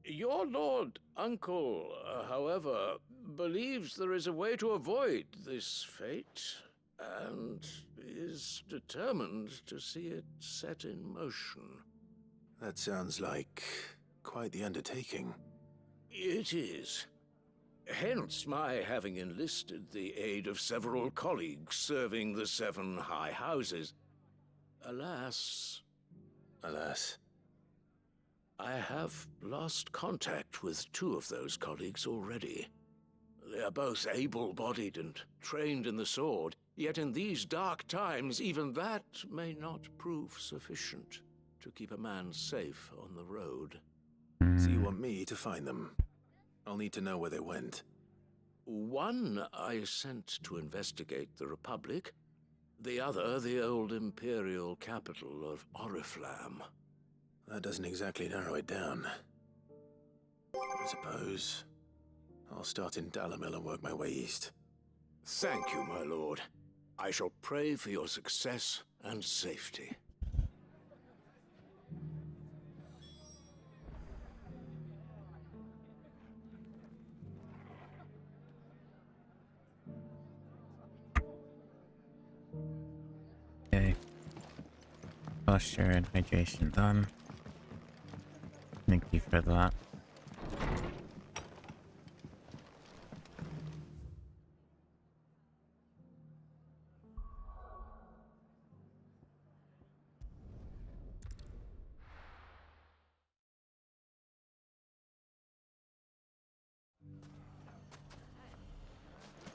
Your Lord Uncle, however, believes there is a way to avoid this fate, and is determined to see it set in motion. That sounds like quite the undertaking. It is. Hence my having enlisted the aid of several colleagues serving the 7 high houses. Alas, I have lost contact with 2 of those colleagues already. They are both able-bodied and trained in the sword, yet in these dark times even that may not prove sufficient to keep a man safe on the road. So you want me to find them? I'll need to know where they went. One I sent to investigate the Republic, the other the old Imperial capital of Oriflamme. That doesn't exactly narrow it down. I suppose I'll start in Dalimil and work my way east. Thank you, my lord. I shall pray for your success and safety. Okay. Posture and hydration done. Thank you for that.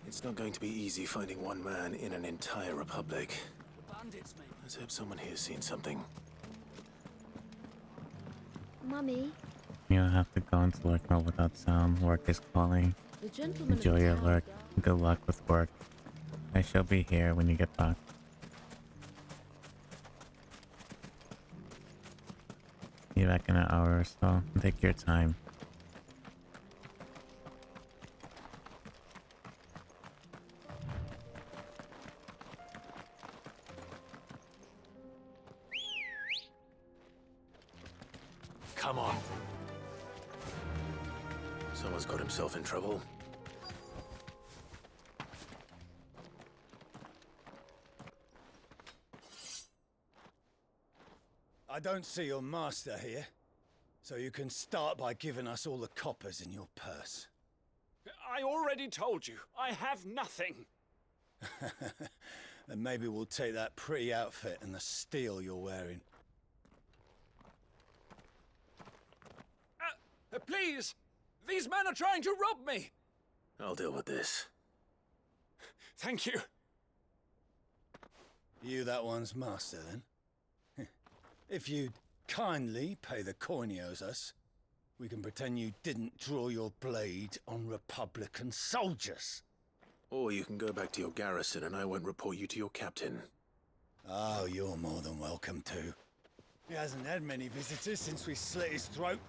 It's not going to be easy finding one man in an entire republic. Let's hope someone here's seen something. Mummy? You'll have to go into work mode without sound. Work is calling. The gentleman Enjoy at your the work. Good luck with work. I shall be here when you get back. Be back in an hour or so. Take your time. Come on. Someone's got himself in trouble. I don't see your master here, so you can start by giving us all the coppers in your purse. I already told you, I have nothing. Then maybe we'll take that pretty outfit and the steel you're wearing. Please! These men are trying to rob me! I'll deal with this. Thank you. You that one's master, then? If you'd kindly pay the coin he owes us, we can pretend you didn't draw your blade on Republican soldiers. Or you can go back to your garrison and I won't report you to your captain. Oh, you're more than welcome to. He hasn't had many visitors since we slit his throat.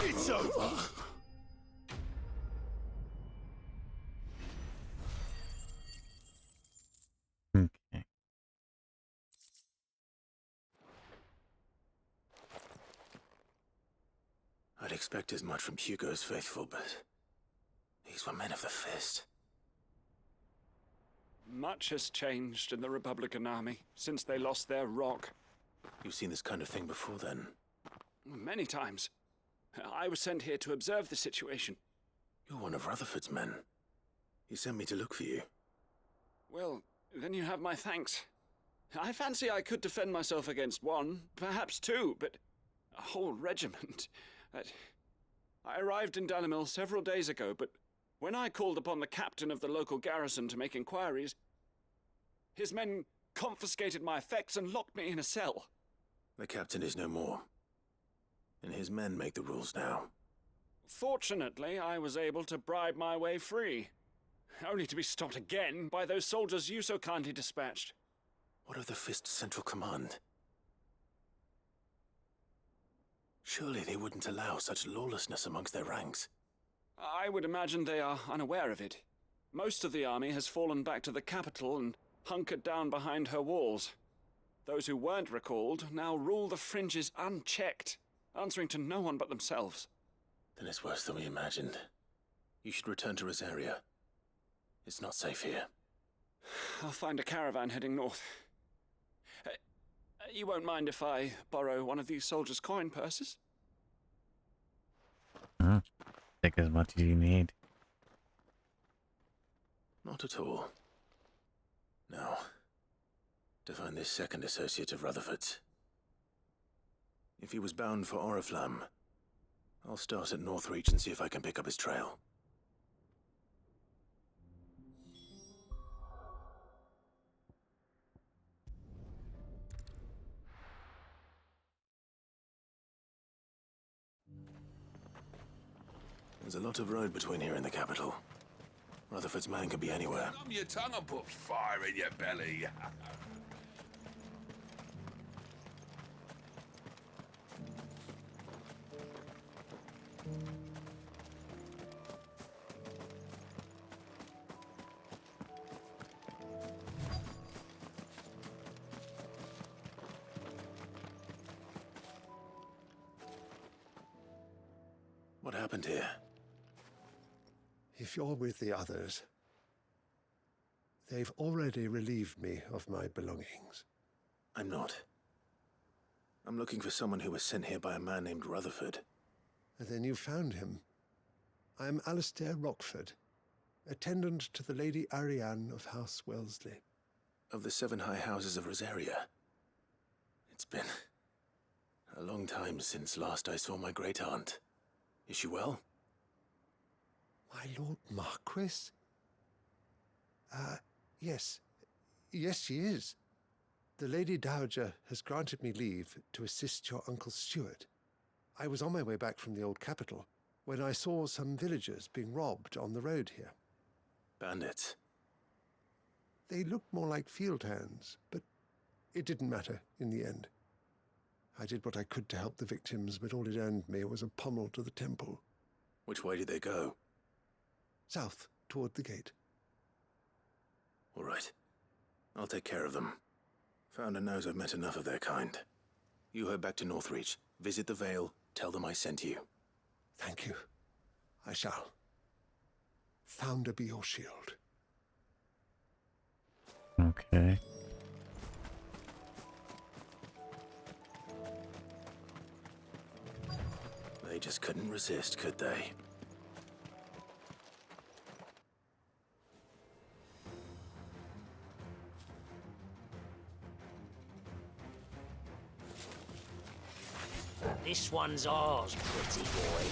It's over. Okay. I'd expect as much from Hugo's faithful, but These were men of the Fist. Much has changed in the Republican Army since they lost their rock. You've seen this kind of thing before, then? Many times. I was sent here to observe the situation. You're one of Rutherford's men. He sent me to look for you. Well, then you have my thanks. I fancy I could defend myself against one, perhaps two, but a whole regiment. I arrived in Dalimil several days ago, but when I called upon the captain of the local garrison to make inquiries, his men confiscated my effects and locked me in a cell. The captain is no more, and his men make the rules now. Fortunately, I was able to bribe my way free, only to be stopped again by those soldiers you so kindly dispatched. What of the Fist's Central Command? Surely they wouldn't allow such lawlessness amongst their ranks. I would imagine they are unaware of it. Most of the army has fallen back to the capital and hunkered down behind her walls. Those who weren't recalled now rule the fringes unchecked, answering to no one but themselves. Then it's worse than we imagined. You should return to Rosaria. It's not safe here. I'll find a caravan heading north. You won't mind if I borrow one of these soldiers' coin purses? Take as much as you need. Not at all. Now, to find this second associate of Rutherford's. If he was bound for Oriflamme, I'll start at Northreach and see if I can pick up his trail. There's a lot of road between here and the capital. Rutherford's man could be anywhere. Numb your tongue and put fire in your belly. What happened here? If you're with the others, they've already relieved me of my belongings. I'm not. I'm looking for someone who was sent here by a man named Rutherford. And then you found him. I'm Alistair Rockford, attendant to the Lady Ariane of House Wellesley. Of the 7 high houses of Rosaria. It's been a long time since last I saw my great-aunt. Is she well? My Lord Marquis? Yes. Yes, she is. The Lady Dowager has granted me leave to assist your Uncle Stuart. I was on my way back from the old capital when I saw some villagers being robbed on the road here. Bandits? They looked more like field hands, but it didn't matter in the end. I did what I could to help the victims, but all it earned me was a pommel to the temple. Which way did they go? South, toward the gate. All right. I'll take care of them. Founder knows I've met enough of their kind. You head back to Northreach, visit the Vale, tell them I sent you. Thank you. I shall. Founder be your shield. Okay. They just couldn't resist, could they? This one's ours, pretty boy.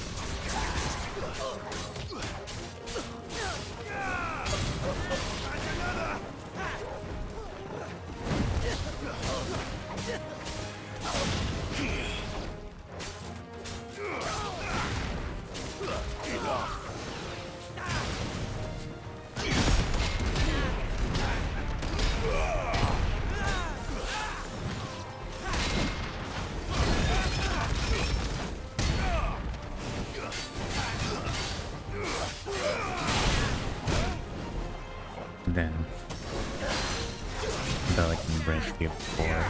Then so I can break the floor.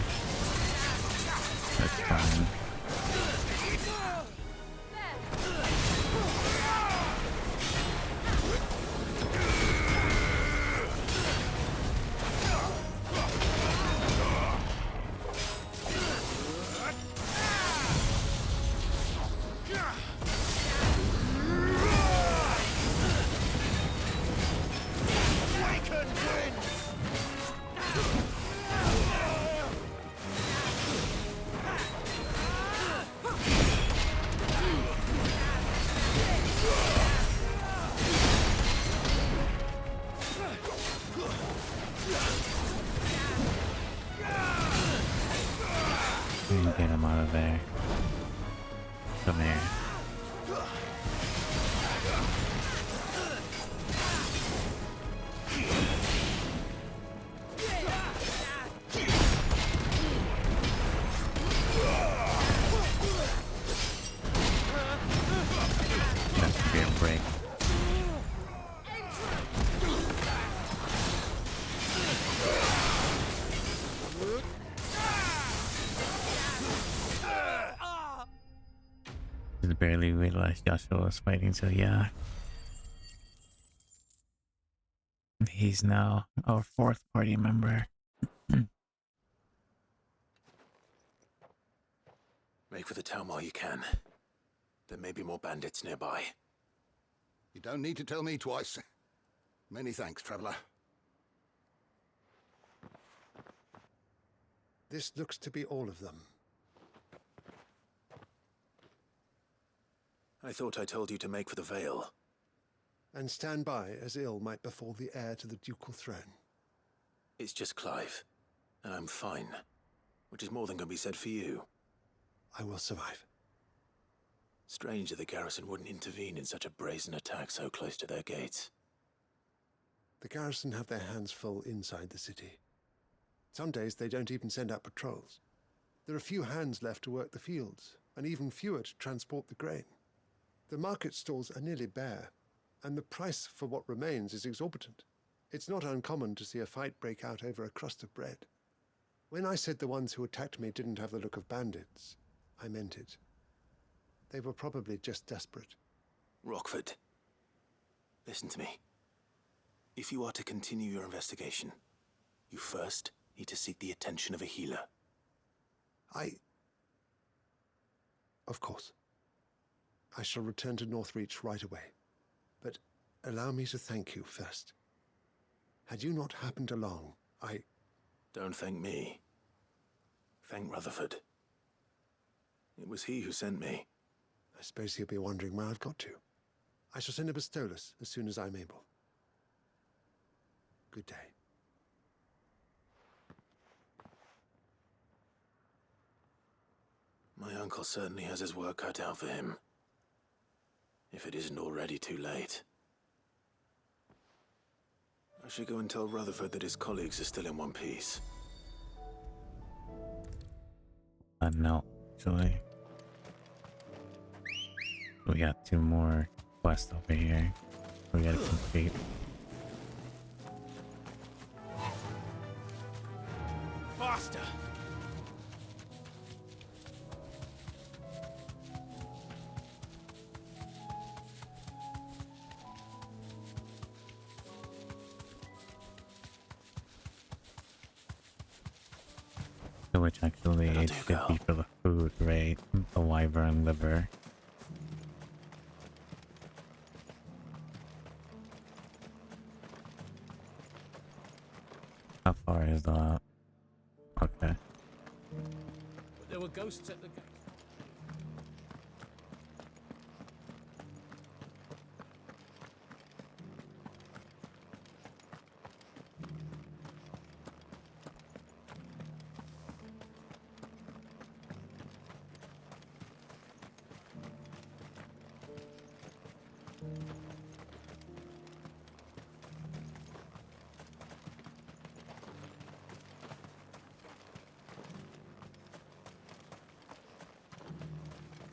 That's fine. of there. Come here. That's a good break. Just barely realized Joshua was fighting, so yeah. He's now our fourth party member. Make for the town while you can. There may be more bandits nearby. You don't need to tell me twice. Many thanks, traveler. This looks to be all of them. I thought I told you to make for the Vale. And stand by as ill might befall the heir to the ducal throne. It's just Clive, and I'm fine. Which is more than can be said for you. I will survive. Strange that the garrison wouldn't intervene in such a brazen attack so close to their gates. The garrison have their hands full inside the city. Some days they don't even send out patrols. There are few hands left to work the fields, and even fewer to transport the grain. The market stalls are nearly bare, and the price for what remains is exorbitant. It's not uncommon to see a fight break out over a crust of bread. When I said the ones who attacked me didn't have the look of bandits, I meant it. They were probably just desperate. Rockford, listen to me. If you are to continue your investigation, you first need to seek the attention of a healer. Of course. I shall return to Northreach right away. But allow me to thank you first. Had you not happened along, Don't thank me. Thank Rutherford. It was he who sent me. I suppose he'll be wondering where I've got to. I shall send a Bastolus as soon as I'm able. Good day. My uncle certainly has his work cut out for him. If it isn't already too late. I should go and tell Rutherford that his colleagues are still in one piece. No, actually. We got 2 more quests over here. We gotta complete. Faster! Which actually it should be for the food, right? The wyvern liver. How far is that? Okay. There were ghosts at the gate.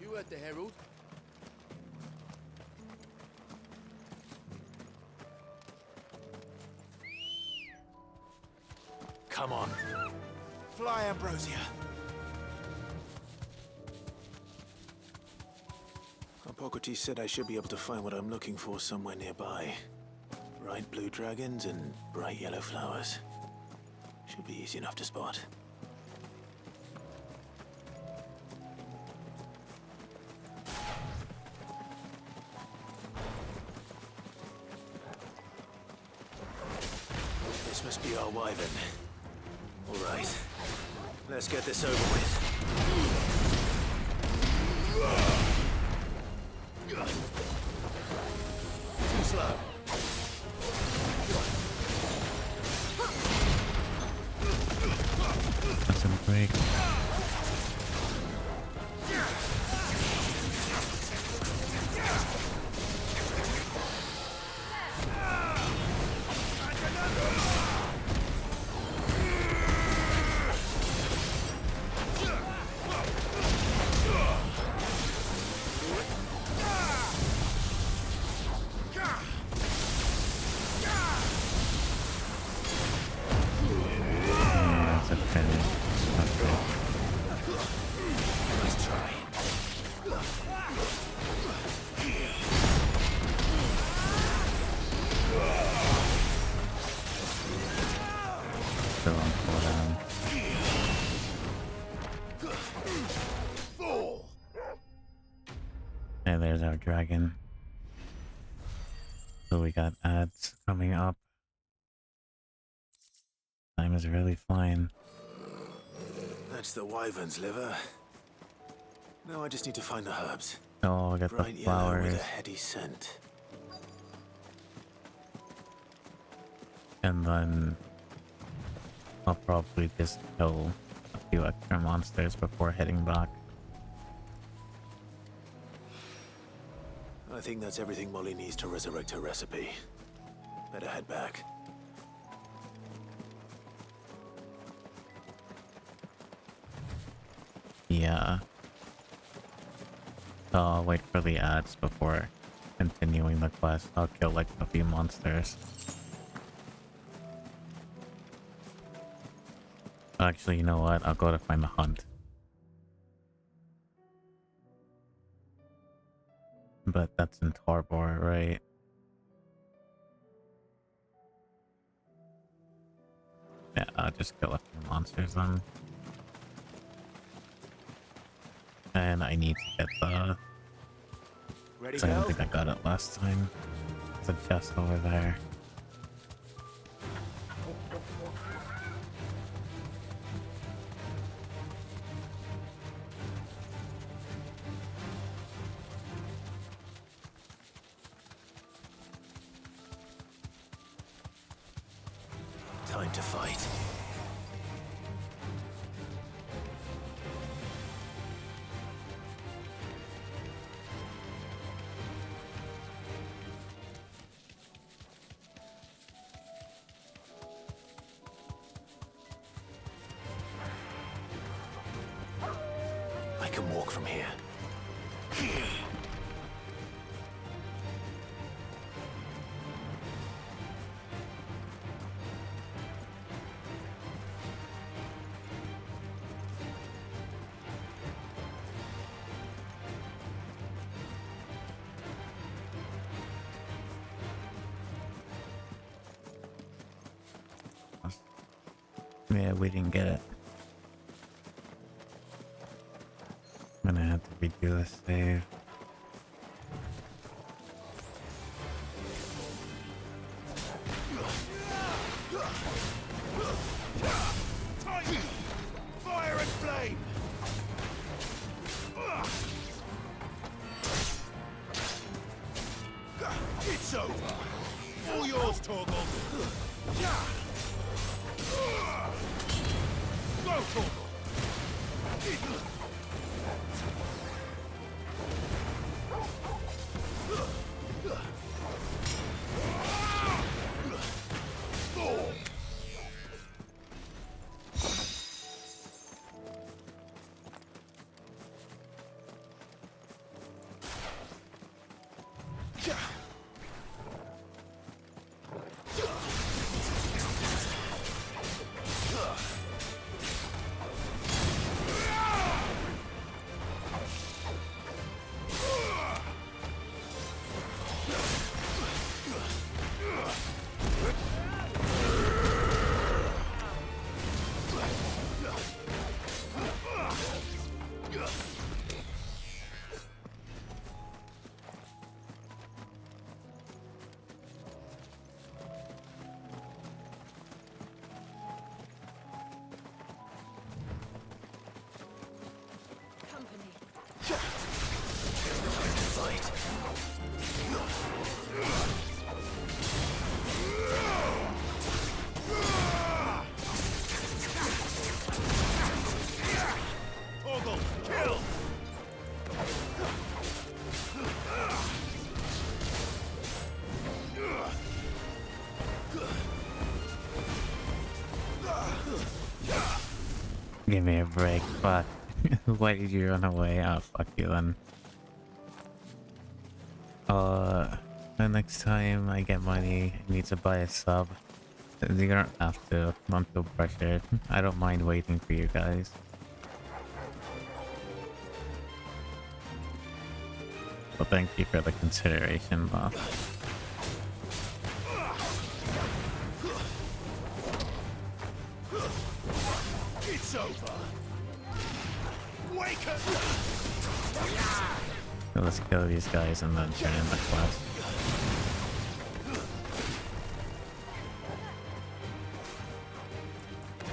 You heard the herald. Come on. Fly, Ambrosia. Hippocrates said I should be able to find what I'm looking for somewhere nearby. Bright blue dragons and bright yellow flowers. Should be easy enough to spot. This must be our wyvern. All right. Let's get this over with. Too slow. That's a break. our dragon. So we got ads coming up. Time is really flying. That's the wyvern's liver. Now I just need to find the herbs. Oh, I got the Bright yellow flowers. with a heady scent. And then I'll probably just kill a few extra monsters before heading back. I think that's everything Molly needs to resurrect her recipe. Better head back. Yeah. So I'll wait for the ads before continuing the quest. I'll kill like a few monsters. Actually, you know what? I'll go to find the hunt. But that's in Torbor, right? Yeah, I'll just kill a few monsters then. And I need to get the... Ready, I don't go? think I got it last time. There's a chest over there. Time to fight. I can walk from here. Yeah, we didn't get it. I'm gonna have to redo the save. Fire and flame! It's over! All yours, Torgal! Go, Torgal! Torgal, kill! Give me a break, fuck. Why did you run away? Oh, fuck you then. The next time I get money, I need to buy a sub. You don't have to, don't feel pressured. I don't mind waiting for you guys. Well, thank you for the consideration, though. It's over! Wake up! So let's kill these guys and then turn in the quest.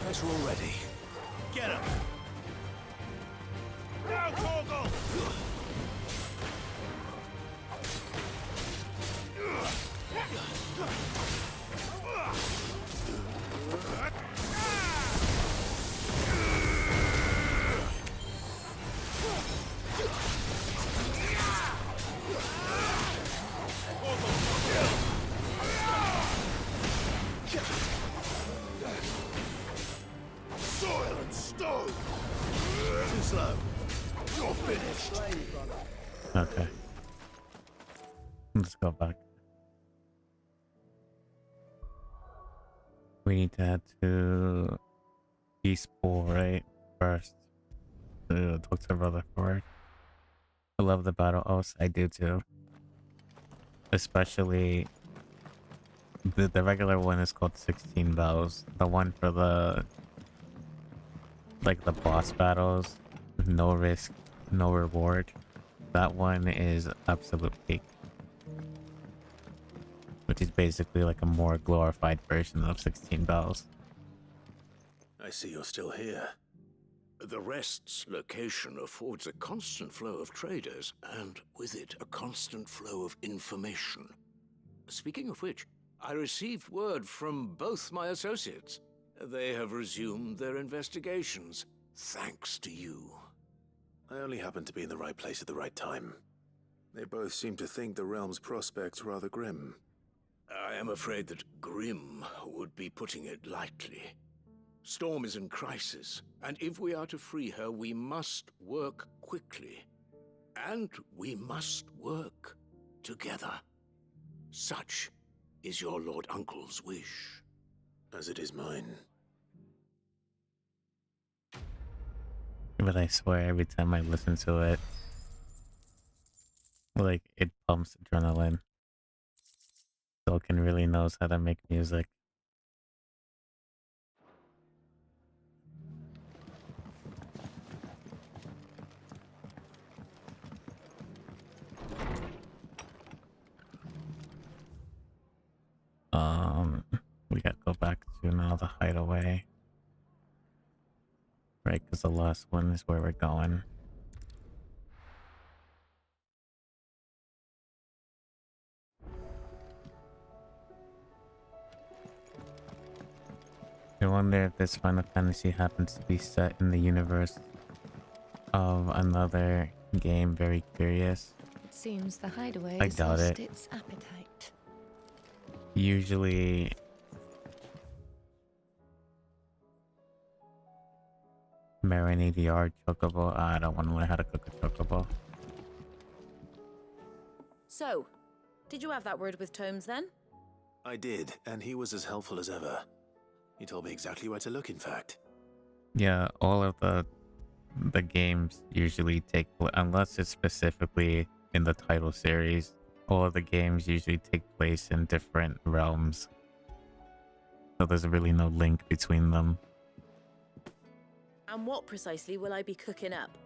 Guess we're all ready. Get him! Now, Torgal! Soil and stone! Too slow. You're finished. Okay. Let's go back. We need to head to East Pool, right? First. To talk to Rutherford. I love the battle oaths. I do too. Especially the regular one is called 16 Bells. The one for the the boss battles, no risk, no reward. That one is absolute peak. Which is basically like a more glorified version of 16 Bells. I see you're still here. The Rest's location affords a constant flow of traders, and with it, a constant flow of information. Speaking of which, I received word from both my associates. They have resumed their investigations, thanks to you. I only happened to be in the right place at the right time. They both seem to think the realm's prospects rather grim. I am afraid that grim would be putting it lightly. Storm is in crisis, and if we are to free her, we must work quickly. And we must work together. Such is your Lord Uncle's wish. As it is mine. But I swear every time I listen to it, like, it pumps adrenaline. Tolkien really knows how to make music. We gotta go back to now the hideaway. Right, because the last one is where we're going. I wonder if this Final Fantasy happens to be set in the universe of another game. Very curious. It seems the hideaway I has doubt lost it. its appetite. Usually marinate the art chocobo. I don't want to learn how to cook a chocobo. So, did you have that word with Tomes then? I did, and he was as helpful as ever. He told me exactly where to look, in fact. Yeah, all of the games usually take unless it's specifically in the title series. All of the games usually take place in different realms, so there's really no link between them. And what precisely will I be cooking up?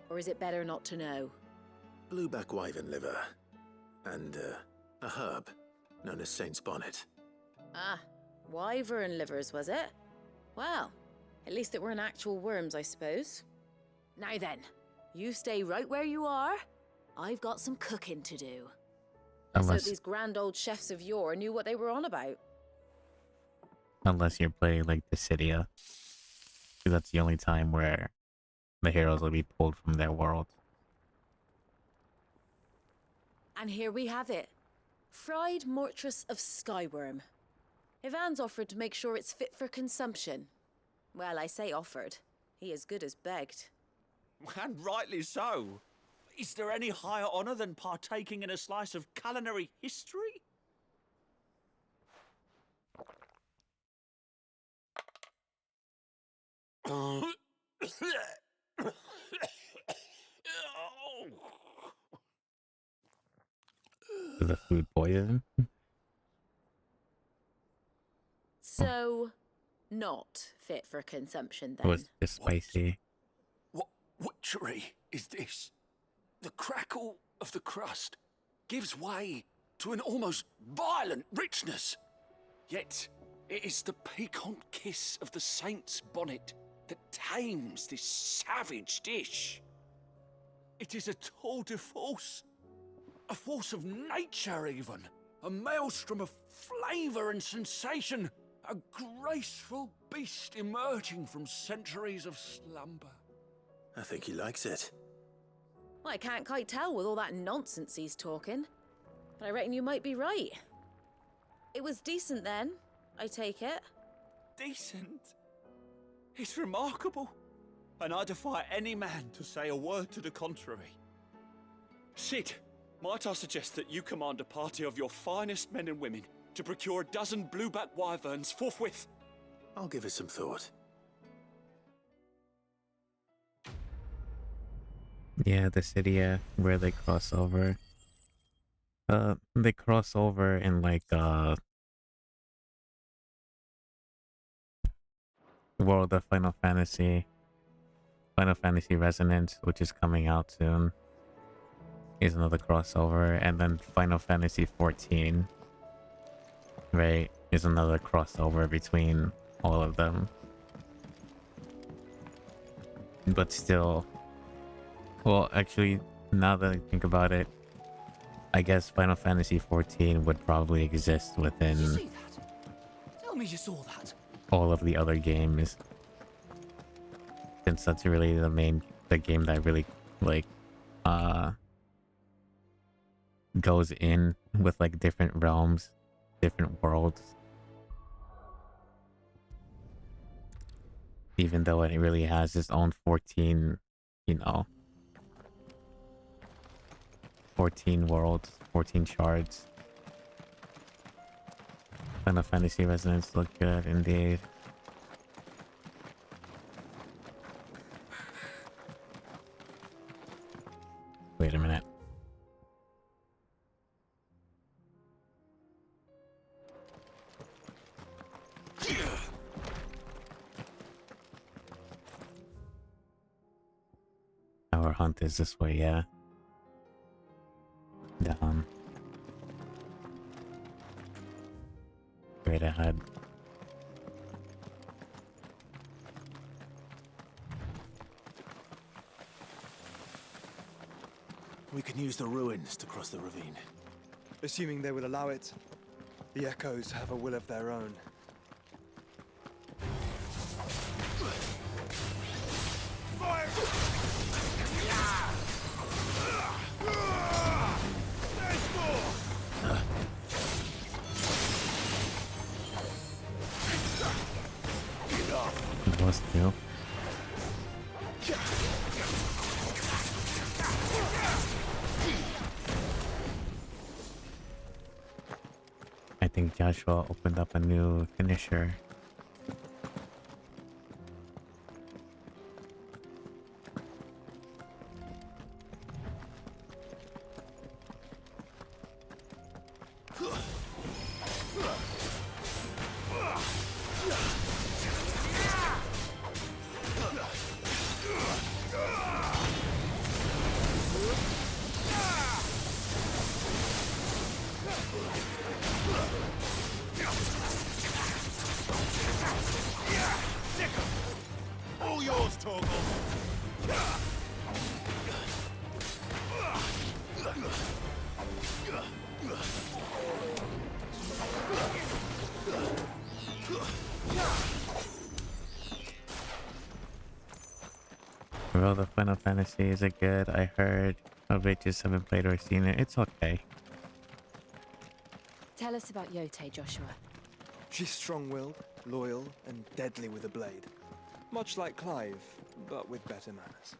Or is it better not to know? Blueback wyvern liver. And, a herb known as Saint's Bonnet. Ah, wyvern livers, was it? Well, at least it weren't actual worms, I suppose. Now then, you stay right where you are. I've got some cooking to do. Unless So these grand old chefs of yore knew what they were on about. unless you're playing like Dissidia, because that's the only time where the heroes will be pulled from their world. And here we have it. Fried mortress of skyworm. Ivan's offered to make sure it's fit for consumption. Well, I say offered. He as good as begged. And rightly so. Is there any higher honour than partaking in a slice of culinary history? Is the food poison? So, not fit for consumption It then. was just spicy. What witchery is this? The crackle of the crust gives way to an almost violent richness. Yet, it is the piquant kiss of the saint's bonnet that tames this savage dish. It is a tour de force. A force of nature, even. A maelstrom of flavour and sensation. A graceful beast emerging from centuries of slumber. I think he likes it. Well, I can't quite tell with all that nonsense he's talking. But I reckon you might be right. It was decent then, I take it. Decent? It's remarkable. And I defy any man to say a word to the contrary. Sid, might I suggest that you command a party of your finest men and women to procure a dozen blueback wyverns forthwith? I'll give it some thought. Yeah, the city where they cross over. They cross over in like World of Final Fantasy Resonance, which is coming out soon, is another crossover, and then Final Fantasy 14, right, is another crossover between all of them. But still, well, actually, now that I think about it, I guess Final Fantasy 14 would probably exist within You see that? Tell me you saw that. all of the other games, since that's really the game that really like goes in with like different realms, different worlds, even though it really has its own 14, 14 worlds, 14 shards. Final Fantasy Resonance look good indeed. Wait a minute. Our hunt is this way, yeah. Down. Straight ahead. We can use the ruins to cross the ravine. Assuming they will allow it. The echoes have a will of their own. Fire! There's more! It was too. I think Joshua opened up a new finisher. All yours, Torgal. Well, the Final Fantasies are good. I heard of it, just haven't played or seen it. It's okay. Tell us about Yote, Joshua. She's strong-willed, loyal, and deadly with a blade. Much like Clive, but with better manners.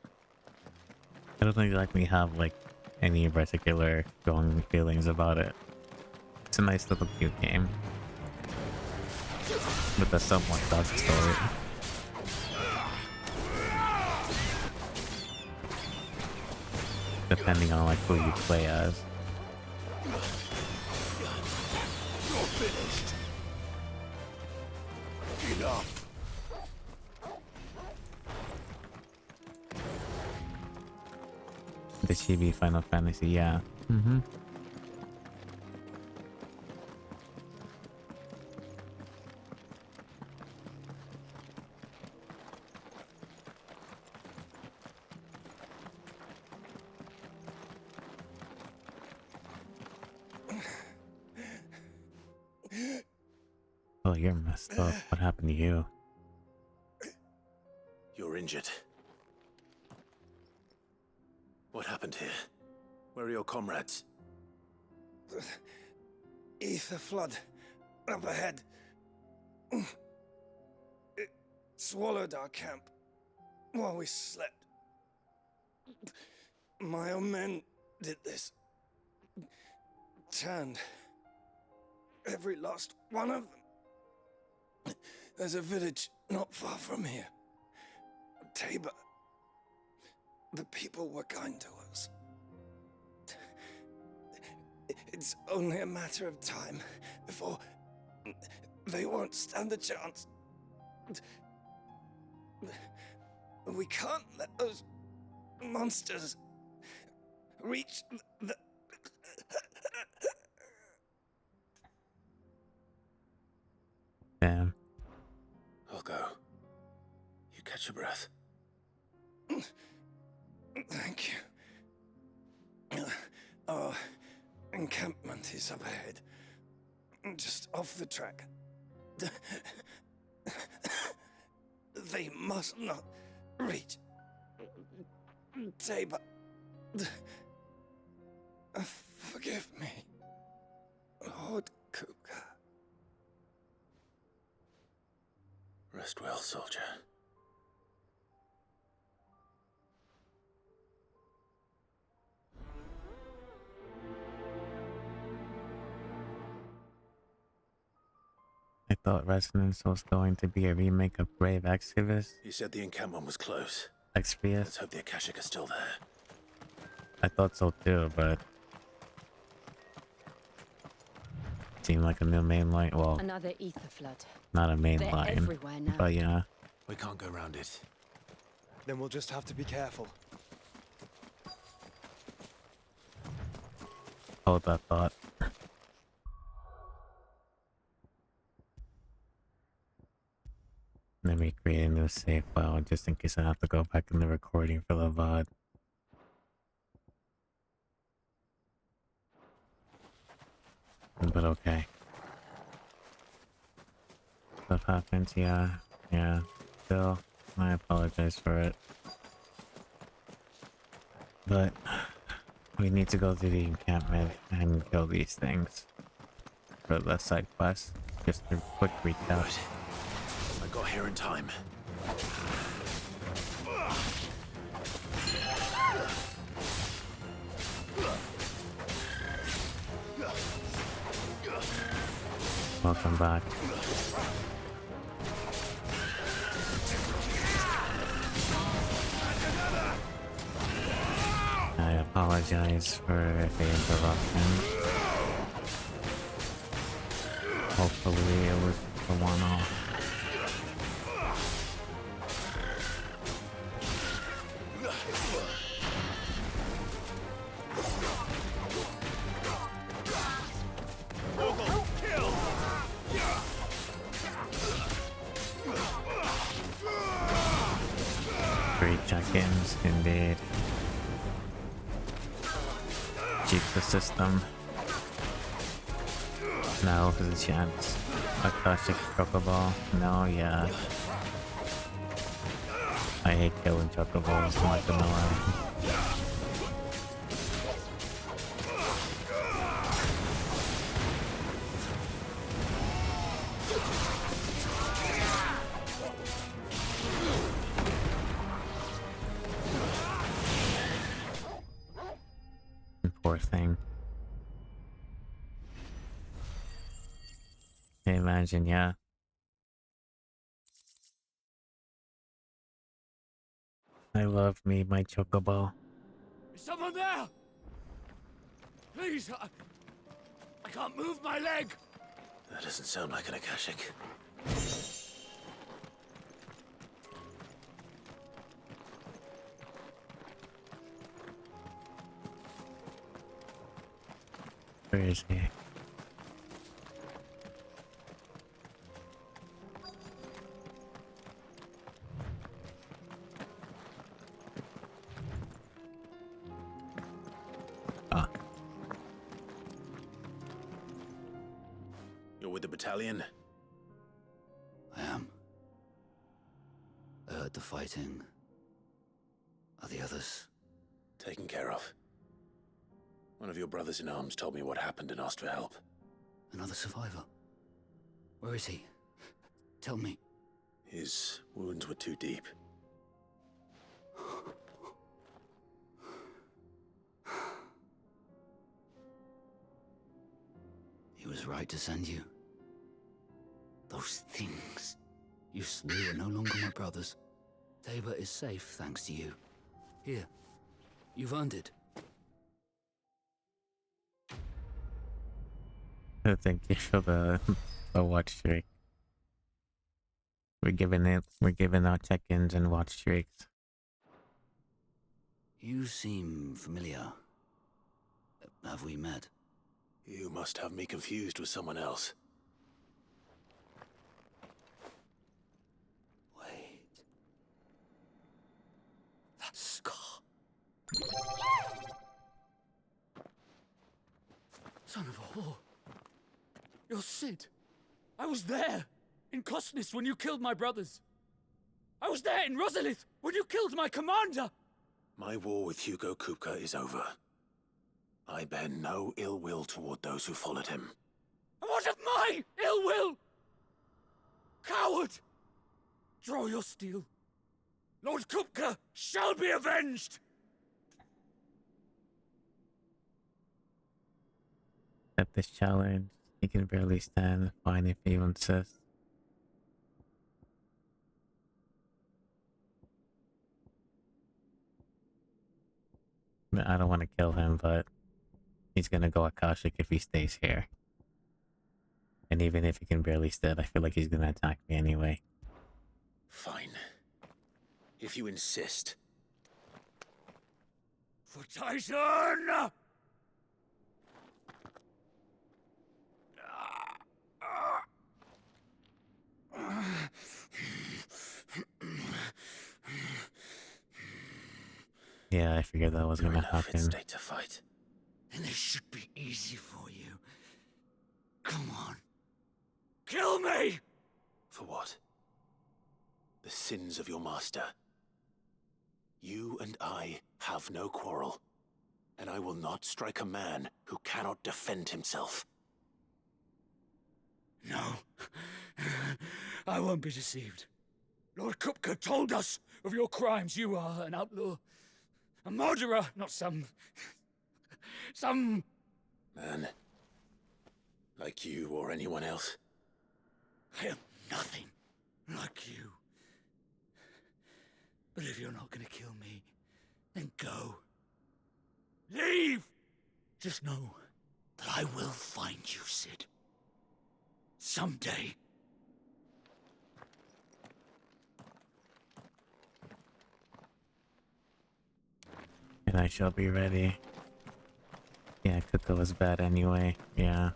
I don't exactly have like any particular strong feelings about it. It's a nice little cute game with a somewhat dark story. Depending on like who you play as. You're finished. Enough. the chibi Final Fantasy, yeah. Mm-hmm. Oh, you're messed up. What happened to you? You're injured. What happened here? Where are your comrades? Ether flood up ahead. It swallowed our camp while we slept. My own men did this. Turned every last one of them. There's a village not far from here. Tabor. The people were kind to us. It's only a matter of time before they won't stand a chance. We can't let those monsters reach the... Damn. I'll go. You catch your breath. Thank you. Our encampment is up ahead. Just off the track. They must not reach Tabor. Forgive me, Lord Kuka. Rest well, soldier. I thought Resonance was going to be a remake of Brave Exvius. You said the encampment was close. Exvius. Let's hope the Akashic are still there. I thought so too, but seemed like a new main line. Well, Another ether flood. not a main They're line, everywhere now. but yeah. We can't go round it. Then we'll just have to be careful. Hold that thought. Let me create a new save file just in case I have to go back in the recording for the VOD. But okay. Stuff happens, yeah. Still, I apologize for it. But we need to go to the encampment and kill these things for the side quest. Just a quick recap. I got here in time. Welcome back. I apologize for the interruption. Hopefully it was a one-off. Great check-ins, indeed. Cheat the system. Now for the chance. Akashic Chocobo. No, yeah. I hate killing Chocobos, not gonna lie. Poor thing. Imagine, yeah. I love me, my Chocobo. Is someone there? Please, I can't move my leg. That doesn't sound like an Akashic. is he? Ah. You're with the battalion? I am. I heard the fighting. Are the others? Taken care of. One of your brothers in arms told me what happened and asked for help. Another survivor? Where is he? Tell me. His wounds were too deep. He was right to send you. Those things you slew are no longer my brothers. Tabor is safe thanks to you. Here, you've earned it. Thank you for the watch streak. We're giving out check-ins and watch streaks. You seem familiar. Have we met? You must have me confused with someone else. Wait. That scar. Son of a whore. You're Sid. I was there in Cosnis when you killed my brothers. I was there in Rosalith when you killed my commander. My war with Hugo Kupka is over. I bear no ill will toward those who followed him. And what of my ill will? Coward! Draw your steel. Lord Kupka shall be avenged! Accept this challenge. He can barely stand. Fine if you insist. I don't want to kill him, but he's gonna go Akashic if he stays here. And even if he can barely stand, I feel like he's gonna attack me anyway. Fine. If you insist. For Tyson! Yeah, I figured that was You're gonna in a fit happen. state to fight. And this should be easy for you. Come on. Kill me! For what? The sins of your master. You and I have no quarrel, and I will not strike a man who cannot defend himself. No. I won't be deceived. Lord Kupka told us of your crimes. You are an outlaw. A murderer, not some Man. Like you or anyone else. I am nothing like you. But if you're not gonna kill me, then go. Leave! Just know that I will find you, Sid. Someday. And I shall be ready. Yeah, Kuka was bad anyway. Yeah.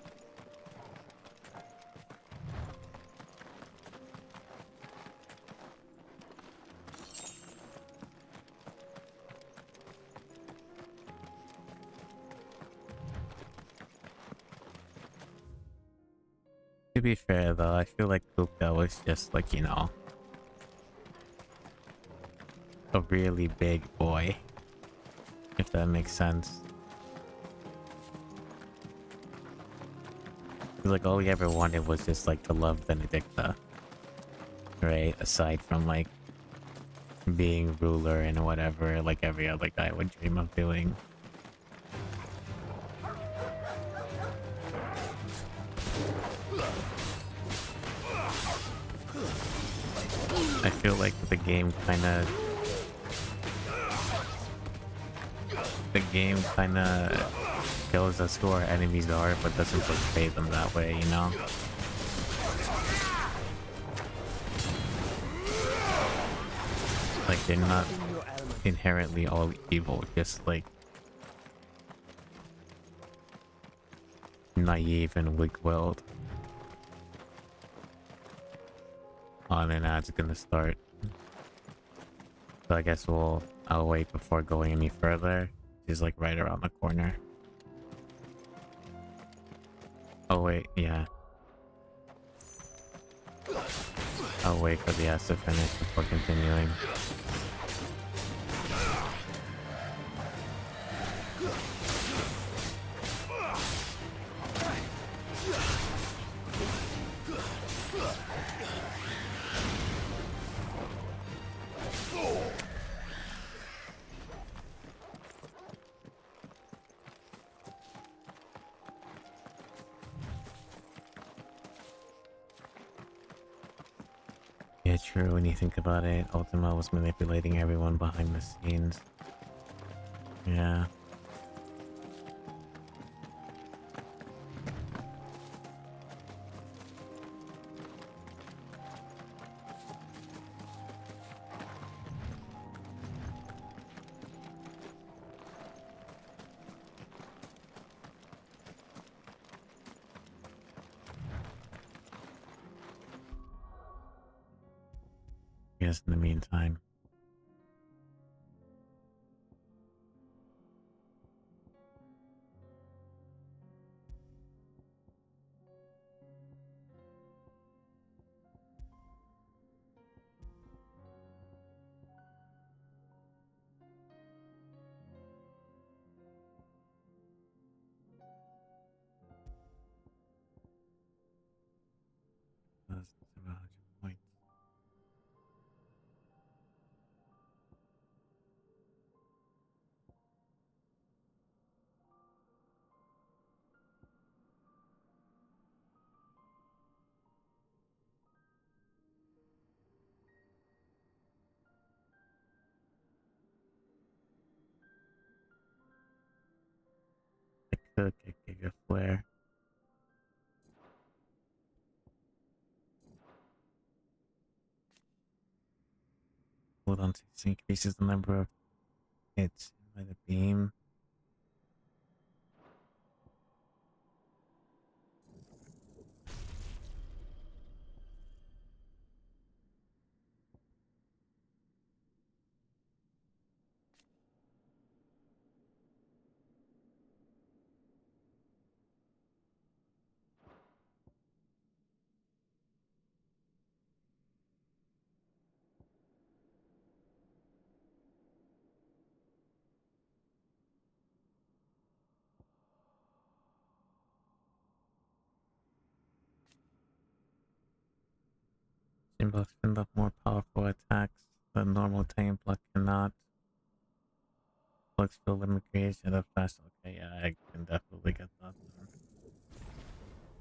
To be fair though, I feel like Kuka was just like, you know, a really big boy. If that makes sense. Like all he ever wanted was just like to love Benedicta. Right? Aside from like being ruler and whatever like every other guy would dream of doing. I feel like the game kinda tells us who our enemies are, but doesn't portray them that way, you know? Like, they're not inherently all evil, just like... naive and weak-willed. Oh, and then ads gonna start. So I guess I'll wait before going any further. She's like right around the corner. Oh wait, yeah. I'll wait for the ads to finish before continuing. Yeah, true, when you think about it, Ultima was manipulating everyone behind the scenes. Yeah. Yes, in the meantime. That's about your point. I could get Giga Flare. Hold on to this increases the number of hits by the beam. Symbols spin up more powerful attacks than normal tank block cannot. Flux field limit creation of fast. Okay, yeah, I can definitely get that done.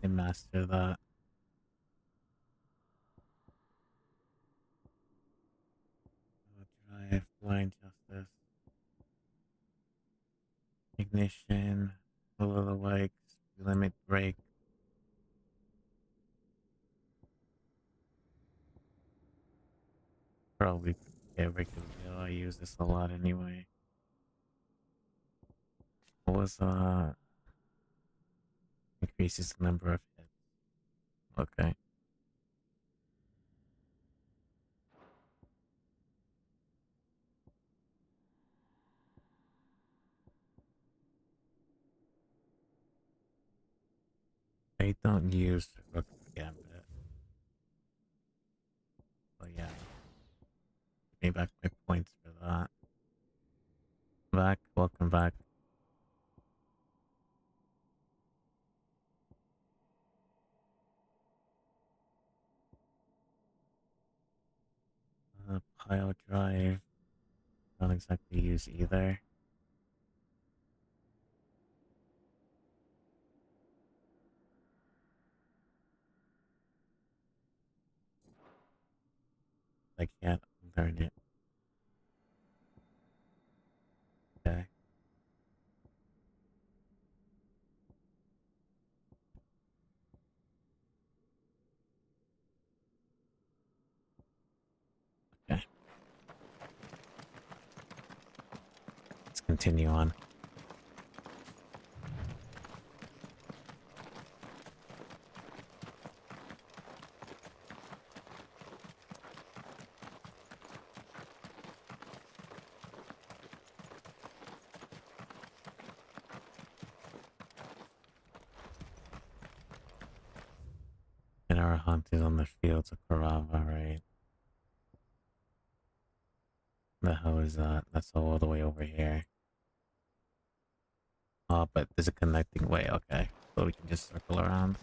I master that. Drive, blind justice, ignition, full of the likes, limit break. Probably get regular deal. I use this a lot anyway. What was increases the number of hits. Okay. I don't use Rook Gambit. But yeah. Give me back my points for that. Welcome back. Pile drive. Don't exactly use either. I can't learn it. Okay. Okay. Let's continue on. Our hunt is on the fields of Carava, right? The hell is that? That's all the way over here. Oh, but there's a connecting way, okay. So we can just circle around.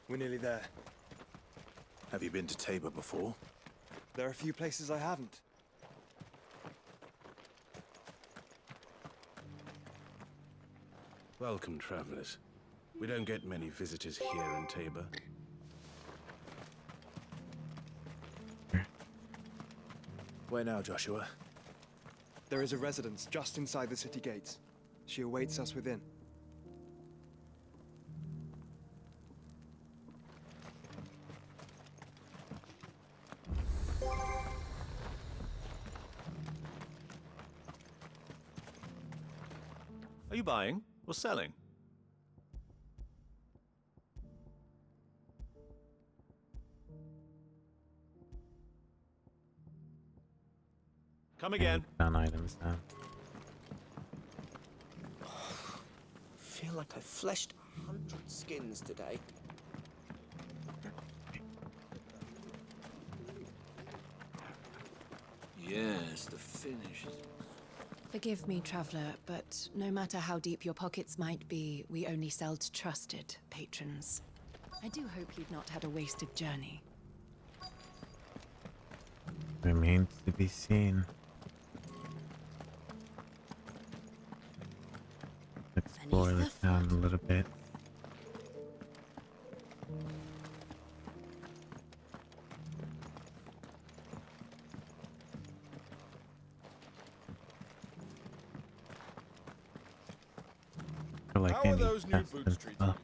We're nearly there. Have you been to Tabor before? There are a few places I haven't. Welcome, travelers. We don't get many visitors here in Tabor. Where now, Joshua? There is a residence just inside the city gates. She awaits us within. Are you buying or selling? Come again. Found items now. Feel like I fleshed 100 skins today. Yes, the finish. Forgive me, traveler, but no matter how deep your pockets might be, we only sell to trusted patrons. I do hope you've not had a wasted journey. Remains to be seen. Explore the town a little bit. Like How are those new boots treating you?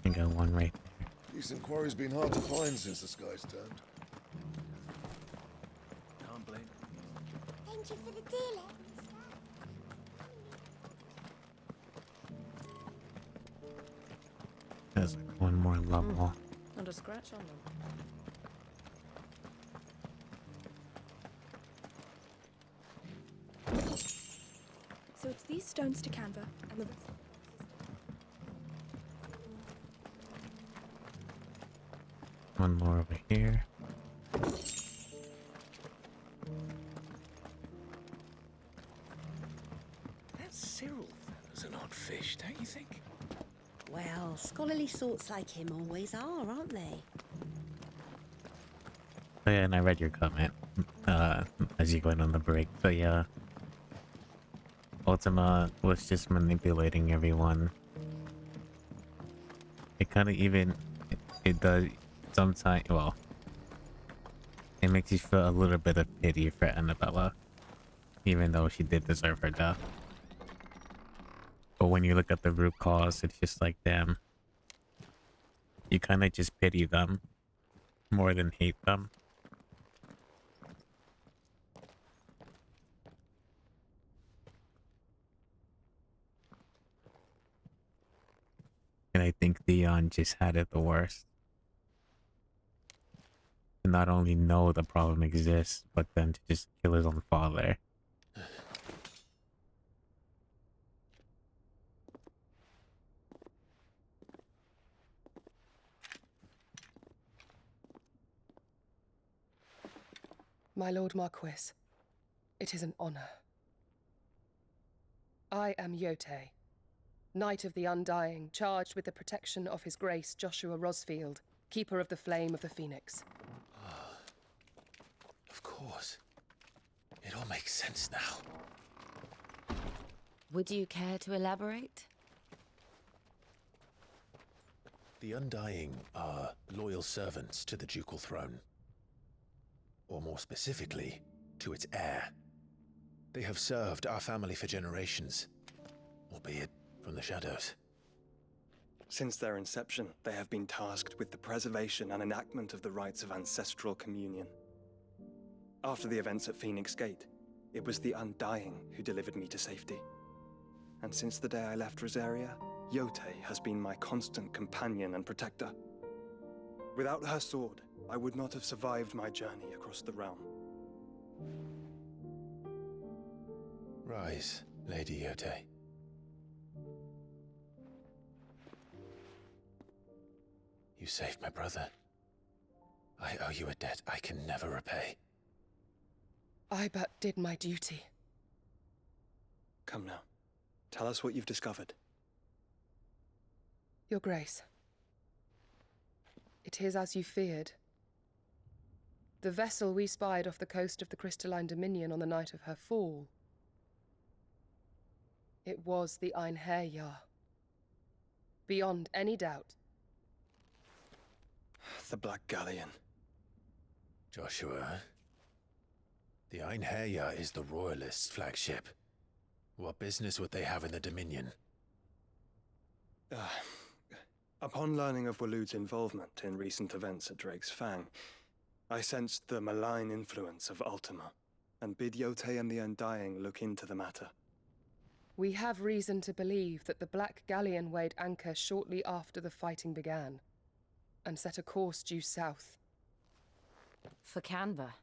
I got one right there. Decent quarry's been hard to find since the skies turned. Can't blame. Thank you for the deal. There's like one more level. Not a scratch on them. So it's these stones to Canva, and the rest. One more over here. That Cyril fellow's an odd fish, don't you think? Well, scholarly sorts like him always are, aren't they? Oh yeah, and I read your comment as you went on the break. So yeah, Ultima was just manipulating everyone. It kind of even it does sometimes. Well, it makes you feel a little bit of pity for Annabella, even though she did deserve her death. But when you look at the root cause, it's just like, damn. You kind of just pity them more than hate them. And I think Theon just had it the worst. To not only know the problem exists, but then to just kill his own father. My Lord Marquis, it is an honor. I am Yote, Knight of the Undying, charged with the protection of His Grace Joshua Rosfield, Keeper of the Flame of the Phoenix. Of course. It all makes sense now. Would you care to elaborate? The Undying are loyal servants to the ducal throne. Or more specifically, to its heir. They have served our family for generations, albeit from the shadows. Since their inception, they have been tasked with the preservation and enactment of the rites of ancestral communion. After the events at Phoenix Gate, It was the Undying who delivered me to safety. And since the day I left Rosaria, Yotei has been my constant companion and protector. Without her sword, I would not have survived my journey across the realm. Rise, Lady Yotei. You saved my brother. I owe you a debt I can never repay. I but did my duty. Come now. Tell us what you've discovered. Your Grace. It is as you feared. The vessel we spied off the coast of the Crystalline Dominion on the night of her fall. It was the Einherjar. Beyond any doubt. The Black Galleon. Joshua, the Einherjar is the Royalists' flagship. What business would they have in the Dominion? Upon learning of Waloed's involvement in recent events at Drake's Fang, I sensed the malign influence of Ultima, and bid Yotei and the Undying look into the matter. We have reason to believe that the Black Galleon weighed anchor shortly after the fighting began, and set a course due south. For Canva.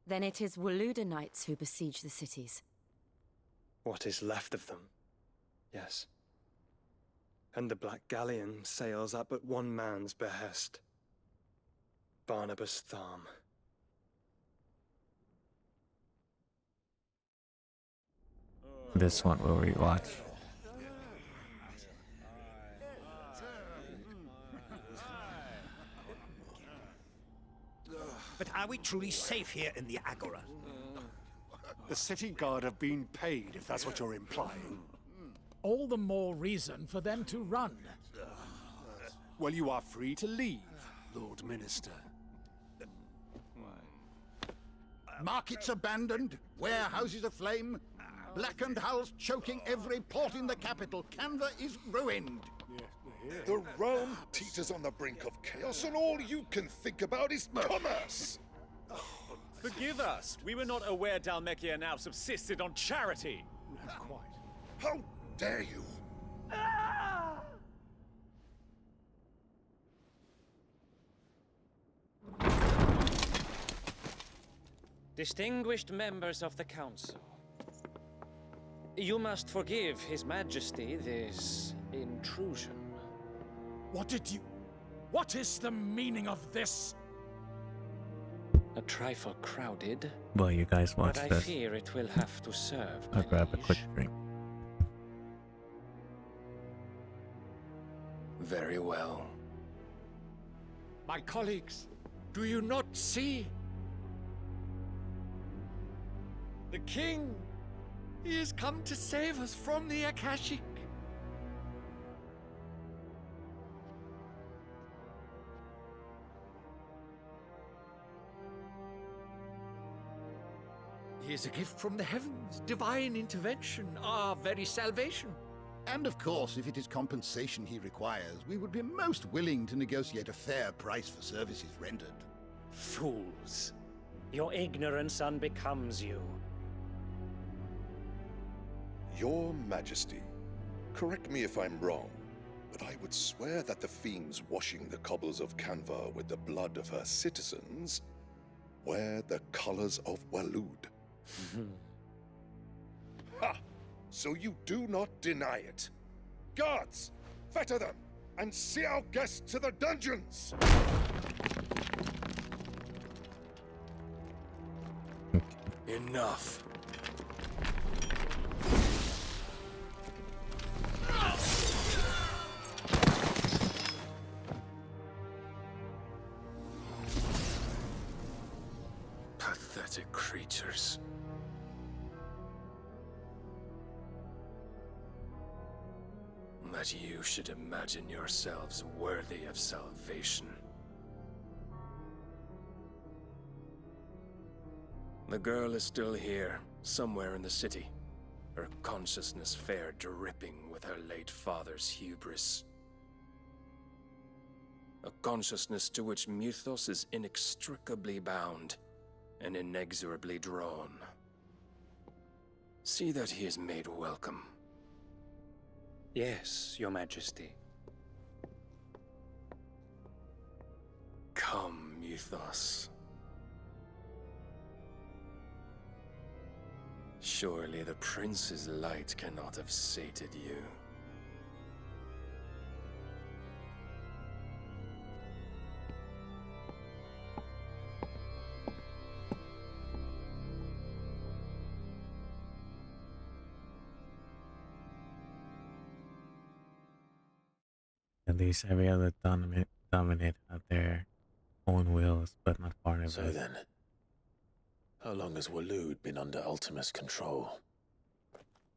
Then it is Waloeda knights who besiege the cities. What is left of them, yes. And the Black Galleon sails at but one man's behest. Barnabas Tharm. This one we'll rewatch. But are we truly safe here in the Agora? The city guard have been paid, if that's what you're implying. All the more reason for them to run. Well, you are free to leave, Lord Minister. Markets abandoned, warehouses aflame, blackened hulls choking every port in the capital. Canva is ruined. The realm teeters on the brink of chaos, and all you can think about is commerce! Forgive us. We were not aware Dhalmekia now subsisted on charity. Not quite. How dare you! Distinguished members of the Council, you must forgive His Majesty this intrusion. What is the meaning of this? A trifle crowded, Well, you guys watch but I this. fear it will have to serve. I'll grab a quick drink. Very well. My colleagues, do you not see? The king! He has come to save us from the Akashic. He is a gift from the heavens, divine intervention, our very salvation. And of course, if it is compensation he requires, we would be most willing to negotiate a fair price for services rendered. Fools. Your ignorance unbecomes you. Your Majesty, correct me if I'm wrong, but I would swear that the fiends washing the cobbles of Canva with the blood of her citizens wear the colors of Waloed. Ha! So you do not deny it. Guards, fetter them, and see our guests to the dungeons! Enough. Pathetic creatures. That you should imagine yourselves worthy of salvation. The girl is still here, somewhere in the city, her consciousness fair dripping with her late father's hubris. A consciousness to which Mythos is inextricably bound and inexorably drawn. See that he is made welcome. Yes, Your Majesty. Come, Mythos. Surely the Prince's light cannot have sated you. At least every other dominate have their own wills, but not part of So it. then, how long has Waloed been under Ultima's control?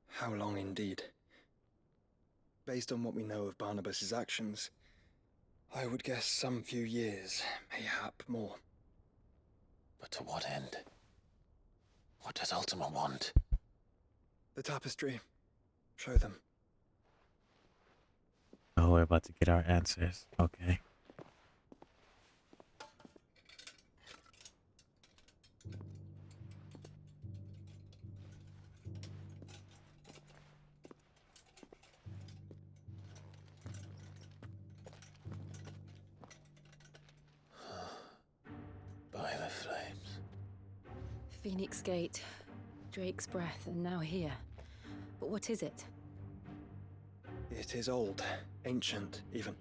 How long indeed? Based on what we know of Barnabas's actions, I would guess some few years, mayhap more. But to what end? What does Ultima want? The tapestry. Show them. Oh, we're about to get our answers. Okay. By the flames. Phoenix Gate, Drake's Breath, and now here. But what is it? It is old, ancient, even.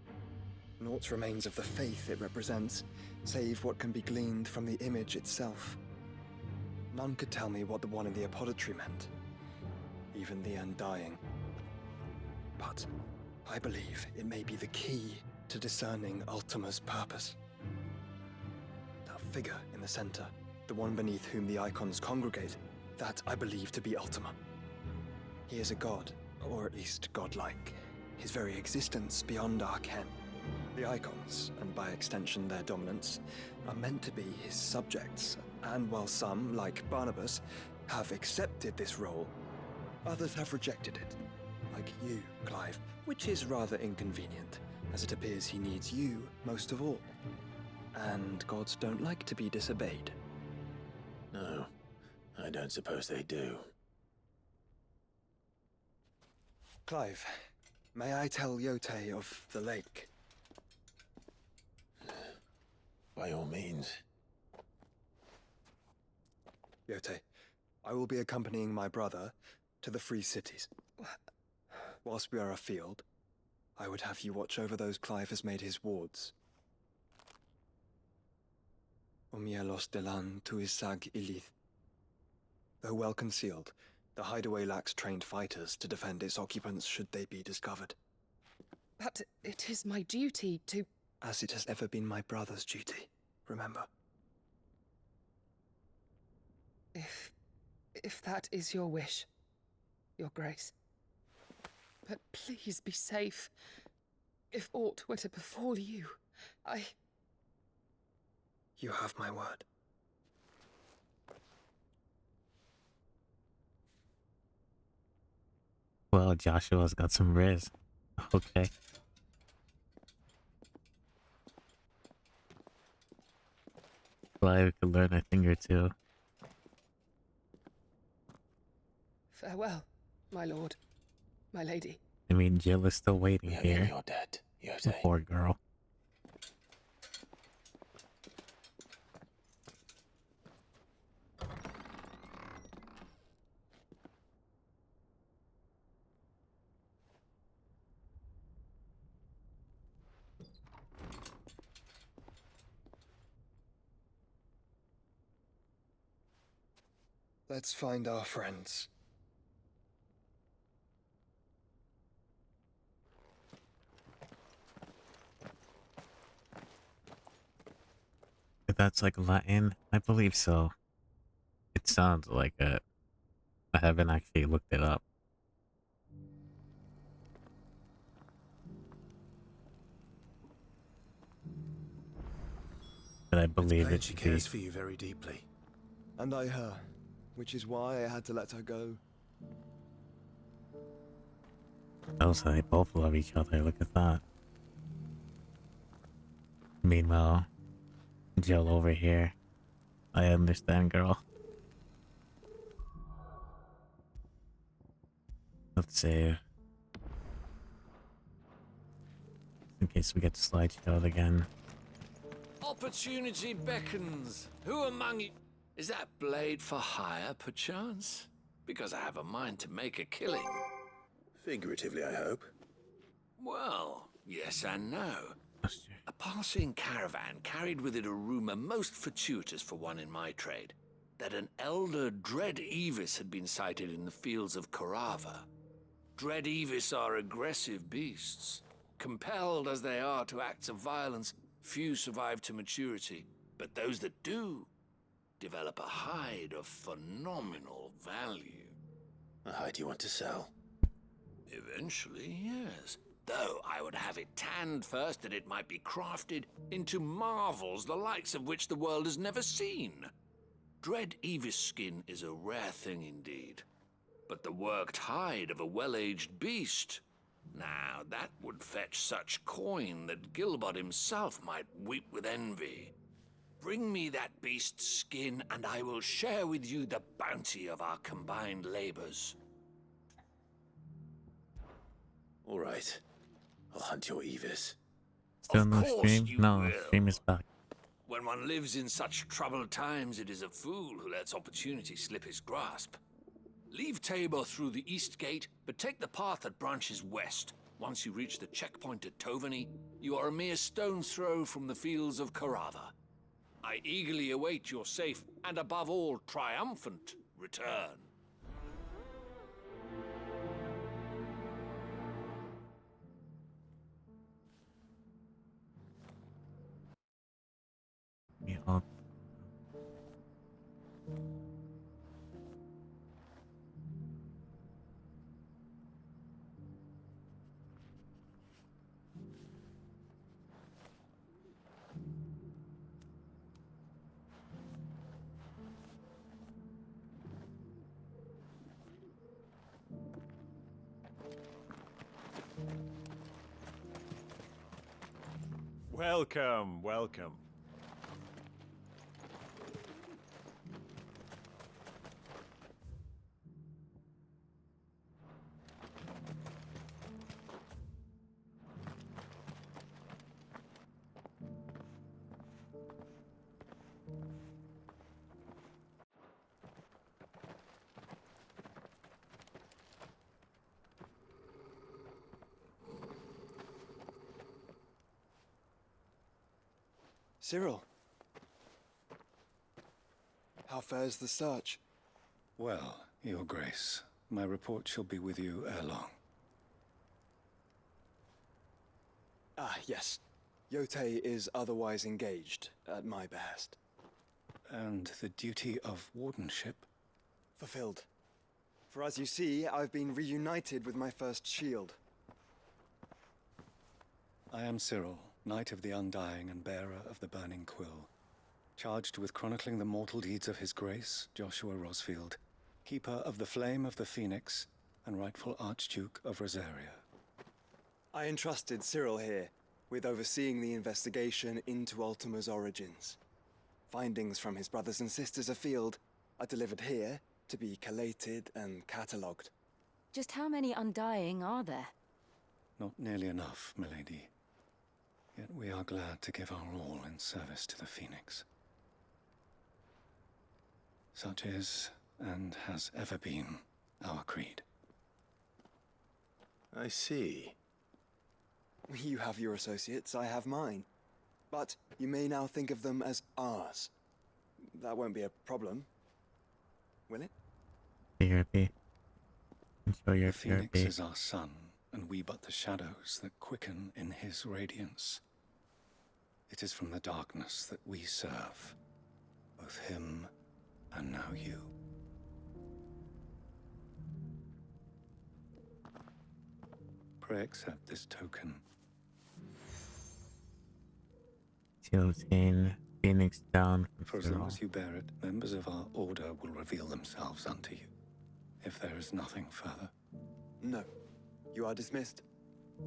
Naught remains of the faith it represents, save what can be gleaned from the image itself. None could tell me what the one in the apothecary meant, even the Undying. But I believe it may be the key to discerning Ultima's purpose. That figure in the center, the one beneath whom the icons congregate, that I believe to be Ultima. He is a god, or at least godlike, his very existence beyond our ken. The icons, and by extension their dominants, are meant to be his subjects, and while some, like Barnabas, have accepted this role, others have rejected it, like you, Clive, which is rather inconvenient, as it appears he needs you most of all. And gods don't like to be disobeyed. No, I don't suppose they do. Clive, may I tell Yote of the lake? By all means. Yote, I will be accompanying my brother to the Free Cities. Whilst we are afield, I would have you watch over those Clive has made his wards. Omielos delan tuisag ilith. Though well concealed, the hideaway lacks trained fighters to defend its occupants should they be discovered. But it is my duty to... As it has ever been my brother's duty, remember. If that is your wish, Your Grace. But please be safe. If aught were to befall you, You have my word. Well, Joshua's got some riz. Okay. Glad we could learn a thing or two. farewell, my lord, my lady. I mean, Jill is still waiting here. You're dead, The Yote. poor girl. Let's find our friends. If that's like Latin, I believe so. It sounds like it. I haven't actually looked it up. But I believe it She to be. cares for you very deeply. And I her, which is why I had to let her go. Also, they both love each other. Look at that. Meanwhile, Jill over here. I understand, girl. Let's save. In case we get slideshowed again. Opportunity beckons. Who among you... Is that blade for hire, perchance? Because I have a mind to make a killing. Figuratively, I hope. Well, yes and no. A passing caravan carried with it a rumor most fortuitous for one in my trade, that an elder Dread Evis had been sighted in the fields of Carava. Dread Evis are aggressive beasts. Compelled as they are to acts of violence, few survive to maturity, but those that do develop a hide of phenomenal value. A hide you want to sell? Eventually, yes. Though I would have it tanned first that it might be crafted into marvels the likes of which the world has never seen. Dread Evis skin is a rare thing indeed. But the worked hide of a well-aged beast, now that would fetch such coin that Gilbert himself might weep with envy. Bring me that beast's skin, and I will share with you the bounty of our combined labors. All right. I'll hunt your Evis. Still no course stream? you No, will. stream is back. When one lives in such troubled times, it is a fool who lets opportunity slip his grasp. Leave Tabor through the east gate, but take the path that branches west. Once you reach the checkpoint at Tovany, you are a mere stone's throw from the fields of Carava. I eagerly await your safe, and above all, triumphant return. We all Welcome, welcome. Cyril. How fares the search? Well, Your Grace, my report shall be with you ere long. Ah, yes. Yotei is otherwise engaged, at my behest. And the duty of wardenship? Fulfilled. For as you see, I've been reunited with my first shield. I am Cyril, Knight of the Undying and bearer of the Burning Quill, charged with chronicling the mortal deeds of His Grace, Joshua Rosfield, Keeper of the Flame of the Phoenix, and rightful Archduke of Rosaria. I entrusted Cyril here with overseeing the investigation into Ultima's origins. Findings from his brothers and sisters afield are delivered here to be collated and catalogued. Just how many Undying are there? Not nearly enough, milady. Yet we are glad to give our all in service to the Phoenix. Such is, and has ever been, our creed. I see. You have your associates, I have mine. But you may now think of them as ours. That won't be a problem, will it? PRP. Show your The Phoenix PRP. is our sun, and we but the shadows that quicken in his radiance. It is from the darkness that we serve, both him and now you. Pray accept this token. Tilting Phoenix down. For as long as you bear it, members of our order will reveal themselves unto you. If there is nothing further. No. You are dismissed.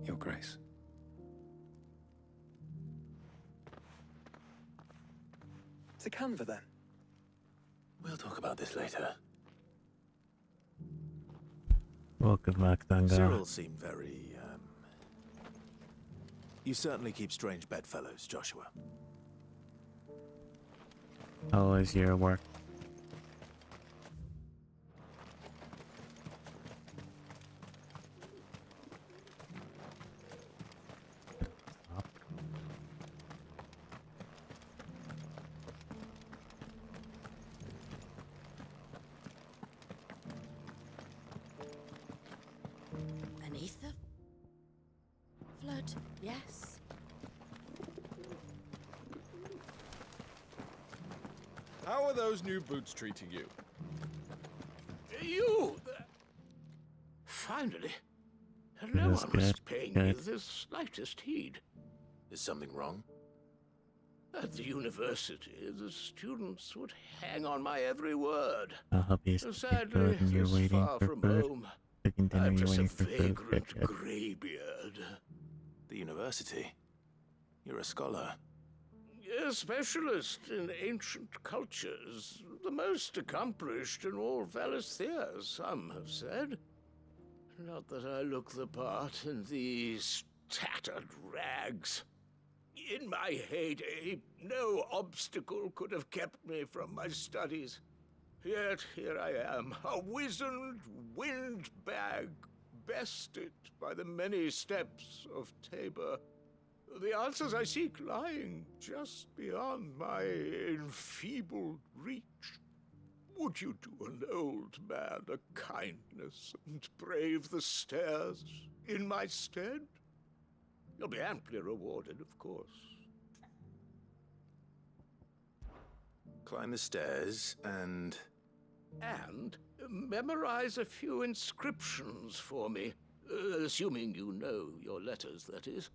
Your Grace. To Canva, then. We'll talk about this later. Well, good luck, Dunga. Cyril seemed very, You certainly keep strange bedfellows, Joshua. How is your work? Beneath the flood, yes. How are those new boots treating you? You! Finally. No That's one was good, paying good. me the slightest heed. Is something wrong? At the university, the students would hang on my every word. I'll help you get Sadly, food and you're this waiting far for from food. home, Cooking dinner, I'm you're just a waiting for food. vagrant Good, good. greybeard. The university? You're a scholar. A specialist in ancient cultures, the most accomplished in all Valisthea, some have said. Not that I look the part in these tattered rags. In my heyday, no obstacle could have kept me from my studies. Yet here I am, a wizened windbag, bested by the many steps of Tabor. The answers I seek lying just beyond my enfeebled reach. Would you do an old man a kindness and brave the stairs in my stead? You'll be amply rewarded, of course. Climb the stairs and... And memorize a few inscriptions for me, assuming you know your letters, that is.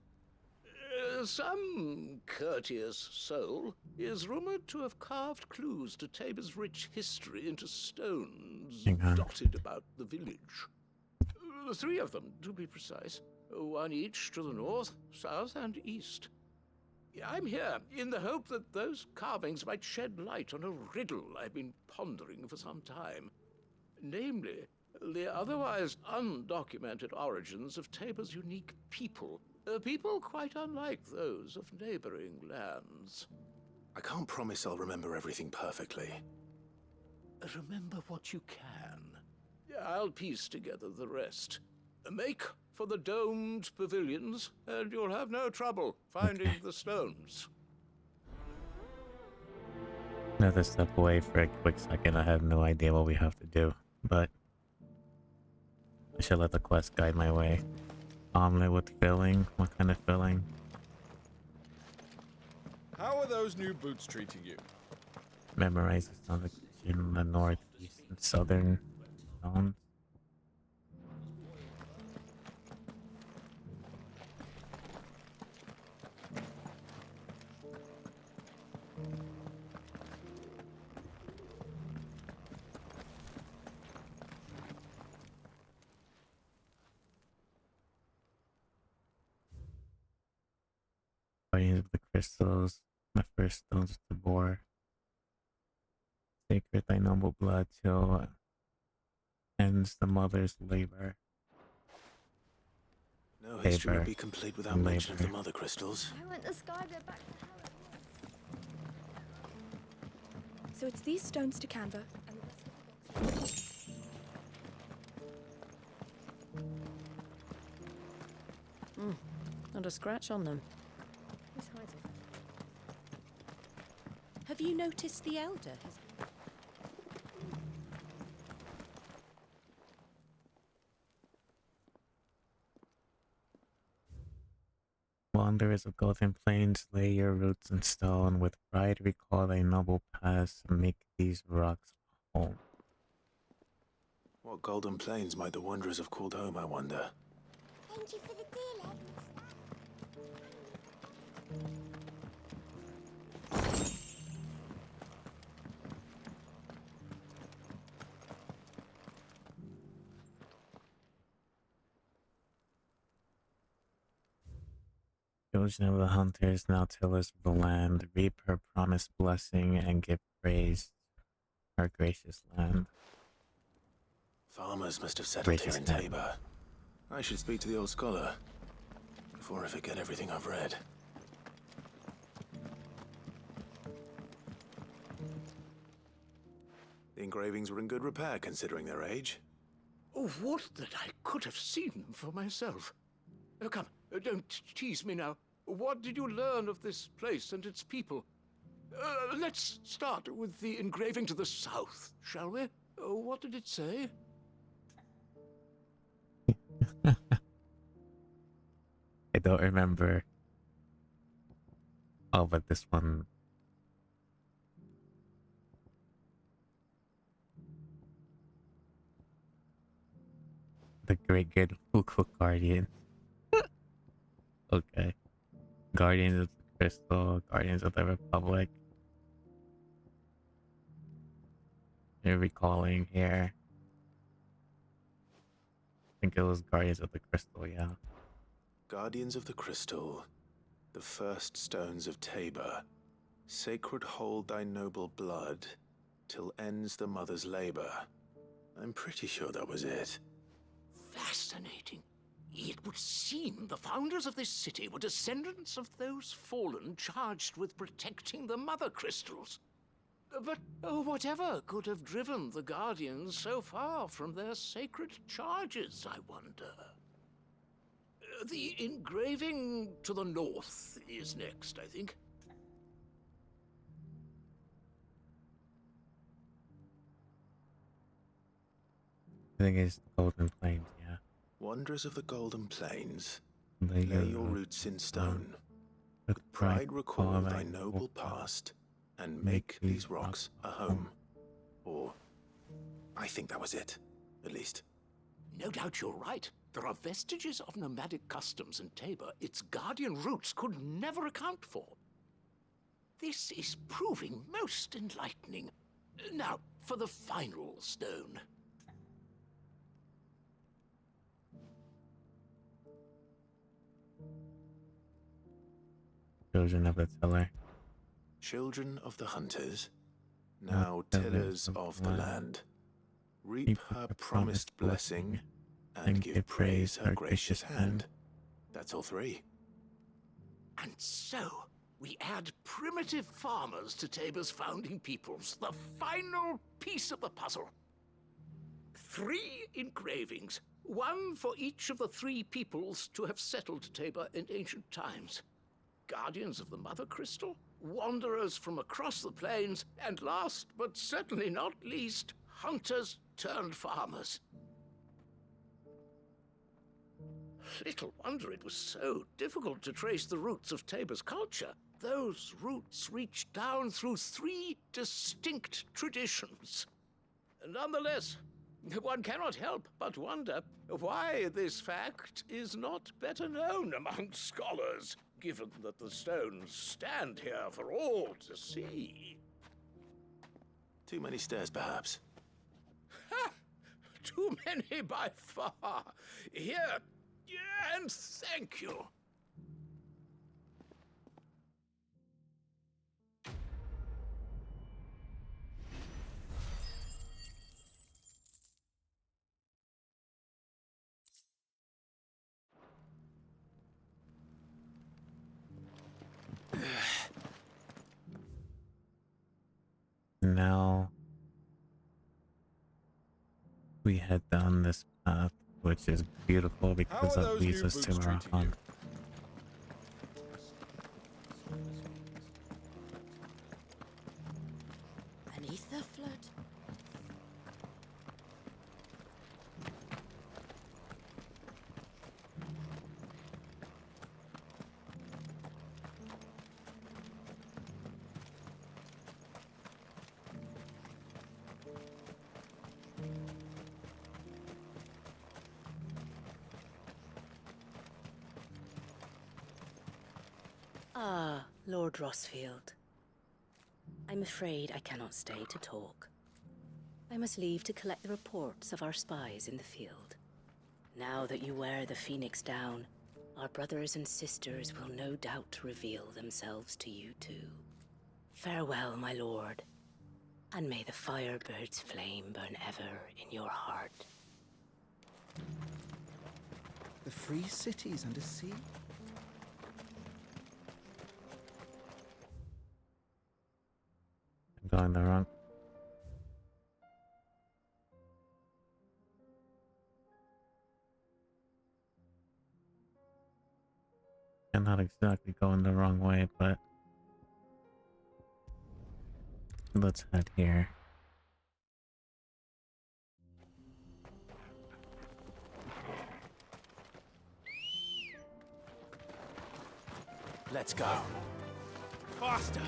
Some courteous soul is rumored to have carved clues to Tabor's rich history into stones dotted about the village. 3 of them, to be precise. 1 each to the north, south, and east. I'm here in the hope that those carvings might shed light on a riddle I've been pondering for some time. Namely, the otherwise undocumented origins of Tabor's unique people. People quite unlike those of neighboring lands. I can't promise I'll remember everything perfectly. Remember what you can. I'll piece together the rest. Make for the domed pavilions, and you'll have no trouble finding the stones. Another step away for a quick second. I have no idea what we have to do, but I should let the quest guide my way. Omelet with filling? What kind of filling? How are those new boots treating you? Memorize the sound in the northeast and southern zones. Guardians of the crystals, my first stones to bore. Sacred thy noble blood till ends the mother's labor. No history Labor would be complete without and mention of the labor. mother crystals. I want the sky go back to hell. So it's these stones to Canva and the rest of the box. Not a scratch on them. Who's hiding? Have you noticed the Elder? Wanderers of golden plains, lay your roots in stone. With pride recall thy noble past, and make these rocks home. What golden plains might the wanderers have called home, I wonder? Thank you for the deal, Egg. Children of the hunters, now tillers of the land, reap her promised blessing and give praise to our gracious land. Farmers must have settled break here his in neck. Tabor. I should speak to the old scholar before I forget everything I've read. The engravings were in good repair considering their age. Oh, would that I could have seen them for myself. Oh, come, don't tease me now. What did you learn of this place and its people? Let's start with the engraving to the south, shall we? What did it say? I don't remember. Oh, but this one. The Great Good Fuku Guardian. Okay. Guardians of the Crystal, Guardians of the Republic. You're recalling here. I think it was Guardians of the Crystal, yeah. Guardians of the Crystal, the first stones of Tabor. Sacred hold thy noble blood, till ends the mother's labor. I'm pretty sure that was it. Fascinating. It would seem the founders of this city were descendants of those fallen charged with protecting the mother crystals. But whatever could have driven the Guardians so far from their sacred charges, I wonder? The engraving to the north is next, I think. I think it's Golden Plains, yeah. Wonders of the Golden Plains, Lay lay your roots in stone. With pride recall thy noble past, and make these rocks a home. Or, I think that was it, at least. No doubt you're right. There are vestiges of nomadic customs in Tabor its guardian roots could never account for. This is proving most enlightening. Now, for the final stone. Children of the Tiller. Children of the hunters, now tillers of the land. Reap her promised blessing, and give praise her gracious hand. That's all three. And so, we add primitive farmers to Tabor's founding peoples, the final piece of the puzzle. 3 engravings, one for each of the 3 peoples to have settled Tabor in ancient times. Guardians of the Mother Crystal, wanderers from across the plains, and last but certainly not least, hunters turned farmers. Little wonder it was so difficult to trace the roots of Tabor's culture. Those roots reach down through 3 distinct traditions. Nonetheless, one cannot help but wonder why this fact is not better known among scholars, given that the stones stand here for all to see. Too many stairs, perhaps. Ha! Too many by far. Here, and thank you. Now we head down this path, which is beautiful because it leads us to Marathon. Beneath the flood. Ah, Lord Rosfield. I'm afraid I cannot stay to talk. I must leave to collect the reports of our spies in the field. Now that you wear the Phoenix down, our brothers and sisters will no doubt reveal themselves to you too. Farewell, my lord, and may the Firebird's flame burn ever in your heart. free cities and a sea. I'm going the wrong. I'm not exactly going the wrong way, but let's head here. Let's go. Faster!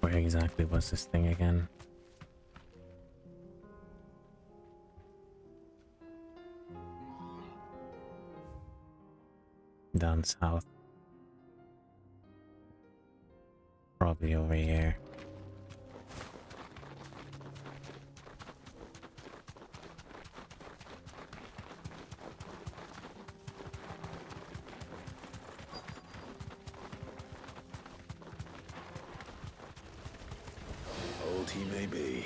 Where exactly was this thing again? Down south. Probably over here. Old he may be,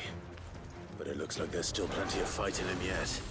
but it looks like there's still plenty of fight in him yet.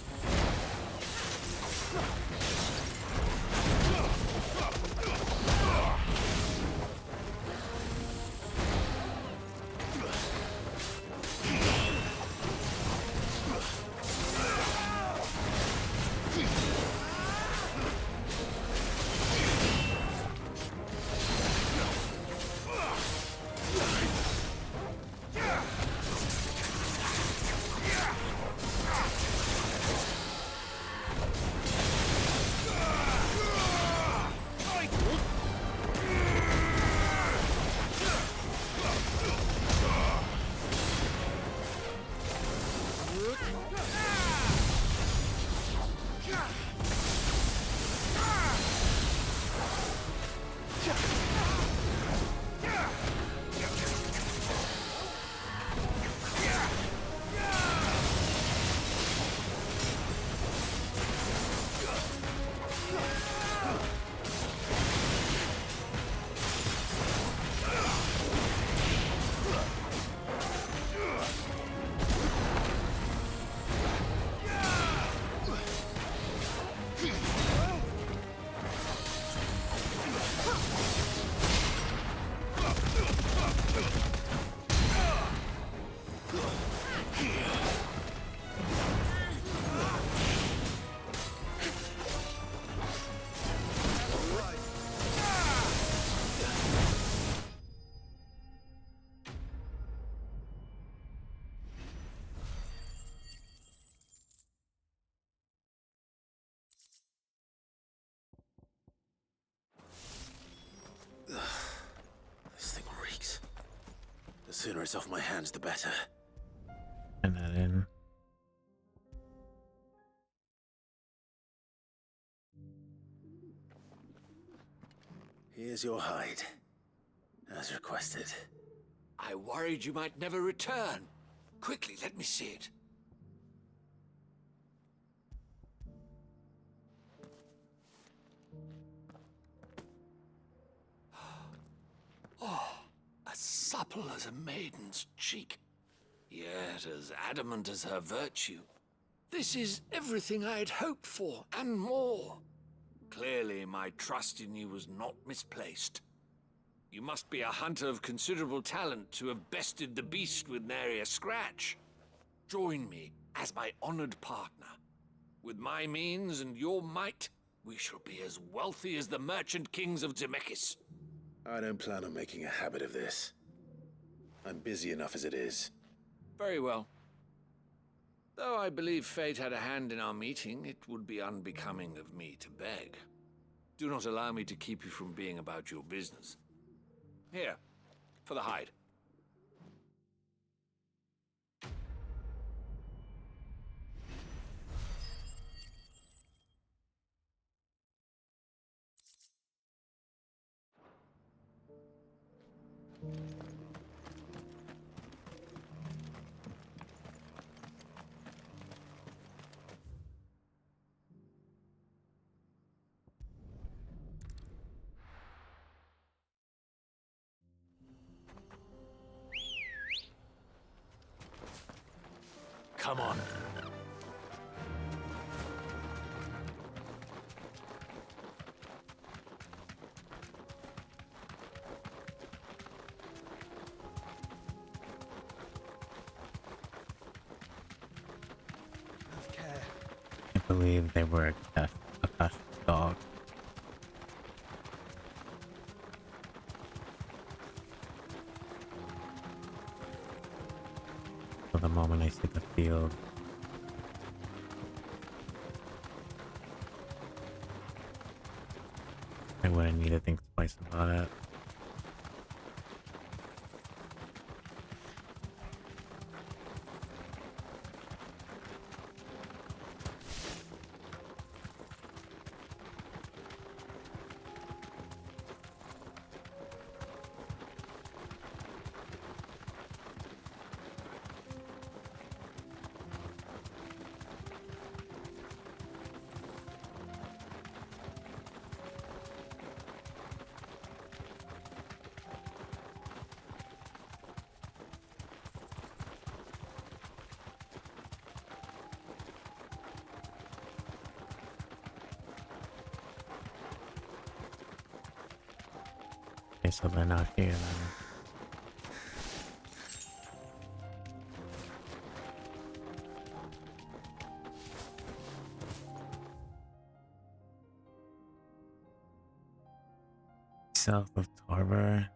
This thing reeks. The sooner it's off my hands, the better. And that in. Here's your hide, as requested. I worried you might never return. Quickly, let me see it. Oh, as supple as a maiden's cheek, yet as adamant as her virtue. This is everything I had hoped for, and more. Clearly, my trust in you was not misplaced. You must be a hunter of considerable talent to have bested the beast with nary a scratch. Join me as my honored partner. With my means and your might, we shall be as wealthy as the merchant kings of Zemeckis. I don't plan on making a habit of this. I'm busy enough as it is. Very well. Though I believe fate had a hand in our meeting, it would be unbecoming of me to beg. Do not allow me to keep you from being about your business. Here, for the hide. Come on. I believe they were a pest dog. So the moment I see the field, I wouldn't need to think twice about it. Okay, so they're not here then. South of Tarver,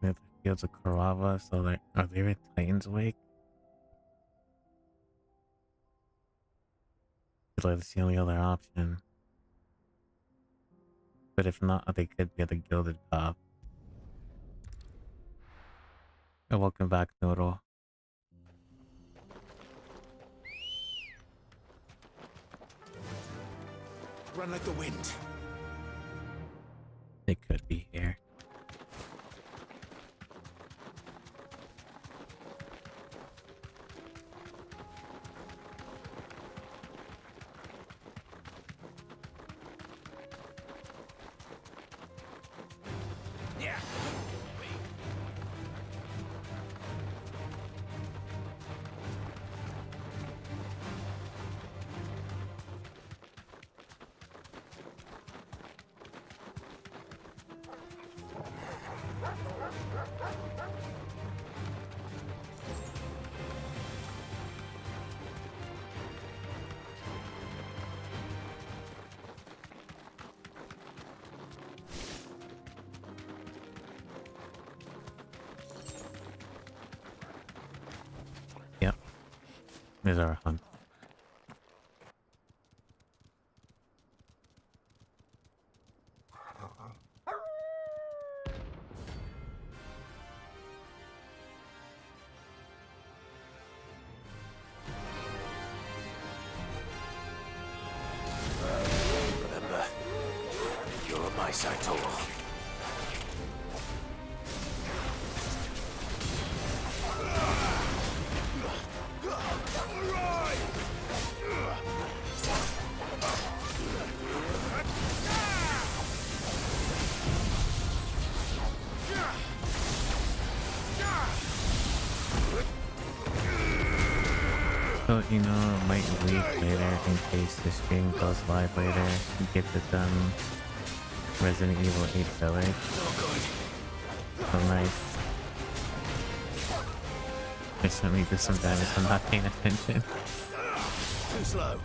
near the fields of Karava, so are they at Titan's Wake? Like that's the only other option. But if not, they could be at the Gilded Top. Oh, welcome back, Noodle. Run like the wind. They could be here. Yeah. Yep. There's our hunt. Remember, you're on my side, Tor. So, you know, it might leave later in case the stream goes live later. Get it done. Resident Evil 8 Village. So nice. I certainly do some damage. I'm not paying attention. Too slow.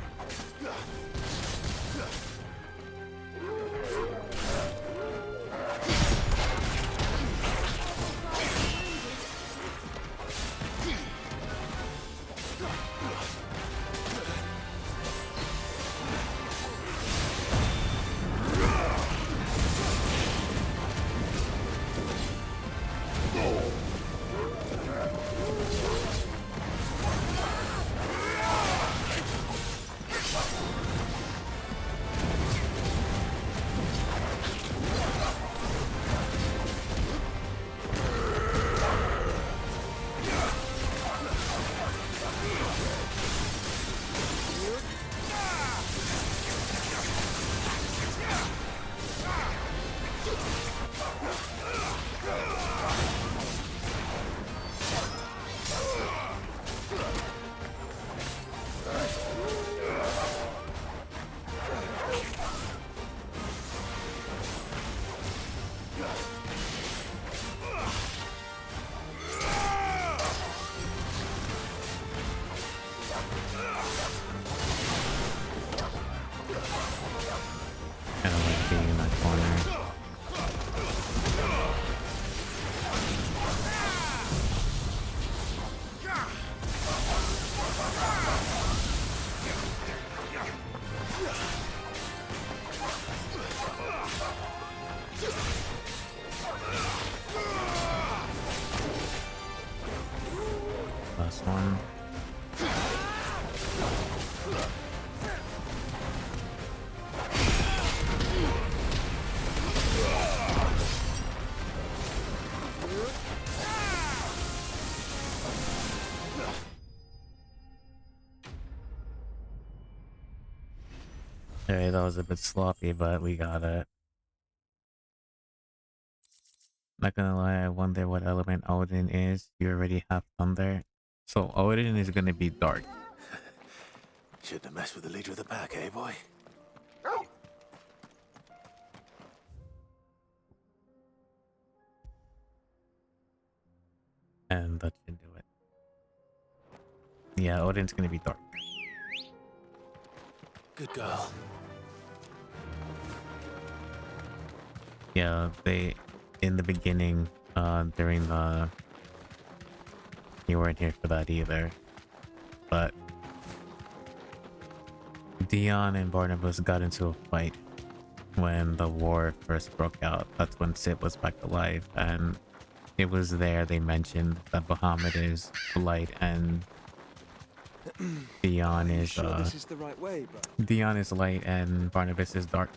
Kind of like being in that corner. Last one. Okay, that was a bit sloppy, but we got it. Not gonna lie, I wonder what element Odin is. You already have thunder. So Odin is gonna be dark. Shouldn't have messed with the leader of the pack, eh, boy? And that should do it. Yeah, Odin's gonna be dark. Good girl. Yeah, they in the beginning, during the you weren't here for that either. But Dion and Barnabas got into a fight when the war first broke out. That's when Sid was back alive, and it was there they mentioned that Bahamut is light and Dion is Sure this is the right way, but Dion is light and Barnabas is dark.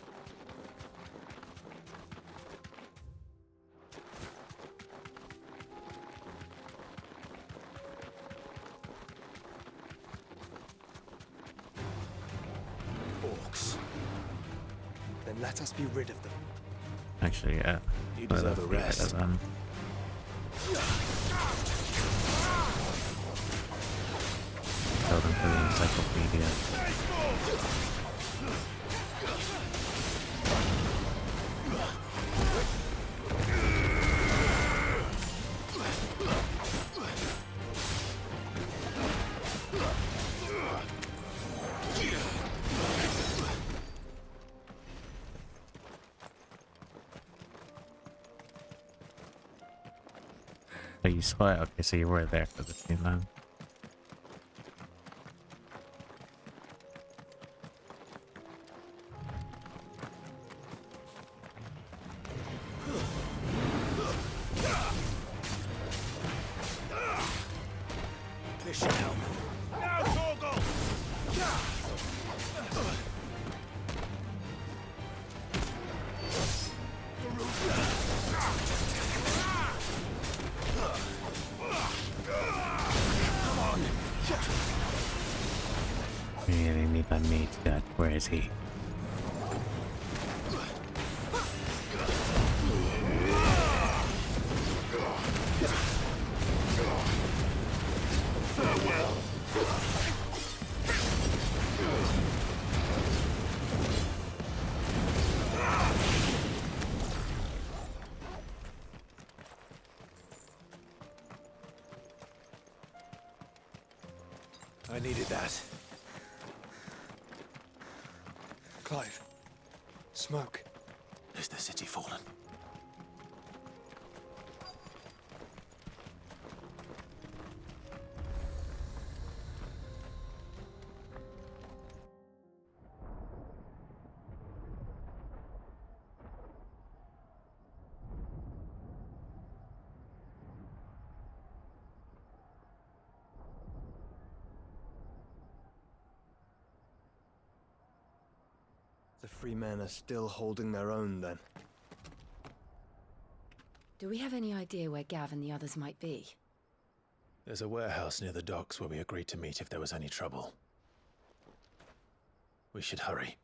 orcs. Then let us be rid of them. Actually, yeah. You deserve a rest. Tell them for the encyclopedia. Oh, you saw it? Okay, so you were there for the scene then. Yeah, they need that mage dead. Where is he? I needed that. Clive. Smoke. Is the city fallen? The free men are still holding their own then. Do we have any idea where Gav and the others might be? There's a warehouse near the docks where we agreed to meet if there was any trouble. We should hurry.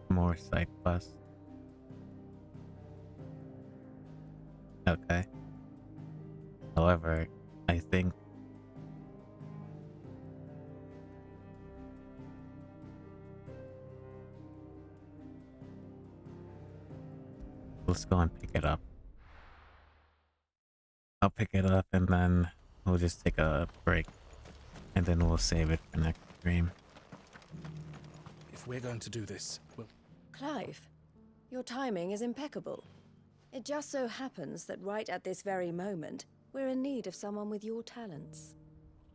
More side quests. Okay. However, I think let's go and pick it up. I'll pick it up and then we'll just take a break. And then we'll save it for next stream. If we're going to do this, we'll... Clive, your timing is impeccable. It just so happens that right at this very moment, we're in need of someone with your talents.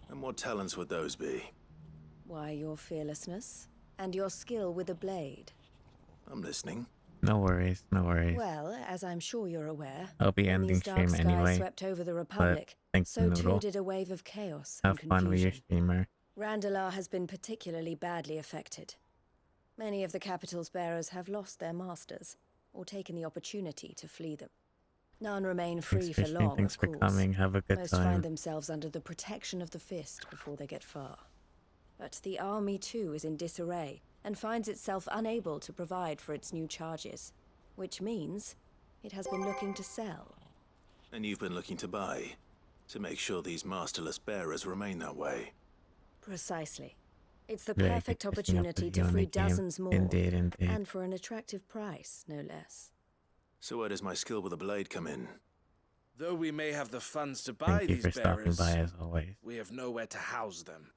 And what talents would those be? Why, your fearlessness and your skill with a blade. I'm listening. No worries, no worries. Well, as I'm sure you're aware, I'll be when ending these dark stream skies anyway. swept over the But Republic, thanks, so too Noodle. did a wave of chaos Have and fun with your confusion. streamer. Randalar has been particularly badly affected. Many of the capital's bearers have lost their masters, or taken the opportunity to flee them. None remain free Thanks for for streaming, long, thanks of for course. coming. Have a good Most time. find themselves under the protection of the Fist before they get far. But the army too is in disarray, and finds itself unable to provide for its new charges. Which means it has been looking to sell. And you've been looking to buy, to make sure these masterless bearers remain that way. Precisely. It's the Very perfect good catching up opportunity with to you on free the game. dozens more. Indeed, indeed. And for an attractive price, no less. So where does my skill with a blade come in? Though we may have the funds to buy Thank you these for stopping bearers, by as always. we have nowhere to house them.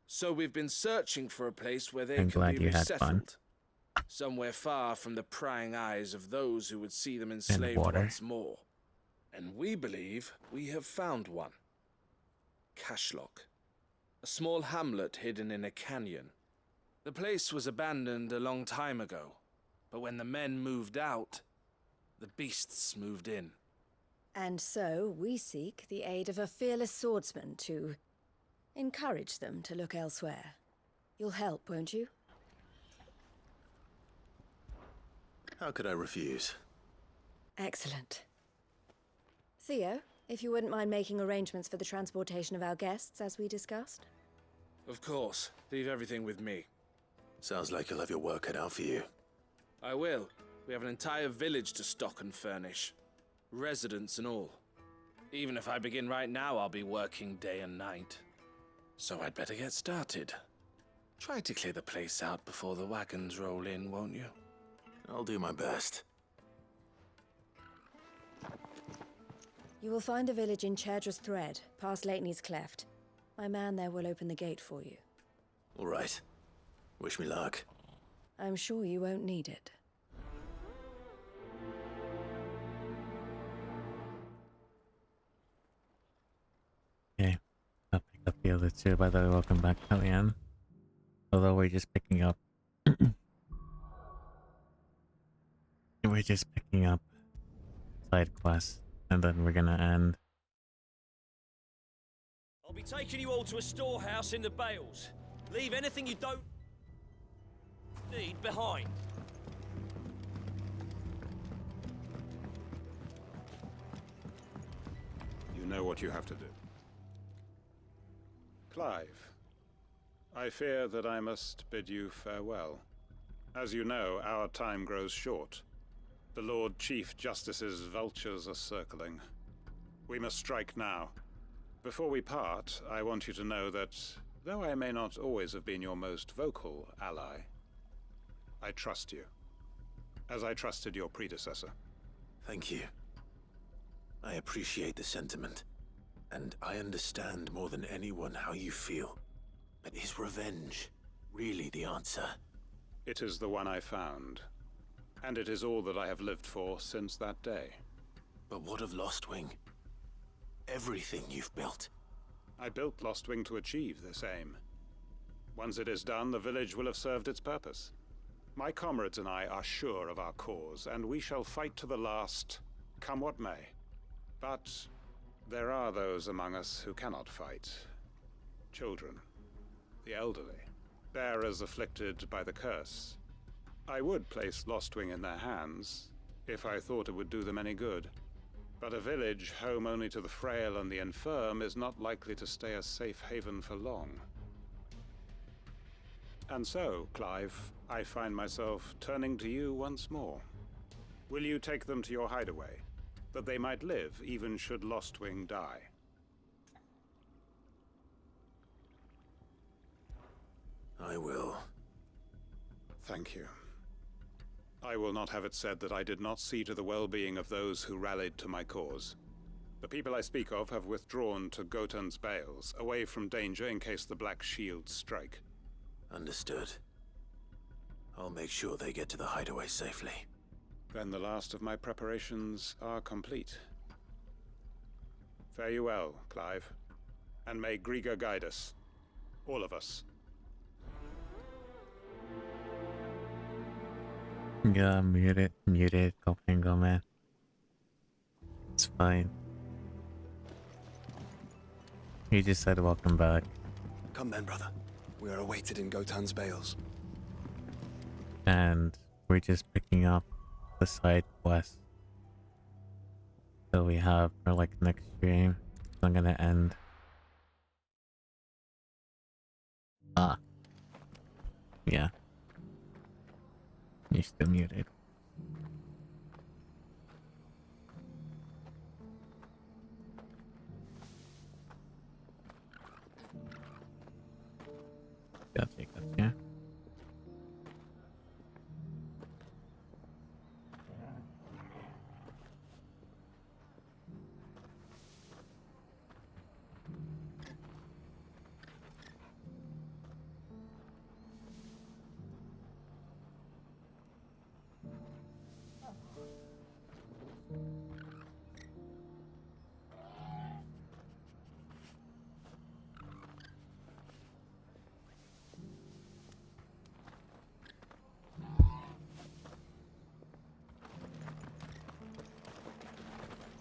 So we've been searching for a place where they I'm can glad be you had fun. resettled. Somewhere far from the prying eyes of those who would see them enslaved water. once more. And we believe we have found one. Cashlock. A small hamlet hidden in a canyon. The place was abandoned a long time ago, but when the men moved out, the beasts moved in. And so we seek the aid of a fearless swordsman to encourage them to look elsewhere. You'll help, won't you? How could I refuse? Excellent. Theo, if you wouldn't mind making arrangements for the transportation of our guests, as we discussed. Of course. Leave everything with me. Sounds like you'll have your work cut out for you. I will. We have an entire village to stock and furnish. Residents and all. Even if I begin right now, I'll be working day and night. So I'd better get started. Try to clear the place out before the wagons roll in, won't you? I'll do my best. You will find a village in Chadra's Thread, past Lateney's Cleft. My man there will open the gate for you. All right. Wish me luck. I'm sure you won't need it. Okay. I'll pick up the other two. By the way, welcome back, Kellyanne. Although we're just picking up... we're just picking up side quests, and then we're gonna end. I'll be taking you all to a storehouse in the Bales. Leave anything you don't need behind. You know what you have to do. Clive, I fear that I must bid you farewell. As you know, our time grows short. The Lord Chief Justice's vultures are circling. We must strike now. Before we part, I want you to know that, though I may not always have been your most vocal ally, I trust you, as I trusted your predecessor. Thank you. I appreciate the sentiment, and I understand more than anyone how you feel. But is revenge really the answer? It is the one I found, and it is all that I have lived for since that day. But what of Lostwing? Everything you've built. I built Lostwing to achieve this aim. Once it is done, the village will have served its purpose. My comrades and I are sure of our cause, and we shall fight to the last, come what may. But there are those among us who cannot fight. Children, the elderly, bearers afflicted by the curse. I would place Lostwing in their hands, if I thought it would do them any good. But a village home only to the frail and the infirm is not likely to stay a safe haven for long. And so, Clive, I find myself turning to you once more. Will you take them to your hideaway, that they might live even should Lostwing die? I will. Thank you. I will not have it said that I did not see to the well-being of those who rallied to my cause. The people I speak of have withdrawn to Gotan's Bales, away from danger in case the Black Shields strike. Understood. I'll make sure they get to the hideaway safely. Then the last of my preparations are complete. Fare you well, Clive. And may Griga guide us. All of us. Yeah, muted, go man. It's fine. He just said welcome back. Come then, brother. We are awaited in Gotan's Bales. And we're just picking up the side quest that we have for like next stream. So I'm gonna end. Yeah. You're still muted. Gotcha.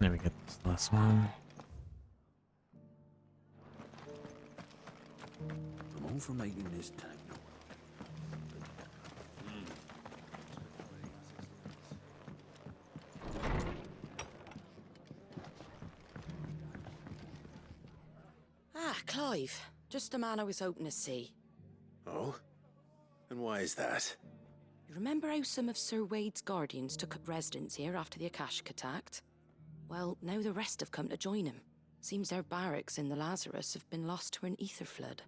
Let me get this last one. I'm all for making this tank. Ah, Clive. Just the man I was hoping to see. Oh? And why is that? You remember how some of Sir Wade's guardians took up residence here after the Akashic attacked? Well, now the rest have come to join him. Seems their barracks in the Lazarus have been lost to an ether flood.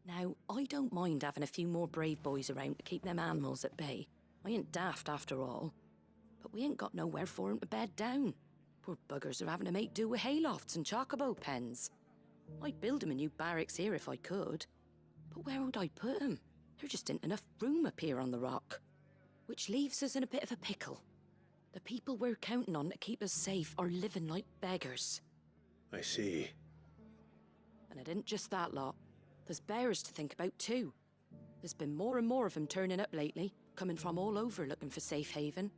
Now, I don't mind having a few more brave boys around to keep them animals at bay. I ain't daft after all. But we ain't got nowhere for 'em to bed down. Poor buggers are having to make do with haylofts and chocobo pens. I'd build 'em a new barracks here if I could. But where would I put 'em? There just ain't enough room up here on the rock. Which leaves us in a bit of a pickle. The people we're counting on to keep us safe are living like beggars. I see. And it ain't just that lot. There's bears to think about too. There's been more and more of them turning up lately, coming from all over looking for safe haven.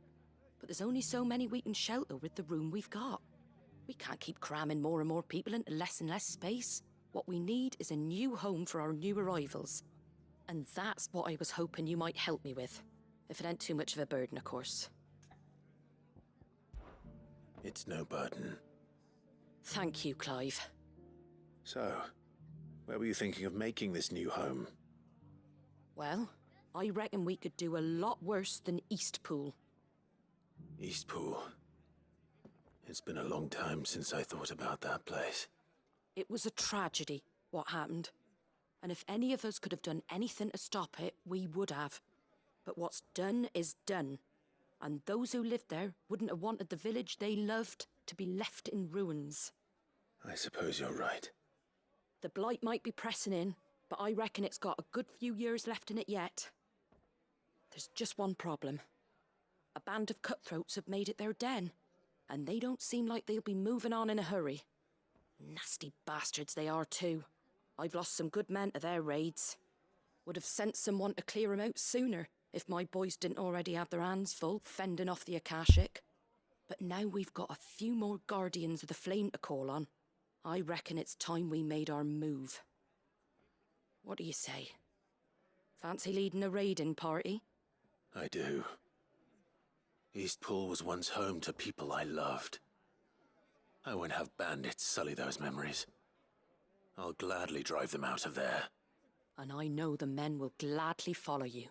But there's only so many we can shelter with the room we've got. We can't keep cramming more and more people into less and less space. What we need is a new home for our new arrivals. And that's what I was hoping you might help me with. If it ain't too much of a burden, of course. It's no burden. Thank you, Clive. So, where were you thinking of making this new home? Well, I reckon we could do a lot worse than Eastpool. Eastpool. It's been a long time since I thought about that place. It was a tragedy, what happened. And if any of us could have done anything to stop it, we would have. But what's done is done. And those who lived there wouldn't have wanted the village they loved to be left in ruins. I suppose you're right. The blight might be pressing in, but I reckon it's got a good few years left in it yet. There's just one problem. A band of cutthroats have made it their den, and they don't seem like they'll be moving on in a hurry. Nasty bastards they are too. I've lost some good men to their raids. Would have sent someone to clear 'em out sooner, if my boys didn't already have their hands full fending off the Akashic. But now we've got a few more guardians of the flame to call on. I reckon it's time we made our move. What do you say? Fancy leading a raiding party? I do. Eastpool was once home to people I loved. I won't have bandits sully those memories. I'll gladly drive them out of there. And I know the men will gladly follow you.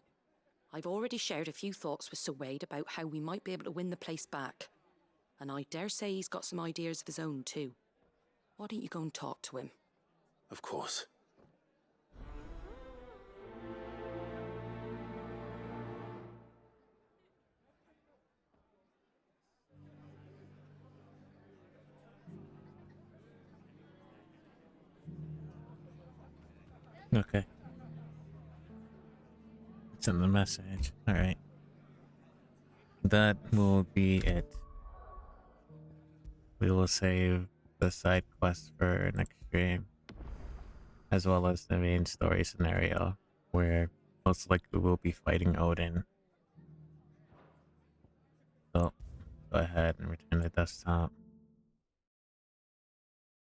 I've already shared a few thoughts with Sir Wade about how we might be able to win the place back. And I dare say he's got some ideas of his own too. Why don't you go and talk to him? Of course. Okay. Send the message. Alright. That will be it. We will save the side quest for next stream, as well as the main story scenario, where most likely we'll be fighting Odin. So, go ahead and return the desktop.